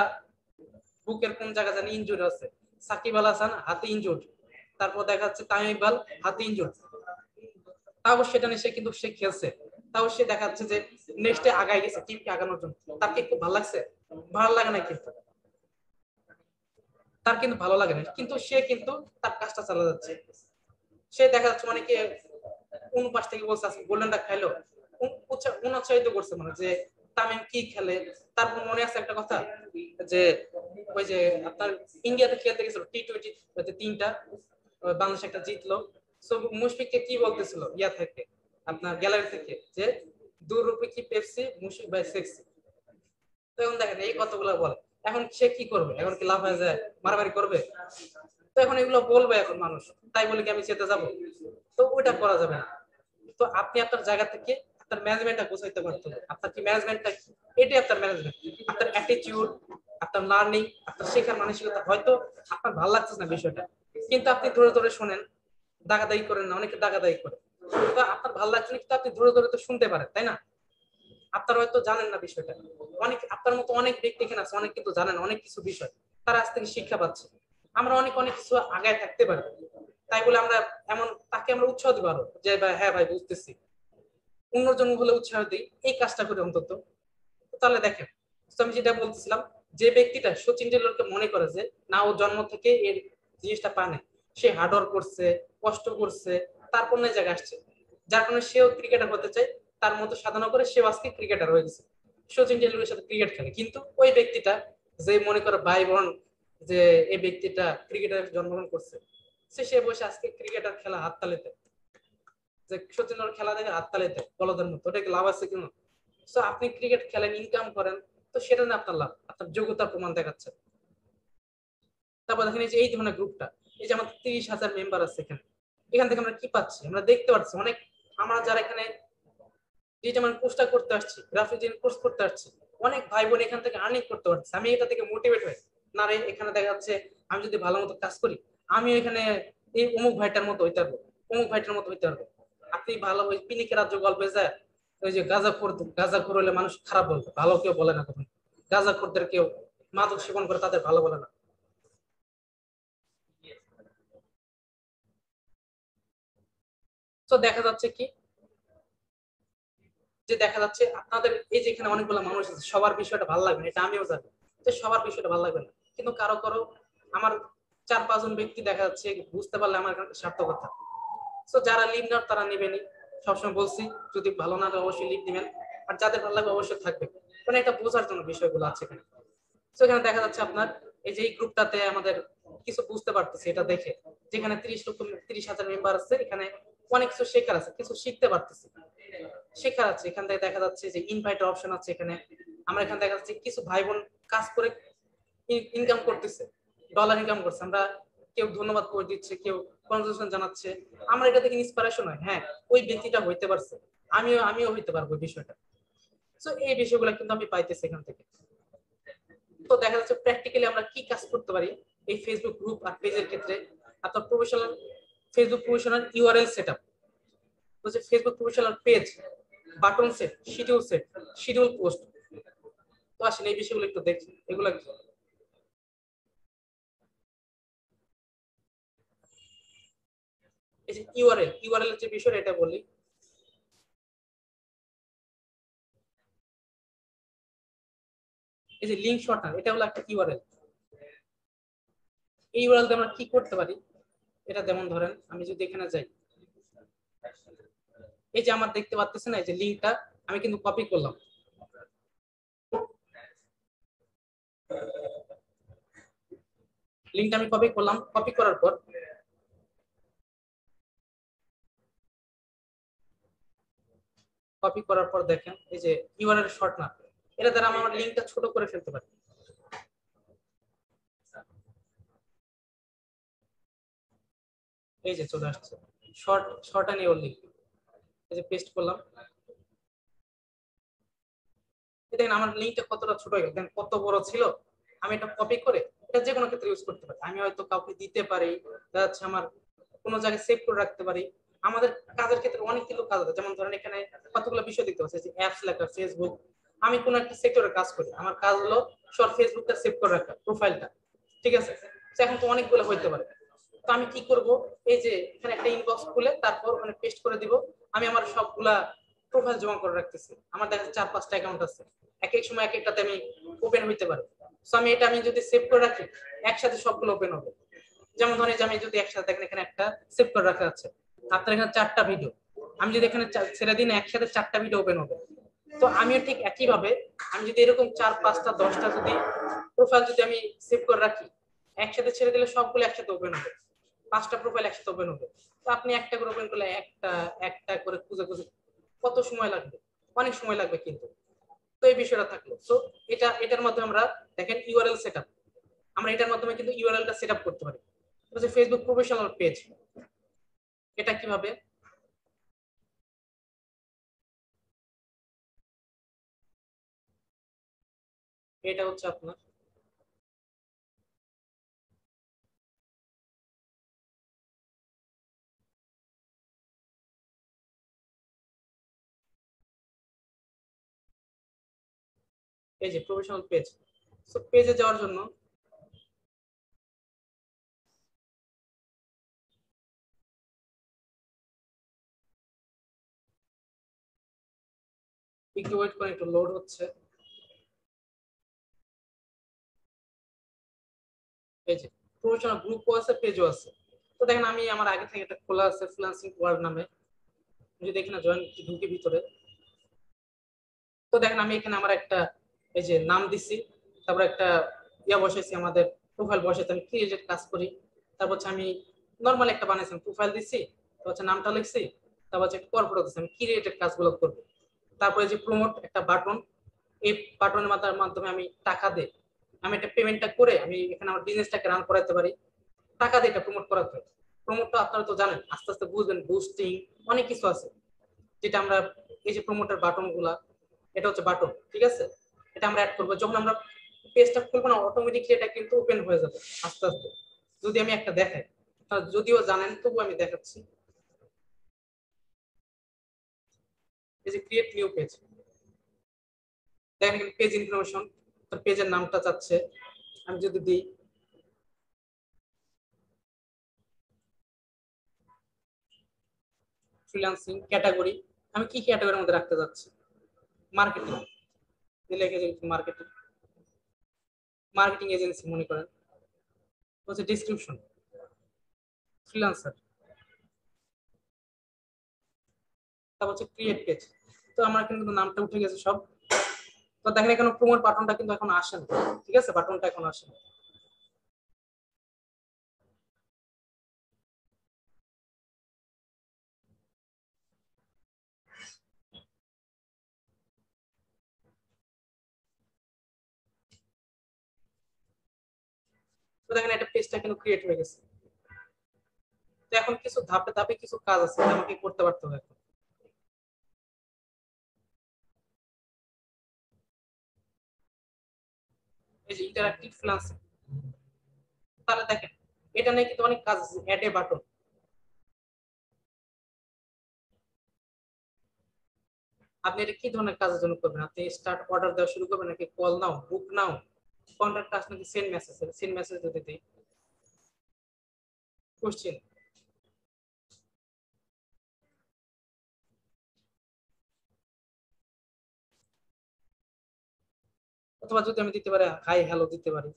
বুকের কোন জায়গা জানি ইঞ্জুরি আছে, সাকিব আল হাসান হাতে ইঞ্জুর, তারপর দেখা যাচ্ছে তামিম ইকবাল হাতে ইঞ্জুর, তাও সেটা নিয়ে সে কিন্তু সে খেলছে, তাও সে দেখা যাচ্ছে যে নেক্সটে আগায় গেছে টিমকে আগানোর জন্য। তার কি খুব ভালো লাগছে? ভালো লাগে না, কিন্তু তার কিন্তু ভালো লাগে না, কিন্তু সে কিন্তু তার কাজটা চালা যাচ্ছে। সে দেখা যাচ্ছে অনেকে পাশ থেকে বলছে আজকে গোল্ডেনটা খাইলো, উৎসাহিত করছে, মানে যে তামিম কি খেলে। তারপর মনে আছে একটা কথা, যে ওই যে আপনার ইন্ডিয়াতে খেলতে গেছিল টি-20 তিনটা, বাংলাদেশ একটা জিতলো। সো মুশফিককে কি বলতেছিল ইয়া থেকে, আপনার গ্যালারি থেকে, যে 2 রুপি কি পেপসি, মুশফিক ভাই সেক্সি। তো এখন দেখেন এই কথাগুলো বলে, এখন সে কি করবে? এখন কি লাভ হয়ে যায়, মারামারি করবে? তো এখন এগুলো বলবে এখন মানুষ, তাই বলে কি আমি চেতে যাব? তো ওইটা করা যাবে না। তো আপনি আপনার জায়গা থেকে আপনার ম্যানেজমেন্টটা গোছাইতে পারতে হবে, আপনার কি ম্যানেজমেন্টটা কি, এটাই আপনার ম্যানেজমেন্ট। আপনার অ্যাটিটিউড, আপনার লার্নিং, আপনার শেখার মানসিকতা, হয়তো আপনার ভালো লাগছে না বিষয়টা, কিন্তু আপনি ধরে ধরে শোনেন, দাগাদাগি করেন না, অনেকে দাগাদাগি করে। তো আপনার ভালো লাগছে না, কিন্তু আপনি ধরে ধরে তো শুনতে পারেন, তাই না? আপনারা হয়তো জানেন না বিষয়টা, অনেক আপনার মতো অনেক ব্যক্তি এখানে আছে, অনেক কিন্তু জানেন অনেক কিছু বিষয়, তারা আজ থেকে শিক্ষা পাচ্ছে। আমরা অনেক অনেক কিছু আগায় থাকতে পারি, তাই বলে আমরা এমন তাকে আমরা উৎসাহ দিব আরো, যে ভাই হ্যাঁ ভাই বুঝতেছি, অন্যজন হলে উৎসাহ দিই, এই কাজটা করে অন্তত। তাহলে দেখেন, আমি যেটা বলতেছিলাম, যে ব্যক্তিটা সচিন টেন্ডুলকারকে মনে করে যে না ও জন্ম থেকে এর জিনিসটা পায় না, সে হার্ডওয়ার্ক করছে, কষ্ট করছে, তারপর না জায়গায় আসছে, যার কারণে সেও ক্রিকেটার হতে চায়, তার মতো সাধনা করে সেও আজকে ক্রিকেটার হয়ে গেছে, সচিন টেন্ডুলকারের সাথে ক্রিকেট খেলে। কিন্তু ওই ব্যক্তিটা যে মনে করে ভাই বোন, যে এই ব্যক্তিটা ক্রিকেটার জন্মগ্রহণ করছে, সে বসে আজকে ক্রিকেটার খেলা হাততালিতে, যে সচিন খেলা দেখে হাততালিতে বলদের মতো, ওটা কি লাভ আছে কোনো? সো আপনি ক্রিকেট খেলেন, ইনকাম করেন, তো সেটা না আপনার লাভ, আপনার যোগ্যতার প্রমাণ দেখাচ্ছে। তারপর দেখেন এই যে এই ধরনের গ্রুপটা, এই যে আমাদের 30,000 মেম্বার আছে এখানে, এখান থেকে আমরা কি পাচ্ছি? আমরা দেখতে পাচ্ছি অনেক, আমরা যারা এখানে ডিজিটাল পোস্টার করতে আসছি, গ্রাফিক ডিজাইন কোর্স করতে আসছি, অনেক ভাই বোন এখান থেকে আর্নিং করতে পারছে। আমি এটা থেকে মোটিভেট হই, না রে এখানে দেখা যাচ্ছে আমি যদি ভালো মতো কাজ করি, আমি এখানে এই অমুক ভাইটার মতো হইতে পারবো, অমুক ভাইটার মতো হইতে পারবো। আপনি ভালো ওই পিনিকের রাজ্য গল্পে যায়, ওই যে গাঁজাখোর হলে মানুষ খারাপ বলতো, ভালো কেউ বলে না কখন, গাঁজাখোরদের কেউ মাদক সেবন করে তাদের ভালো বলে না। তো দেখা যাচ্ছে কি, যে দেখা যাচ্ছে আপনাদের এই যে এখানে অনেকগুলো মানুষ আছে, সবার বিষয়টা ভালো লাগবে না, এটা আমিও জানি যে সবার বিষয়টা ভালো লাগবে না, কিন্তু কারো কারো আমার 4-5 জন ব্যক্তি দেখা যাচ্ছে বুঝতে পারলে আমার সার্থকতা। তো যারা লিভ নেওয়ার তারা নেবেনি, সবসময় বলছি, যদি ভালো না লাগে অবশ্যই লিভ দিবেন, আর যাদের ভালো লাগবে অবশ্যই থাকবে, মানে এটা বোঝার জন্য বিষয়গুলো আছে এখানে। তো এখানে দেখা যাচ্ছে আপনার এই যে এই গ্রুপটাতে আমাদের কিছু বুঝতে পারতেছি, এটা দেখে যেখানে 30,000 মেম্বার আছে, এখানে অনেক কিছু শেখার আছে, কিছু শিখতে পারতেছি, শেখার আছে। এখান থেকে দেখা যাচ্ছে যে ইনভাইটের অপশন আছে এখানে, আমরা এখানে দেখা যাচ্ছে কিছু ভাই বোন কাজ করে ইনকাম করতেছে, ডলার ইনকাম করছে। আমরা কেউ ধন্যবাদ করে দিচ্ছে, কেউ কনগ্রাচুলেশন জানাচ্ছে, আমরা এটা থেকে ইন্সপিরেশন হয়, হ্যাঁ ওই ব্যক্তিটা হইতে পারছে, আমিও হইতে পারবো বিষয়টা। সো এই বিষয়গুলো কিন্তু আমি পাইতেছি এখান থেকে। তো দেখা যাচ্ছে প্র্যাকটিক্যালি আমরা কি কাজ করতে পারি এই ফেসবুক গ্রুপ আর পেজের ক্ষেত্রে। আপনার professional Facebook professional URL setup, হচ্ছে Facebook professional page, button set, schedule post. তো আসেন এই বিষয়গুলো একটু দেখি এগুলো কি। এই যে ইউআরএল এর যে বিষয়টা এটা বলি। এই যে লিংক শর্টনার, এটা হলো একটা ইউআরএল। এই ইউআরএল দিয়ে আমরা কি করতে পারি, এটা যেমন ধরেন আমি যদি এখানে যাই, এই যে আমার দেখতে পাচ্ছেন না এই যে লিংকটা আমি কিন্তু কপি করলাম। লিংকটা আমি কপি করলাম, কপি করার পর দেখেন এই যে ইউআরএল শর্টনার, এটা দ্বারা আমি আমার লিংকটা ছোট করে ফেলতে পারি। এই যে চলে আসছে শর্ট এন্ড ইউর লিংক, এই যে পেস্ট করলাম। দেখেন আমার লিংকটা কতটা ছোট হয়ে গেল, দেখেন কত বড় ছিল। আমি এটা কপি করে এটা যে কোনো ক্ষেত্রে ইউজ করতে পারি। আমি হয়তো কাউকে দিতে পারি, দেখা যাচ্ছে আমার কোনো জায়গায় সেভ করে রাখতে পারি। আমাদের কাজের ক্ষেত্রে অনেক কিছু কাজ আছে, যেমন ধরেন এখানে কতগুলো বিষয় দেখতে পাচ্ছি, অ্যাপস লেখা, ফেসবুক। আমি কোনো একটা সেক্টরে কাজ করি, আমার কাজ হলো সব ফেসবুকটা সেভ করে রাখা, প্রোফাইলটা, ঠিক আছে। তো এখন তো অনেকগুলো হইতে পারে। তো আমি কি করব, এই যে এখানে একটা ইনবক্স খুলে তারপর ওখানে পেস্ট করে দিব। আমি আমার সবগুলা প্রোফাইল জমা করে রাখতেছি, আমার দেখা যাচ্ছে 4-5টা অ্যাকাউন্ট আছে, এক এক সময় এক একটাতে আমি ওপেন হইতে পারে। সো আমি যদি সেভ করে রাখি একসাথে সবগুলো ওপেন হবে। যেমন ধরেন যে আমি যদি একসাথে দেখেন এখানে একটা সেভ করে রাখা আছে, আপনার এখানে 4টা ভিডিও, আমি যদি এখানে ছেড়ে দিন একসাথে 4টা ভিডিও ওপেন হবে। তো আমিও ঠিক একই ভাবে আমি যদি এরকম 4-5টা 10টা যদি প্রোফাইল যদি আমি সেভ করে রাখি, একসাথে ছেড়ে দিলে সবগুলো একসাথে ওপেন হবে, 5টা প্রোফাইল একসাথে ওপেন হবে। তো আপনি একটা করে ওপেন করলে একটা একটা করে খুঁজে খুঁজে কত সময় লাগবে, অনেক সময় লাগবে কিন্তু। তো এই বিষয়টা থাকলো। তো এটার মাধ্যমে আমরা দেখেন ইউআরএল সেটআপ, আমরা এটার মাধ্যমে কিন্তু ইউআরএলটা সেটআপ করতে পারি। হচ্ছে ফেসবুক প্রফেশনাল পেজ, এটা কিভাবে, এটা হচ্ছে আপনার এই যে প্রফেশনাল পেজ। সো পেজে যাওয়ার জন্য একটু ওয়েট করে, একটু লোড হচ্ছে। এই যে প্রফেশনাল গ্রুপও আছে, পেজও আছে। তো দেখেন আমি আমার আগে থেকে একটা খোলা আছে ফ্রিল্যান্সিং ওয়ার্ল্ড নামে, যদি এখানে জয়েন ঢুকি ভিতরে, তো দেখেন আমি এখানে আমার একটা এই যে নাম দিছি, তারপর একটা ইয়া বসাইছি, আমাদের প্রোফাইল বসাইছি, আমি ক্রিয়েটেড কাজ করি। তারপর হচ্ছে আমি নর্মাল একটা বানাইছি, প্রোফাইল দিছি, তারপর হচ্ছে নামটা লিখছি, তারপর হচ্ছে কর্পোরেট দিছি, আমি ক্রিয়েটেড কাজগুলো করবো। তারপরে যে প্রমোট একটা বাটন, এই বাটনের মাধ্যমে আমি টাকা দেই, আমি একটা পেমেন্টটা করে আমি এখানে আমার বিজনেসটাকে রান করাতে পারি, টাকা দিয়ে এটা প্রমোট করাতে হয়। প্রমোটটা আপনারা তো জানেন, আস্তে আস্তে বুঝবেন, বুস্টিং অনেক কিছু আছে যেটা আমরা, এই যে প্রমোটার বাটন গুলা, এটা হচ্ছে বাটন, ঠিক আছে। এটা আমরা অ্যাড করবো, যখন আমরা পেজটা খুলবো না অটোমেটিকলি এটা কিন্তু ওপেন হয়ে যাবে আস্তে আস্তে। যদি আমি একটা দেখাই, যদিও জানেন তবু আমি দেখাচ্ছি। এই যে ক্রিয়েট নিউ পেজ, দেখেন পেজ ইনফরমেশন, তার পেজের নামটা চাচ্ছে, আমি যদি দিই ফ্রিল্যান্সিং ক্যাটাগরি, আমি কি ক্যাটাগরির মধ্যে রাখতে যাচ্ছি, মার্কেটিং দিলে মার্কেটিং, মার্কেটিং এজেন্সি মনে করেন, হচ্ছে ডিসক্রিপশন ফ্রিল্যান্সার, তারপর হচ্ছে ক্রিয়েট পেজ। তো আমার কিন্তু নামটা উঠে গেছে সব। তো দেখেন এখানে প্রমোট বাটনটা কিন্তু এখন আসে না, ঠিক আছে, বাটনটা এখন আসে না। তো দেখেন একটা পেজটা কিন্তু ক্রিয়েট হয়ে গেছে। তো এখন কিছু ধাপে ধাপে কিছু কাজ আছে আমাকে করতে পারতে হবে এখন। এই যে ইন্টারঅ্যাক্টিভ ফ্রিল্যান্সিং, তাহলে দেখেন এটা নিয়ে কিন্তু অনেক কাজ আছে। অ্যাড এ বাটন, আপনি এটা কি ধরনের কাজের জন্য করবেন? আপনি স্টার্ট অর্ডার দেওয়া শুরু করবেন, নাকি কল নাও, বুক নাও, কন্ট্যাক্ট কাজ, নাকি সেন্ড মেসেজ? সেন্ড মেসেজ যদি দিই কোশ্চেন, অথবা যদি আমি দিতে পারি হাই হ্যালো দিতে পারি,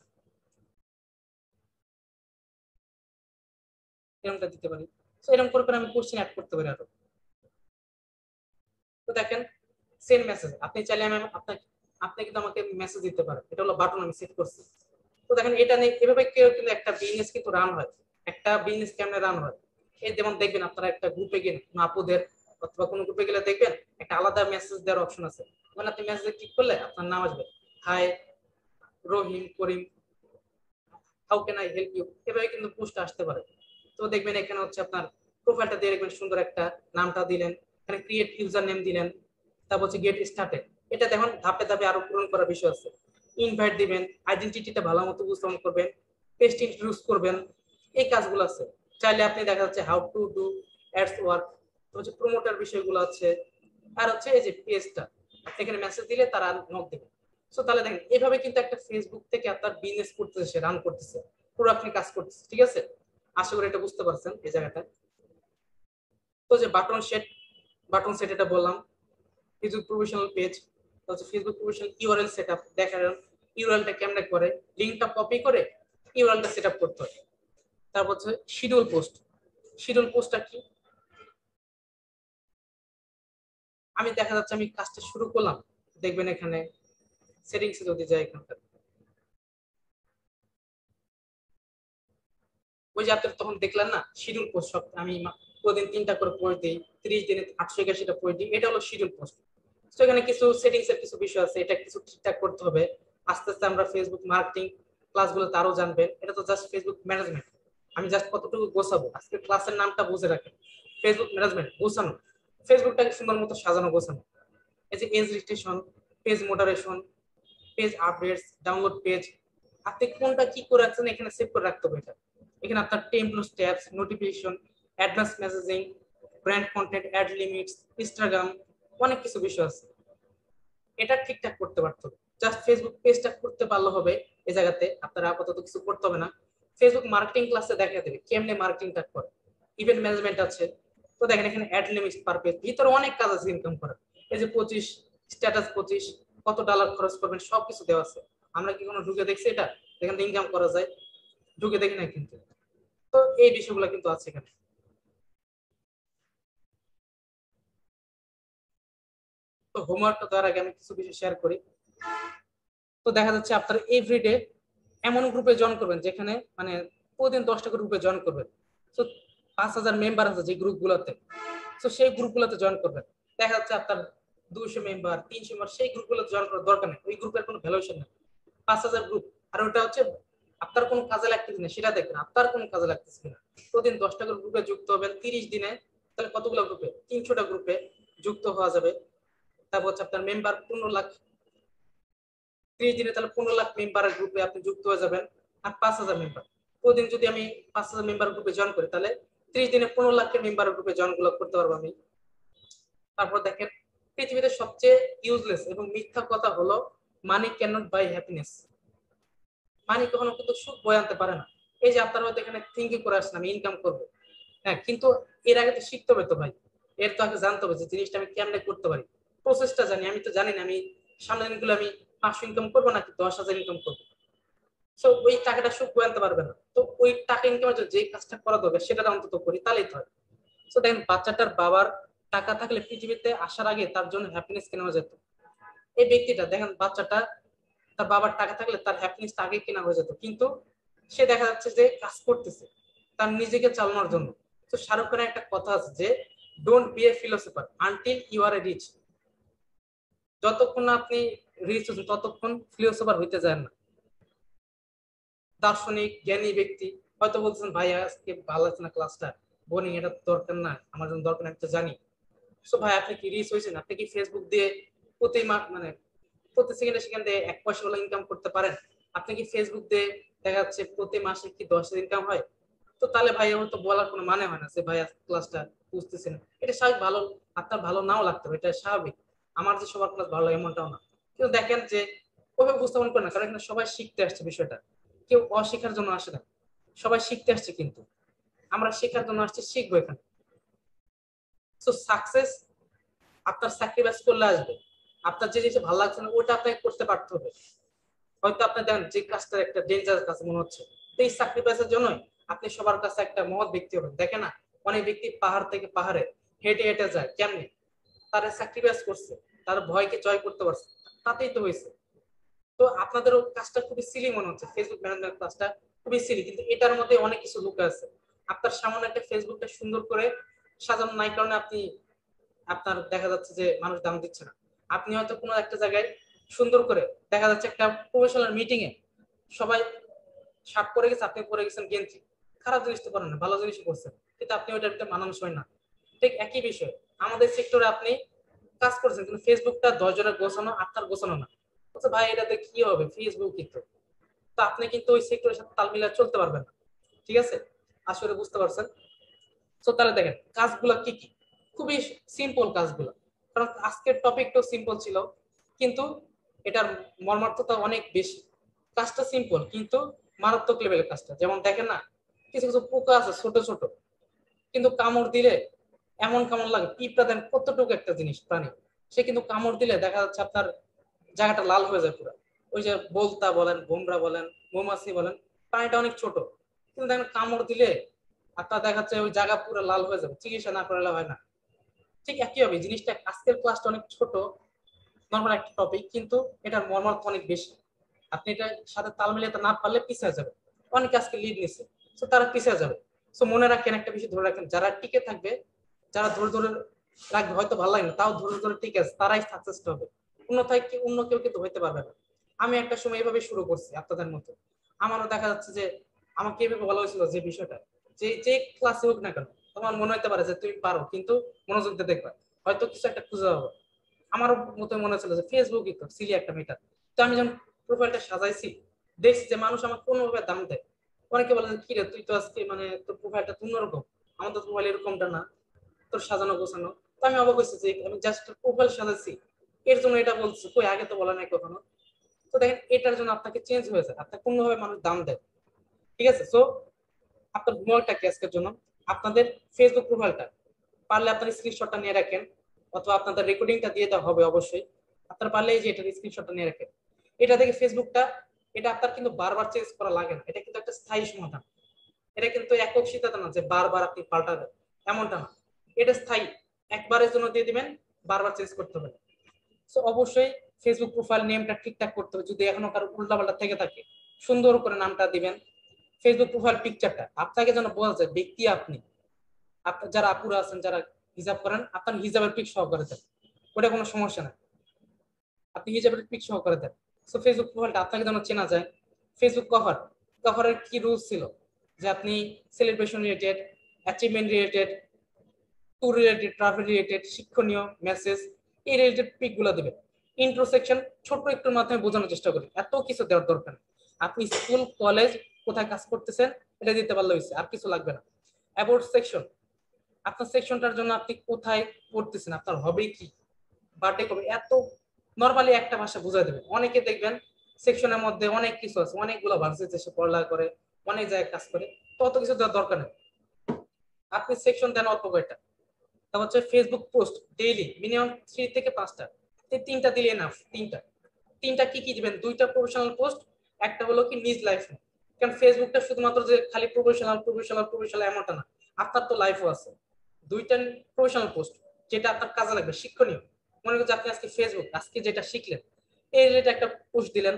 এরকমটা দিতে পারি। তো এরকম করে করে আমি কোশ্চেন অ্যাড করতে পারি আরো। তো দেখেন সেন্ড মেসেজ, আপনি চাইলে আমি আপনাকে, আপনি কিন্তু আমাকে মেসেজ দিতে পারেন, এটা হলো বাটন আমি সেট করছি। তো দেখেন এটা নেই, এভাবে কেউ কিন্তু একটা বিজনেস কিন্তু রান হয়। একটা বিজনেস কেমনে রান হয়, এই যেমন দেখবেন আপনারা একটা গ্রুপে গেলে আপুদের অথবা কোনো গ্রুপে গেলে দেখবেন একটা আলাদা মেসেজ দেওয়ার অপশন আছে। মানে আপনি মেসেজে ক্লিক করলে আপনার নাম আসবে, hi Rahim Karim, how can I help you, এভাবে কিন্তু পোস্ট আসতে পারে। তো দেখবেন এখানে হচ্ছে আপনার প্রোফাইলটা দিয়ে দেখবেন সুন্দর একটা নামটা দিলেন, এখানে ক্রিয়েট ইউজার নেম দিলেন, তারপর হচ্ছে গেট স্টার্টেড। এটা দেখুন ধাপে ধাপে আরো পূরণ করার বিষয় আছে। ইনভাইট দিবেন, আইডেন্টিটিটা ভালো মতো উপস্থাপন করবেন, পেস্ট ইন্ট্রোডিউস করবেন, এই কাজগুলো আছে। চাইলে আপনি দেখা যাচ্ছে how to do ads work, হচ্ছে প্রমোটার বিষয়গুলো আছে। আর হচ্ছে এই যে পেজটা, এখানে মেসেজ দিলে তারা নক দেবে। সো তাহলে দেখেন এভাবে কিন্তু একটা ফেসবুক থেকে আপনার বিজনেস করতেছে, রান করতেছে, পুরো আপনি কাজ করতেছে। ঠিক আছে, আশা করি এটা বুঝতে পারছেন এই জায়গাটা। তো যে বাটন সেট এটা বললাম। ফেসবুক প্রফেশনাল পেজ, হচ্ছে ফেসবুক প্রফেশনাল ইউআরএল সেটআপ, দেখার ইউআরএলটা কেমনে করে, লিংকটা কপি করে ইউআরএলটা সেটআপ করতে হয়। তারপর হচ্ছে শিডিউল পোস্ট। শিডিউল পোস্টটা কি, আমি দেখা যাচ্ছে আমি কাজটা শুরু করলাম, দেখবেন এখানে সেটিংসে যদি যাই, এখানটা ওই যে আপনি তখন দেখলেন না শিডিউল পোস্ট, সব আমি প্রতিদিন 3টা করে পোস্ট দিই, 30 দিনে 881টা পোস্ট দিই, এটা হলো শিডিউল পোস্ট। তো এখানে কিছু সেটিংস এর কিছু বিষয় আছে, এটা কিছু ঠিকঠাক করতে হবে। আস্তে আস্তে আমরা ফেসবুক মার্কেটিং ক্লাসগুলো আরো জানবেন। এটা তো জাস্ট ফেসবুক ম্যানেজমেন্ট, আমি জাস্ট কতটুকু গোছাবো আজকে ক্লাসের নামটা বুঝে রাখেন, ফেসবুক ম্যানেজমেন্ট গোছানো, ফেসবুকটাকে সুন্দর মতো সাজানো গোছানো। এই যে as registration, page moderation, page updates, download page, আপনি কোনটা কি করে রাখছেন এখানে সেভ করে রাখতে হবে। এটা এখানে আপনার template tabs, notification, advance messaging, brand content, ad limits, Instagram, অনেক কিছু বিষয় আছে। এটা ঠিকঠাক করতে পারতে হবে। জাস্ট ফেসবুক পেজটা করতে পারলে হবে। এই জায়গাতে আপনারা আপাতত কিছু করতে হবে না। ফেসবুক মার্কেটিং ক্লাসে দেখা দেবে কেমনে মার্কেটিংটা করে। ইভেন্ট ম্যানেজমেন্ট আছে। তো দেখেন এখানে অ্যাড লিমিটস পার পেজ, ভিতরে অনেক কাজ আছে ইনকাম করার। এই যে 25 স্ট্যাটাস 25, কত ডলার খরচ করবেন সবকিছু দেওয়া আছে। আমরা কি কোনো ঢুকে দেখছি এটা এখান থেকে ইনকাম করা যায়? ঢুকে দেখি না কিন্তু। তো এই বিষয়গুলো কিন্তু আছে এখানে। তো হোমওয়ার্কটা দেওয়ার আগে আমি কিছু বিষয় শেয়ার করি। তো দেখা যাচ্ছে আপনার এভরিডে এমন গ্রুপে জয়েন করবেন যেখানে মানে প্রতিদিন 10টা গ্রুপে জয়েন করবেন। তো 5,000 মেম্বার আছে যে গ্রুপগুলোতে, তো সেই গ্রুপগুলোতে জয়েন করবেন। দেখা যাচ্ছে আপনার 200 মেম্বার 300 মেম্বার, সেই গ্রুপগুলোতে জয়েন করার দরকার নেই, ওই গ্রুপের কোনো ভ্যালুয়েশন নেই। 5,000 গ্রুপ, আর ওটা হচ্ছে আপনার কোনো কাজে লাগতেছে না সেটা দেখবেন, আপনার কোনো কাজে লাগতেছে কিনা। প্রতিদিন 10টা গ্রুপে যুক্ত হবেন 30 দিনে, তাহলে কতগুলো গ্রুপে? 300টা গ্রুপে যুক্ত হওয়া যাবে। তারপর হচ্ছে আপনার মেম্বার 15 লাখ, 30 দিনে তাহলে 15 লাখ মেম্বারের গ্রুপে আপনি যুক্ত হয়ে যাবেন। আর 5,000 মেম্বার, প্রতিদিন যদি আমি 5,000 মেম্বার গ্রুপে জয়েন করি, তাহলে 30 দিনে 15 লাখের মেম্বারের গ্রুপে জয়েন গুলো করতে পারবো আমি। তারপর দেখেন পৃথিবীতে সবচেয়ে ইউজলেস এবং মিথ্যা কথা হলো money can not buy happiness. Money কখনো কিন্তু সুখ বয়ে আনতে পারে না। এই যে আপনারা হয়তো এখানে থিঙ্কিং করে আসছেন আমি ইনকাম করবো, হ্যাঁ, কিন্তু এর আগে তো শিখতে হবে তো ভাই, এর তো আগে জানতে হবে যে জিনিসটা আমি কেমনে করতে পারি, প্রসেসটা জানি। আমি তো জানি না আমি সামনের দিনগুলো আমি 500 ইনকাম করবো নাকি 10,000 ইনকাম করবো। সো ওই টাকাটা সুখ বয়ে আনতে পারবে না। তো ওই টাকা ইনকামের জন্য যে কাজটা করা দরকার সেটা অন্তত করি, তাহলেই তো হয়। সো দেখেন বাচ্চাটার বাবার টাকা থাকলে পৃথিবীতে আসার আগে তার জন্য হ্যাপিনেস কেনা যেত। এই ব্যক্তিটা দেখেন বাচ্চাটা, তার বাবার টাকা থাকলে তার হ্যাপিনেসটা আগে কেনা হয়ে যেত, কিন্তু সে দেখা যাচ্ছে যে কাজ করতেছে তার নিজেকে চালানোর জন্য। তো শাহরুখ খানের একটা কথা আছে যে don't be a philosopher until you are a rich. যতক্ষণ না আপনি রিচ হচ্ছেন ততক্ষণ ফিলোসফার হইতে যায় না। দার্শনিক জ্ঞানী ব্যক্তি হয়তো বলছেন ভাই আজকে ভালো লাগছে না ক্লাসটা, বোনিং এটা দরকার না, আমার জন্য দরকার না, আমি তো জানি। সো ভাই আপনি কি রিচ হয়েছেন? আপনি কি ফেসবুক দিয়ে প্রতি মানে প্রতি সেকেন্ডে সেকেন্ডে 1 পয়সা হলে ইনকাম করতে পারেন? আপনি কি ফেসবুক দিয়ে দেখা যাচ্ছে প্রতি মাসে কি 10 ইনকাম হয়? তো তাহলে ভাই আমার তো বলার কোনো মানে হয় না যে ভাই ক্লাসটা বুঝতেছেন। এটা স্বাভাবিক, ভালো আপনার ভালো নাও লাগতে হবে, এটা স্বাভাবিক। আমার যে সবার ক্লাস ভালো এমনটাও না, কিন্তু দেখেন যে ওইভাবে উপস্থাপন করে না, কারণ এখানে সবাই শিখতে আসছে বিষয়টা, কেউ অশিখার জন্য আসে না, সবাই শিখতে আসছে, কিন্তু আমরা শেখার জন্য আসছি, শিখবো এখানে। সো সাকসেস আপনার স্যাক্রিফাইস করলে আসবে। আপনার যে জিনিসটা ভালো লাগছে না ওটা আপনাকে করতে পারতে হবে। হয়তো আপনি দেখেন যে কাজটা একটা ডেঞ্জারাস কাজ মনে হচ্ছে, তো এই স্যাক্রিফাইসের জন্যই আপনি সবার কাছে একটা মহৎ ব্যক্তি হবেন। দেখেন না, অনেক ব্যক্তি পাহাড় থেকে পাহাড়ে হেঁটে হেঁটে যায় কেমনি, তারা স্যাক্রিফাইস করছে, তার ভয়কে জয় করতে পারছে, তাতেই তো হয়েছে। তো আপনাদেরও কাজটা খুবই সিলি মনে হচ্ছে, ফেসবুক ম্যানেজমেন্ট কাজটা খুবই সিলি, কিন্তু এটার মধ্যে অনেক কিছু লুকে আছে। আপনার সামনে একটা ফেসবুকটা সুন্দর করে সাজানো নাই কারণে আপনি আপনার দেখা যাচ্ছে যে মানুষ দাম দিচ্ছে না। আপনি হয়তো কোনো একটা জায়গায় সুন্দর করে দেখা যাচ্ছে একটা প্রফেশনাল মিটিং এ সবাই শার্ট পরে গেছে, আপনি পরে গেছেন গেঞ্জি, খারাপ জিনিস তো করেন না, ভালো জিনিসই করছেন, কিন্তু আপনি ওইটার একটা মানানসই না। ঠিক একই বিষয় আমাদের সেক্টরে আপনি কাজ করছেন, কিন্তু ফেসবুকটা 10 জনের গোছানো, আপনার গোছানো না। আচ্ছা ভাই এটাতে কি হবে, ফেসবুক কিন্তু, তো আপনি কিন্তু ওই সেক্টরের সাথে তাল মিলিয়ে চলতে পারবেন না। ঠিক আছে, আসলে বুঝতে পারছেন? তো তাহলে দেখেন কাজগুলো কি কি, খুবই সিম্পল কাজগুলো, কারণ আজকের টপিকটাও সিম্পল ছিল, কিন্তু এটার মর্মার্থতা অনেক বেশি। কাজটা সিম্পল কিন্তু মারাত্মক লেভেলের কাজটা। যেমন দেখেন না, কিছু কিছু পোকা আছে ছোট ছোট, কিন্তু কামড় দিলে এমন কামড় লাগে, পিঁপড়া দেন কতটুকু একটা জিনিস প্রাণী, সে কিন্তু কামড় দিলে দেখা যাচ্ছে আপনার জায়গাটা লাল হয়ে যায় পুরো। ওই যে বলতা বলেন, ভোমরা বলেন, মৌমাছি বলেন, প্রাণীটা অনেক ছোট, কিন্তু দেখেন কামড় দিলে আপনার দেখা যাচ্ছে ওই জায়গা পুরো লাল হয়ে যাবে, চিকিৎসা না করলে হয় না। ঠিক একই হবে জিনিসটা, আজকের ক্লাসটা অনেক ছোট নর্মাল একটা টপিক, কিন্তু এটার মর্মার্থ অনেক বেশি। আপনি এটার সাথে তাল মিলাতে না পারলে পিছিয়ে যাবে। অনেক আজকে লিড নিচ্ছে, তো তারা পিছিয়ে যাবে। তো মনে রাখেন একটা বিষয় ধরে রাখেন, যারা টিকে থাকবে, যারা ধরে ধরে রাখবে, হয়তো ভালো লাগে না তাও ধরে ধরে টিকে আছে, তারাই সাকসেস হবে। অন্যথায় কি অন্য কেউ কিন্তু হইতে পারবে না। আমি একটা সময় এইভাবে শুরু করছি আপনাদের মতো, আমারও দেখা যাচ্ছে যে আমাকে এইভাবে বলা হয়েছিল যে বিষয়টা, যে যে ক্লাসে হোক না কেন তোমার মনে হতে পারে যে তুমি পারো, কিন্তু মনোযোগ দিয়ে দেখবা, হয়তো কিছু একটা খুঁজে পাবো। আমারও মতো মনে হচ্ছিল যে ফেসবুকই তো সিলি একটা মেটার। তো আমি যখন প্রোফাইলটা সাজাইছি, দেখছি যে মানুষ আমার কোনোভাবে দাম দেয়। অনেকে বলে যে কি রে তুই তো আজকে মানে তোর প্রোফাইলটা তো অন্যরকম, আমার তো প্রোফাইল এরকমটা না, তোর সাজানো গোছানো। তো আমি অবাক হয়েছি যে আমি জাস্ট প্রোফাইল সাজাচ্ছি, এর জন্য এটা বলছি, কই আগে তো বলা নাই কখনো। তো দেখেন এটার জন্য আপনাকে চেঞ্জ হয়ে যায়, আপনার কোনোভাবে মানুষ দাম দেয়। ঠিক আছে, সো আপনার হোমওয়ার্কটা কি আজকের জন্য, আপনাদের ফেসবুক প্রোফাইলটা পারলে আপনার স্ক্রিনশটটা নিয়ে রাখেন, অথবা আপনাদের রেকর্ডিংটা দিয়ে দেওয়া হবে অবশ্যই। আপনার পারলে এই যে এটার স্ক্রিনশটটা নিয়ে রাখেন। এটা থেকে ফেসবুকটা, এটা আপনার কিন্তু বারবার চেঞ্জ করা লাগে না, এটা কিন্তু একটা স্থায়ী সমাধান। এটা কিন্তু একক সিদ্ধান্ত না যে বারবার আপনি পাল্টাবেন, এমনটা না। এটা স্থায়ী, একবারের জন্য দিয়ে দিবেন, বারবার চেঞ্জ করতে হবে। সো অবশ্যই ফেসবুক প্রোফাইল নেমটা ঠিকঠাক করতে হবে, যদি এখনো কারো উল্টাপাল্টা থেকে থাকে সুন্দর করে নামটা দিবেন। ফেসবুক প্রোফাইল পিকচারটা আপনাকে যেন বোঝা যায় ব্যক্তি আপনি। আপনার যারা আপুরা আছেন যারা হিজাব করেন, আপনার হিজাবের পিক সহ করে দেন, ওটা কোনো সমস্যা না, আপনি হিজাবের পিক সহ করে দেন। সো ফেসবুক প্রোফাইলটা আপনাকে যেন চেনা যায়। ফেসবুক কভার, কভারের কি রুলস ছিল, যে আপনি celebration related, achievement related, tour related, travel related, শিক্ষণীয় মেসেজ, এই রিলেটেড পিক গুলো দেবেন। ইন্ট্রোসেকশন ছোট একটুর মাধ্যমে বোঝানোর চেষ্টা করি, এত কিছু দেওয়ার দরকার নেই। আপনি স্কুল কলেজ কোথায় কাজ করতেছেন এটা দিতে পারলে হয়েছে, আর কিছু লাগবে না। অ্যাবাউট সেকশন, আপনার সেকশনটার জন্য আপনি কোথায় পড়তেছেন, আপনার হবে কি, বার্থডে কবে, এত নরমালি একটা ভাষা বুঝাই দেবেন। অনেকে দেখবেন সেকশনের মধ্যে অনেক কিছু আছে, অনেকগুলো ভার্সিটি সে পড়ালেখা করে, অনেক জায়গায় কাজ করে, তো অত কিছু দেওয়ার দরকার নেই। আপনি সেকশন দেন অল্প কয়েকটা। তা হচ্ছে ফেসবুক পোস্ট ডেইলি মিনিমাম 3 থেকে 5টা, তিনটা দিলে এনাফ। তিনটা, তিনটা কি কি দিবেন, দুইটা প্রফেশনাল পোস্ট, একটা হলো কি নিজ লাইফ। কারণ ফেসবুকটা শুধুমাত্র যে খালি প্রফেশনাল প্রফেশনাল প্রফেশনাল এমনটা না, আপনার তো লাইফও আছে। দুইটা প্রফেশনাল পোস্ট যেটা আপনার কাজে লাগবে, শিক্ষণীয়। মনে করছে আপনি আজকে ফেসবুক আজকে যেটা শিখলেন এই রিলেটেড একটা পোস্ট দিলেন।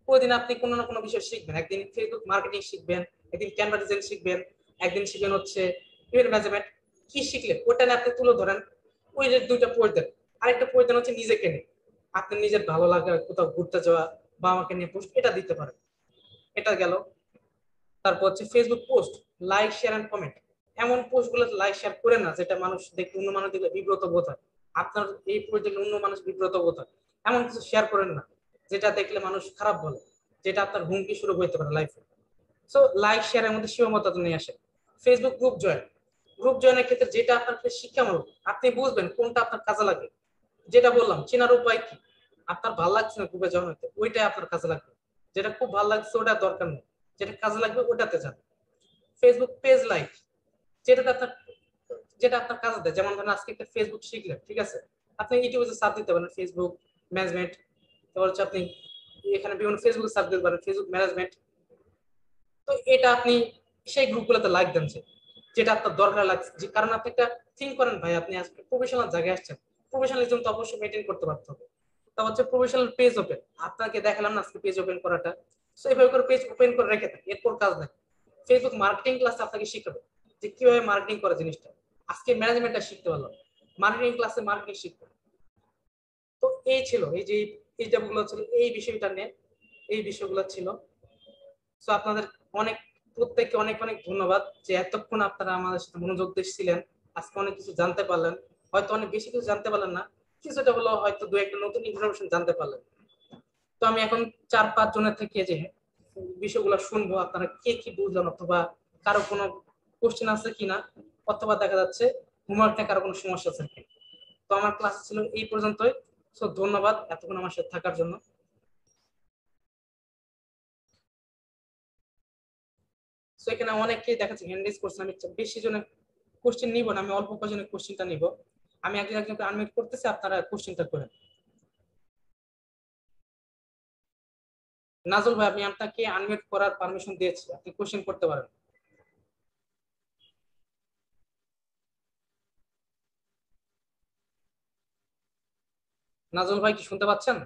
প্রতিদিন আপনি কোনো না কোনো বিষয় শিখবেন, একদিন ফেসবুক মার্কেটিং শিখবেন, একদিন ক্যানভা ডিজাইন শিখবেন, একদিন শিখবেন হচ্ছে ইভেন্ট ম্যানেজমেন্ট। কি শিখলেন ওটা নিয়ে আপনি তুলে ধরেন, ওই যে দুইটা পড়ে দেন। আরেকটা পড়ে দেন হচ্ছে নিজেকে নিয়ে, আপনি নিজের ভালো লাগা কোথাও ঘুরতে যাওয়া বা আমাকে নিয়ে পোস্ট এটা দিতে পারেন। এটা গেল। তারপর হচ্ছে Facebook post like share and comment, এমন পোস্টগুলো লাইক শেয়ার করেন না যেটা মানুষ দেখে অন্য মানুষ দেখলে বিব্রত বোধ হয়। আপনার এই পোস্ট দেখলে অন্য মানুষ বিব্রত বোধ হয়, এমন কিছু শেয়ার করেন না যেটা দেখলে মানুষ খারাপ বলে, যেটা আপনার হুমকি শুরু হইতে পারে লাইফে। সো লাইক শেয়ারের মধ্যে সীমাবদ্ধতা নিয়ে আসে। ফেসবুক গ্রুপ জয়েনের ক্ষেত্রে যেটা আপনার ক্ষেত্রে শিক্ষামূলক, আপনি বুঝবেন কোনটা আপনার কাজে লাগে। যেটা বললাম চেনার উপায় কি, আপনার ভালো লাগছে না গ্রুপে জয়েন হতে, ওইটাই আপনার কাজে লাগবে। যেটা খুব ভালো লাগছে ওটা দরকার নেই, যেটা কাজে লাগবে ওটাতে যান। ফেসবুক পেজ লাইক, যেটাতে আপনার যেটা আপনার কাজে দেয়। যেমন ধরেন আজকে একটা ফেসবুক শিখলেন, ঠিক আছে, আপনি ইউটিউবে সার্চ দিতে পারেন ফেসবুক ম্যানেজমেন্ট, তারপর হচ্ছে আপনি এখানে বিভিন্ন ফেসবুকে সার্চ দিতে পারেন ফেসবুক ম্যানেজমেন্ট। তো এটা আপনি সেই গ্রুপগুলোতে লাইক দেন, যেটা আপনার দরকার লাগছে। যে কারণ আপনি একটা থিঙ্ক করেন ভাই, আপনি আজকে প্রফেশনাল জায়গায় আসছেন, প্রফেশনালিজম তো অবশ্যই মেনটেন করতে পারতে হবে। তা হচ্ছে প্রফেশনাল পেজ ওপেন, আপনাকে দেখালাম না আজকে পেজ ওপেন করাটা, সো এইভাবে করে পেজ ওপেন করে রেখে দেন, এরপর কাজ নেই। ফেসবুক মার্কেটিং ক্লাস আপনাকে শিখাবে যে কিভাবে মার্কেটিং করে জিনিসটা। আজকে ম্যানেজমেন্টটা শিখতে পারলাম, মার্কেটিং ক্লাসে মার্কেটিং শিখতে। তো এই ছিল এই যে এই গুলো ছিল এই বিষয়টা নিয়ে, এই বিষয়গুলো ছিল। সো আপনাদের অনেক প্রত্যেককে অনেক অনেক ধন্যবাদ যে এতক্ষণ আপনারা আমাদের সাথে মনোযোগ দিয়েছিলেন। আজকে অনেক কিছু জানতে পারলেন, হয়তো অনেক বেশি কিছু জানতে পারলেন না, কিছুটা হলো হয়তো দু একটা নতুন ইনফরমেশন জানতে পারলেন। তো আমি এখন 4-5 জনের থেকে যে বিষয়গুলো শুনবো, আপনারা কে কি বুঝলেন, অথবা কারো কোনো কোশ্চেন আছে কিনা, অথবা দেখা যাচ্ছে হোমওয়ার্ক থেকে কারো কোনো সমস্যা আছে কিনা। তো আমার ক্লাস ছিল এই পর্যন্তই। সো ধন্যবাদ এতক্ষণ আমার সাথে থাকার জন্য। সো এখানে অনেকেই দেখাচ্ছে হ্যান্ড রেজ করছেন, আমি বেশি জনের কোশ্চেন নিব না, আমি অল্প কজনের কোশ্চেনটা নিব। আমি একজন একজনকে আনমিউট করতেছি, আপনারা কোশ্চেনটা করেন। নাজুল ভাই, আমি আপনাকে আনমিউট করার পারমিশন দিয়েছি, আপনি কোশ্চেন করতে পারেন। নাজুল ভাই কি শুনতে পাচ্ছেন?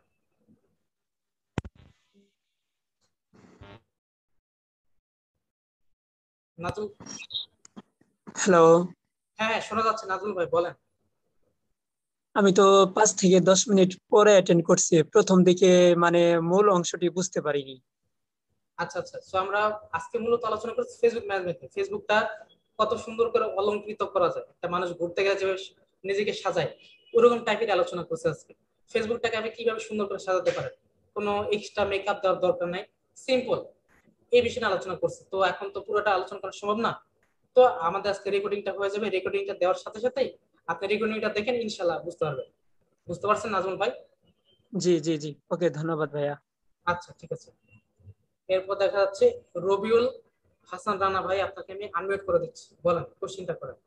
নাজুল, হ্যালো। হ্যাঁ হ্যাঁ শোনা যাচ্ছে, নাজুল ভাই বলেন। আমি তো 5 থেকে 10 মিনিট পরে অ্যাটেন্ড করছি, প্রথম দিকে মানে মূল অংশটি বুঝতে পারিনি। আচ্ছা আচ্ছা, সো আমরা আজকে মূলত আলোচনা করছি ফেসবুক ম্যানেজমেন্ট। ফেসবুকটা কত সুন্দর করে অলংকৃত করা যায়, একটা মানুষ ঘুরতে গেলে যেভাবে নিজেকে সাজায় ওরকম টাইপের আলোচনা করছে আজকে। ফেসবুকটাকে আপনি কিভাবে সুন্দর করে সাজাতে পারেন, কোনো এক্সট্রা মেকআপ দেওয়ার দরকার নাই, সিম্পল, এই বিষয়ে আলোচনা করছি। তো এখন তো পুরোটা আলোচনা করা সম্ভব না, তো আমাদের আজকে রেকর্ডিংটা হয়ে যাবে, রেকর্ডিংটা দেওয়ার সাথে সাথেই আপনি রেকর্ডিংটা দেখেন, ইনশাল্লাহ বুঝতে পারবেন। বুঝতে পারছেন নাজমুল ভাই? জি জি জি, ওকে, ধন্যবাদ ভাইয়া। আচ্ছা ঠিক আছে। এরপর দেখা যাচ্ছে রবিউল হাসান রানা ভাই, আপনাকে আমি আনমিউট করে দিচ্ছি, বলেন কোশ্চিনটা করেন।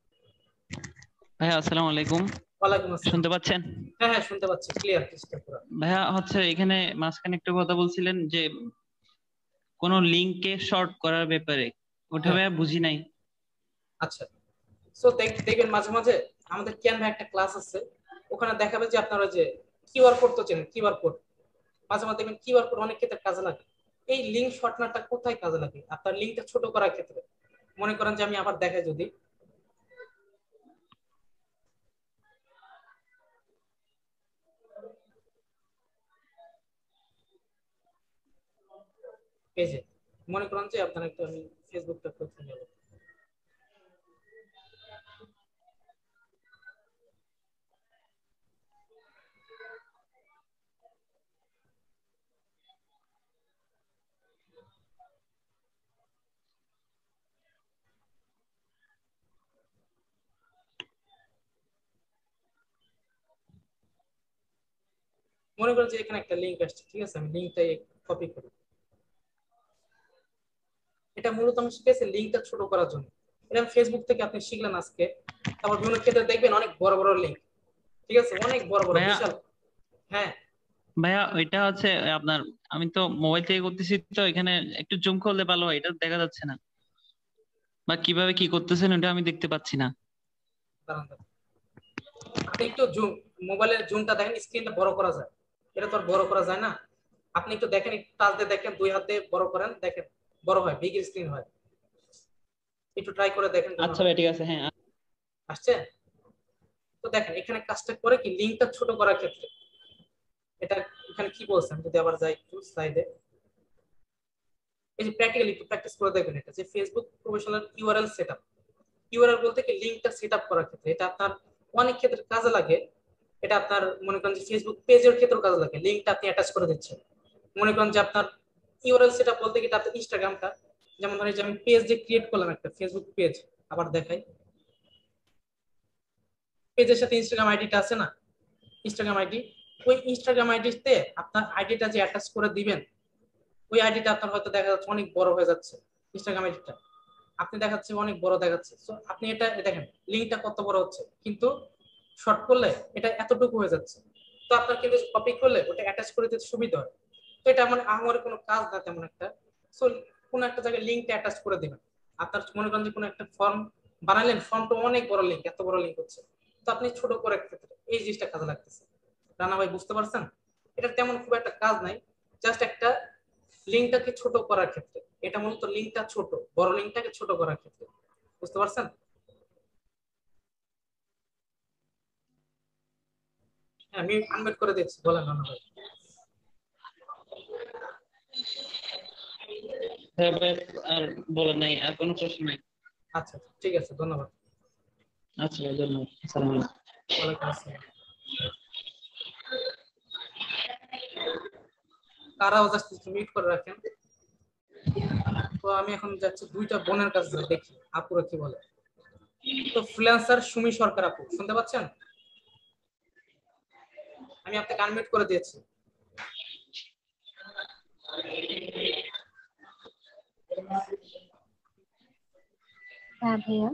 ভাইয়া আসসালামু আলাইকুম। ওয়ালাইকুম আসসালাম। শুনতে পাচ্ছেন? হ্যাঁ হ্যাঁ শুনতে পাচ্ছি, ক্লিয়ার ক্রিস্টাল পুরো। ভাইয়া হচ্ছে এখানে মাঝখানে একটা কথা বলছিলেন যে কোনো লিংকে শর্ট করার ব্যাপারে, ওটা হ্যাঁ ভাইয়া বুঝি নাই। আচ্ছা, সো দেখবেন মাঝে মাঝে আমাদের ক্যানভা একটা ক্লাস আছে, ওখানে দেখাবে যে আপনারা যে কিউআর কোড তো চেনেন, কিউআর কোড মাঝে মাঝে দেখবেন কিউআর কোড অনেক ক্ষেত্রে কাজে লাগে। এই লিঙ্ক শর্টনারটা কোথায় কাজে লাগে আপনার লিঙ্কটা ছোট করার ক্ষেত্রে। মনে করেন যে আমি আবার দেখাই, যদি পেজে, মনে করেন যে আপনার একটু আমি ফেসবুকটা করতে গেল, মনে করেন যে এখানে একটা লিঙ্ক আসছে, ঠিক আছে, আমি লিঙ্কটাই কপি করি। এটা মূলত আমি শিখেছি লিঙ্কটা ছোট করার জন্য। এটা ফেসবুক থেকে আপনি শিখলেন আজকে, তারপর বিভিন্ন ক্ষেত্রে দেখবেন অনেক বড় বড় লিঙ্ক, ঠিক আছে, অনেক বড় বড় ভাইয়া বিশাল। হ্যাঁ ভাইয়া ওইটা হচ্ছে আপনার, আমি তো মোবাইল থেকে করতেছি, তো এখানে একটু জুম করলে ভালো হয়, এটা দেখা যাচ্ছে না, বা কিভাবে কি করতেছেন ওটা আমি দেখতে পাচ্ছি না। দাঁড়ান দাঁড়ান। আপনি একটু জুম, মোবাইলের জুমটা দেখেন, স্ক্রিনটা বড় করা যায়, এটা তো আর বড় করা যায় না। আপনি একটু দেখেন, একটু টাচ দিয়ে দেখেন, দুই হাত দিয়ে বড় করেন, দেখেন বড় হয়, বিগ স্ক্রিন হয়। একটু ট্রাই করে দেখেন কেমন আচ্ছা হয়। ভাই ঠিক আছে, হ্যাঁ। আসছে? তো দেখেন এখানে কাজটা করে কি, লিঙ্কটা ছোট করার ক্ষেত্রে এটা এখানে কি বলছেন, যদি আবার যাই একটু স্লাইডে, এই যে প্র্যাকটিক্যালি একটু প্র্যাকটিস করে দেখবেন, এটা যে Facebook professional URL setup, URL বলতে কি লিংকটা সেটআপ করার ক্ষেত্রে, এটা আপনার অনেক ক্ষেত্রে কাজে লাগে। এটা আপনার মনে করেন যে ফেসবুক পেজের ক্ষেত্রেও কাজে লাগে, লিংকটা আপনি অ্যাটাচ করে দিচ্ছেন। মনে করেন যে আপনার ইউআরএল সেটআপ বলতে কি আপনার ইনস্টাগ্রামটা, যেমন ধরেন যে আমি পেজ যে ক্রিয়েট করলাম একটা ফেসবুক পেজ, আবার দেখাই, পেজের সাথে ইনস্টাগ্রাম আইডিটা আছে না, ইনস্টাগ্রাম আইডি, ওই ইনস্টাগ্রাম আইডিতে আপনার আইডিটা যে অ্যাটাচ করে দিবেন, ওই আইডিটা আপনার হয়তো দেখা যাচ্ছে অনেক বড় হয়ে যাচ্ছে, ইনস্টাগ্রাম আইডিটা আপনি দেখাচ্ছে অনেক বড় দেখাচ্ছে। সো আপনি এটা দেখেন লিঙ্কটা কত বড় হচ্ছে, কিন্তু শর্ট করলে এটা এতটুকু হয়ে যাচ্ছে। তো আপনার কিন্তু কপি করলে ওটা অ্যাটাচ করে দিতে সুবিধা হয়। তো এটা মানে আমার কোনো কাজ না তেমন একটা। সো কোনো একটা জায়গায় লিঙ্কটা অ্যাটাচ করে দিবেন। আপনার মনে করেন যে কোনো একটা ফর্ম বানালেন, ফর্মটা অনেক বড় লিঙ্ক, এত বড় লিঙ্ক হচ্ছে, তো আপনি ছোট করে ক্ষেত্রে এই জিনিসটা কাজে লাগতেছে। রানা ভাই বুঝতে পারছেন? এটা তেমন খুব একটা কাজ নাই, জাস্ট একটা লিঙ্কটাকে ছোট করার ক্ষেত্রে। এটা মূলত লিঙ্কটা ছোট, বড় লিঙ্কটাকে ছোট করার ক্ষেত্রে। বুঝতে পারছেন? হ্যাঁ, আমি আনমিউট করে দিচ্ছি, বলেন রানা ভাই। হ্যাঁ ভাই, আর বলেন নাই, আর কোনো প্রশ্ন নাই। আচ্ছা ঠিক আছে, ধন্যবাদ। আচ্ছা ভাই, ধন্যবাদ। আসসালামু আলাইকুম। ওয়ালাইকুম আসসালাম। কারাও জাস্ট মিউট করে রাখেন। তো আমি এখন যাচ্ছি দুইটা বোনের কাছে, দেখি আপুরা কি বলে। তো ফ্রিল্যান্সার সুমি সরকার আপু, শুনতে পাচ্ছেন? আমি আপনাকে আনমিউট করে দিয়েছি। হ্যাঁ ভাইয়া।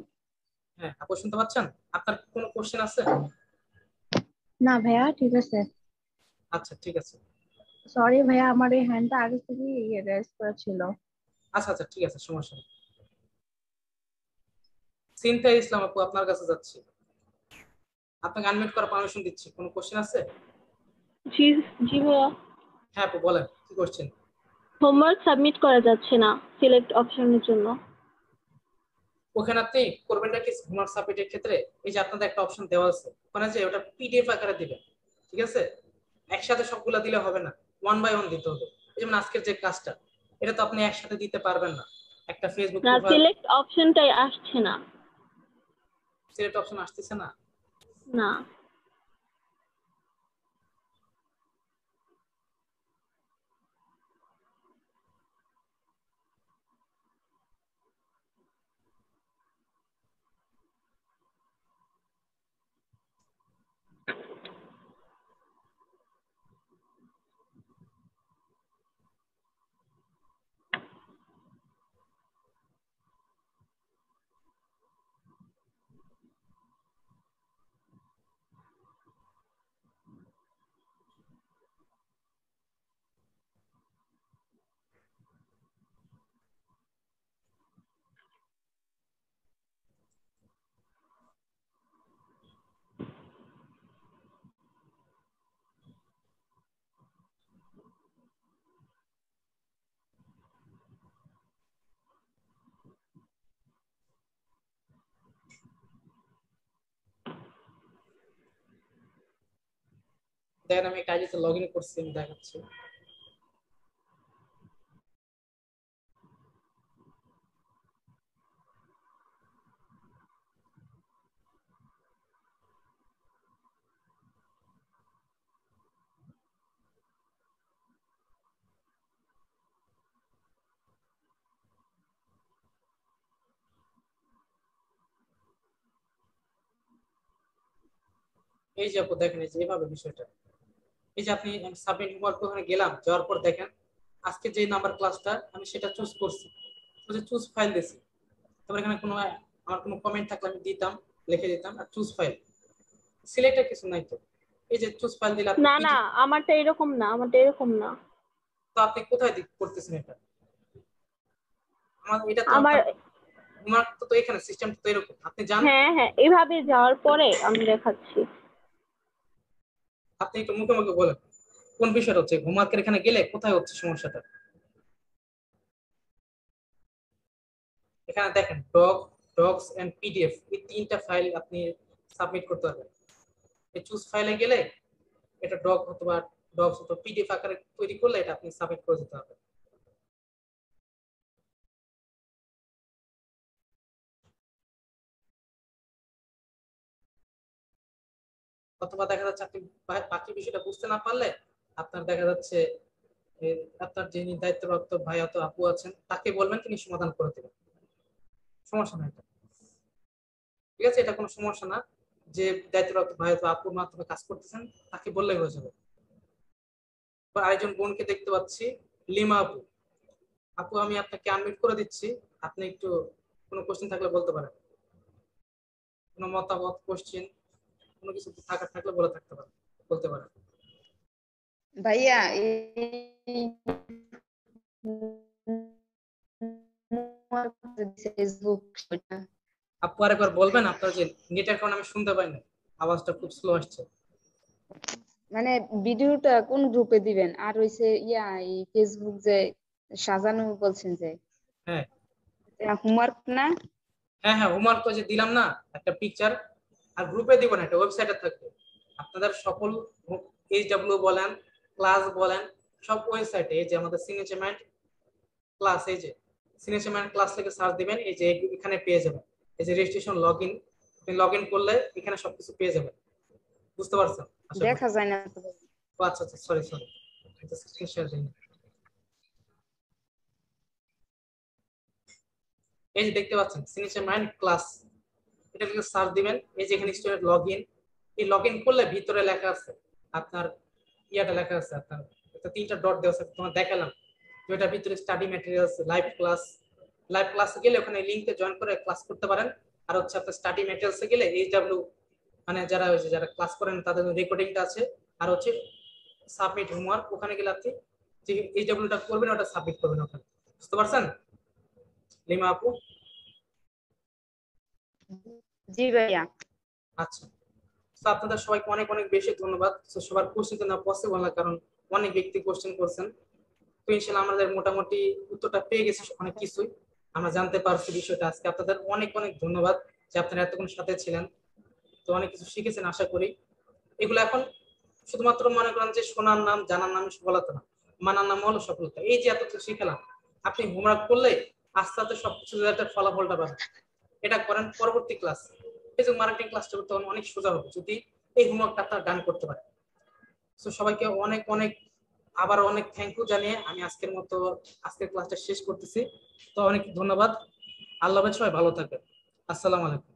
হ্যাঁ আপু, শুনতে পাচ্ছেন? আপনার কোনো কোশ্চেন আছে? না ভাইয়া, ঠিক আছে। আচ্ছা ঠিক আছে। সরি ভাইয়া, আমার এই হ্যান্ডটা আগে থেকে রেজ করা ছিল। আচ্ছা আচ্ছা ঠিক আছে, সমস্যা নেই। সিনথিয়া ইসলাম আপু, আপনার কাছে যাচ্ছি। আপনাকে আনমিউট করার পারমিশন দিচ্ছি। কোনো কোশ্চেন আছে? জি জি ভাইয়া, হ্যাঁ আপু বলেন, কি করছেন? হোমওয়ার্ক সাবমিট করা যাচ্ছে না সিলেক্ট অপশনের জন্য। ওখানে আপনি করবেনটা কি, হোমওয়ার্ক সাবমিটের ক্ষেত্রে এই যে আপনাদের একটা অপশন দেওয়া আছে, ওখানে যে ওটা পিডিএফ আকারে দিবেন, ঠিক আছে? একসাথে সবগুলা দিলে হবে না, ওয়ান বাই ওয়ান দিতে হবে। যেমন আজকের যে কাজটা, এটা তো আপনি একসাথে দিতে পারবেন না। একটা ফেসবুক না, প্রোফাইল সিলেক্ট অপশনটাই আসছে না। সিলেক্ট অপশন আসতেছে না। না। দেখেন আমি একটা আইডিতে লগ ইন করছি, আমি দেখাচ্ছি। এই যে আপু দেখেন, এই যে এভাবে বিষয়টা, এই যে আপনি সাবমিট হোমওয়ার্ক ওখানে গেলাম, যাওয়ার পর দেখেন আজকে যে নাম্বার ক্লাসটা আমি সেটা চুজ করছি, চুজ ফাইল দিছি। তারপর এখানে কোনো আমার কোনো কমেন্ট থাকলে আমি দিতাম, লিখে দিতাম, আর চুজ ফাইল সিলেক্টের কিছু নাই। তো এই যে চুজ ফাইল দিলে আপনি না না, আমারটা এরকম না, আমারটা এরকম না। তো আপনি কোথায় করতেছেন এটা? আমার এটা তো আমার, আপনার হোমওয়ার্ক তো এখানে সিস্টেম তো এরকম, আপনি জান। হ্যাঁ হ্যাঁ, এভাবে যাওয়ার পরে আমি দেখাচ্ছি। আপনি একটু মুখে মুখে বলেন কোন বিষয়টা হচ্ছে, হোমওয়ার্কের এখানে গেলে কোথায় হচ্ছে সমস্যাটা? এখানে দেখেন ডকস এন্ড পিডিএফ, এই তিনটা ফাইল আপনি সাবমিট করতে পারবেন। এই চুজ ফাইলে গেলে এটা ডক অথবা ডকস অথবা পিডিএফ আকারে তৈরি করলে এটা আপনি সাবমিট করে দিতে হবে। অথবা দেখা যাচ্ছে আপনি বাকি বিষয়টা বুঝতে না পারলে আপনার দেখা যাচ্ছে আপনার যিনি দায়িত্বপ্রাপ্ত ভাই অথবা আপু আছেন তাকে বলবেন, তিনি সমাধান করে দেবেন। সমস্যা নাই এটা, ঠিক আছে? এটা কোনো সমস্যা না। যে দায়িত্বপ্রাপ্ত ভাই অথবা আপুর মাধ্যমে কাজ করতেছেন তাকে বললেই হয়ে যাবে। আরেকজন বোনকে দেখতে পাচ্ছি, লিমা আপু। আপু আমি আপনাকে আনমিউট করে দিচ্ছি, আপনি একটু কোনো কোশ্চেন থাকলে বলতে পারেন, কোনো মতামত, কোশ্চেন, কোনো কিছু থাকলে বলতে পারেন। ভাইয়া ফেসবুক আপু আরেকবার বলবেন, আপনার যে নেটের কারণে আমি শুনতে পাই না, আওয়াজটা খুব স্লো আসছে। মানে ভিডিওটা কোন গ্রুপে দিবেন? আর হইছে এই ফেসবুক যে সাজানো বলছেন যে, হ্যাঁ হোমওয়ার্ক না? হ্যাঁ হ্যাঁ, হোমওয়ার্ক তো যে দিলাম না একটা পিকচার, আর গ্রুপে দিব না, একটা ওয়েবসাইটে থাকবে আপনাদের সকল এইচডব্লিউ বলেন, ক্লাস বলেন, সব ওয়েবসাইটে। এই যে আমাদের সিনেচেমেন্ট ক্লাস, এই যে সিনেচেমেন্ট ক্লাস থেকে সার্চ দিবেন, এই যে এখানে পেয়ে যাবেন। এই যে রেজিস্ট্রেশন লগইন, আপনি লগইন করলে এখানে সবকিছু পেয়ে যাবেন। বুঝতে পারছেন? দেখা যায় না তো। আচ্ছা আচ্ছা, সরি এটা স্ক্রিন শেয়ার দিন। এই যে দেখতে পাচ্ছেন সিনেচেমেন্ট ক্লাস, এটা লিখে সার্চ দিবেন। এই যে এখানে স্টুডেন্ট লগইন, এই লগইন করলে ভিতরে লেখা আছে আপনার ইয়াটা লেখা আছে, আপনার একটা 3টা ডট দেওয়া আছে, তোমার দেখালাম। তো এটার ভিতরে স্টাডি ম্যাটেরিয়ালস, লাইভ ক্লাসে গেলে ওখানে লিংকে জয়েন করে ক্লাস করতে পারেন। আর হচ্ছে আপনার স্টাডি ম্যাটেরিয়ালসে গেলে এইচডব্লিউ মানে যারা ক্লাস করেন তাদের রেকর্ডিংটা আছে। আর হচ্ছে সাবমিট হোমওয়ার্ক, ওখানে গেলে আপনি যে এইচডব্লিউটা করবেন ওটা সাবমিট করবেন ওখানে। বুঝতে পারছেন লিমা আপু? জি ভাইয়া। আচ্ছা, তো আপনাদের সবাইকে অনেক অনেক বেশি ধন্যবাদ। সবার কোশ্চেন না পসিবল না, কারণ অনেক ব্যক্তি কোশ্চেন করছেন। তো ইনশাআল্লাহ আমাদের মোটামুটি উত্তরটা পেয়ে গেছি, অনেক কিছুই আমরা জানতে পারছি বিষয়টা আজকে। আপনাদের অনেক অনেক ধন্যবাদ যে আপনারা এতক্ষণ সাথে ছিলেন। তো অনেক কিছু শিখেছেন আশা করি। এগুলো এখন শুধুমাত্র মনে করেন যে শোনার নাম, জানার নাম সফলতা না, মানার নাম হলো সফলতা। এই যে এত কিছু শিখলাম, আপনি হোমওয়ার্ক করলে আস্তে আস্তে সবকিছু রেজাল্টের ফলাফলটা পাবেন। এটা করেন পরবর্তী ক্লাস, ফেসবুক মার্কেটিং ক্লাসটা তখন অনেক সোজা হবে যদি এই হোমওয়ার্কটা আপনারা ডান করতে পারেন। তো সবাইকে অনেক অনেক আবার অনেক থ্যাংক ইউ জানিয়ে আমি আজকের ক্লাসটা শেষ করতেছি। তো অনেক ধন্যবাদ। আল্লাহ হাফেজ, সবাই ভালো থাকবেন। আসসালামু আলাইকুম।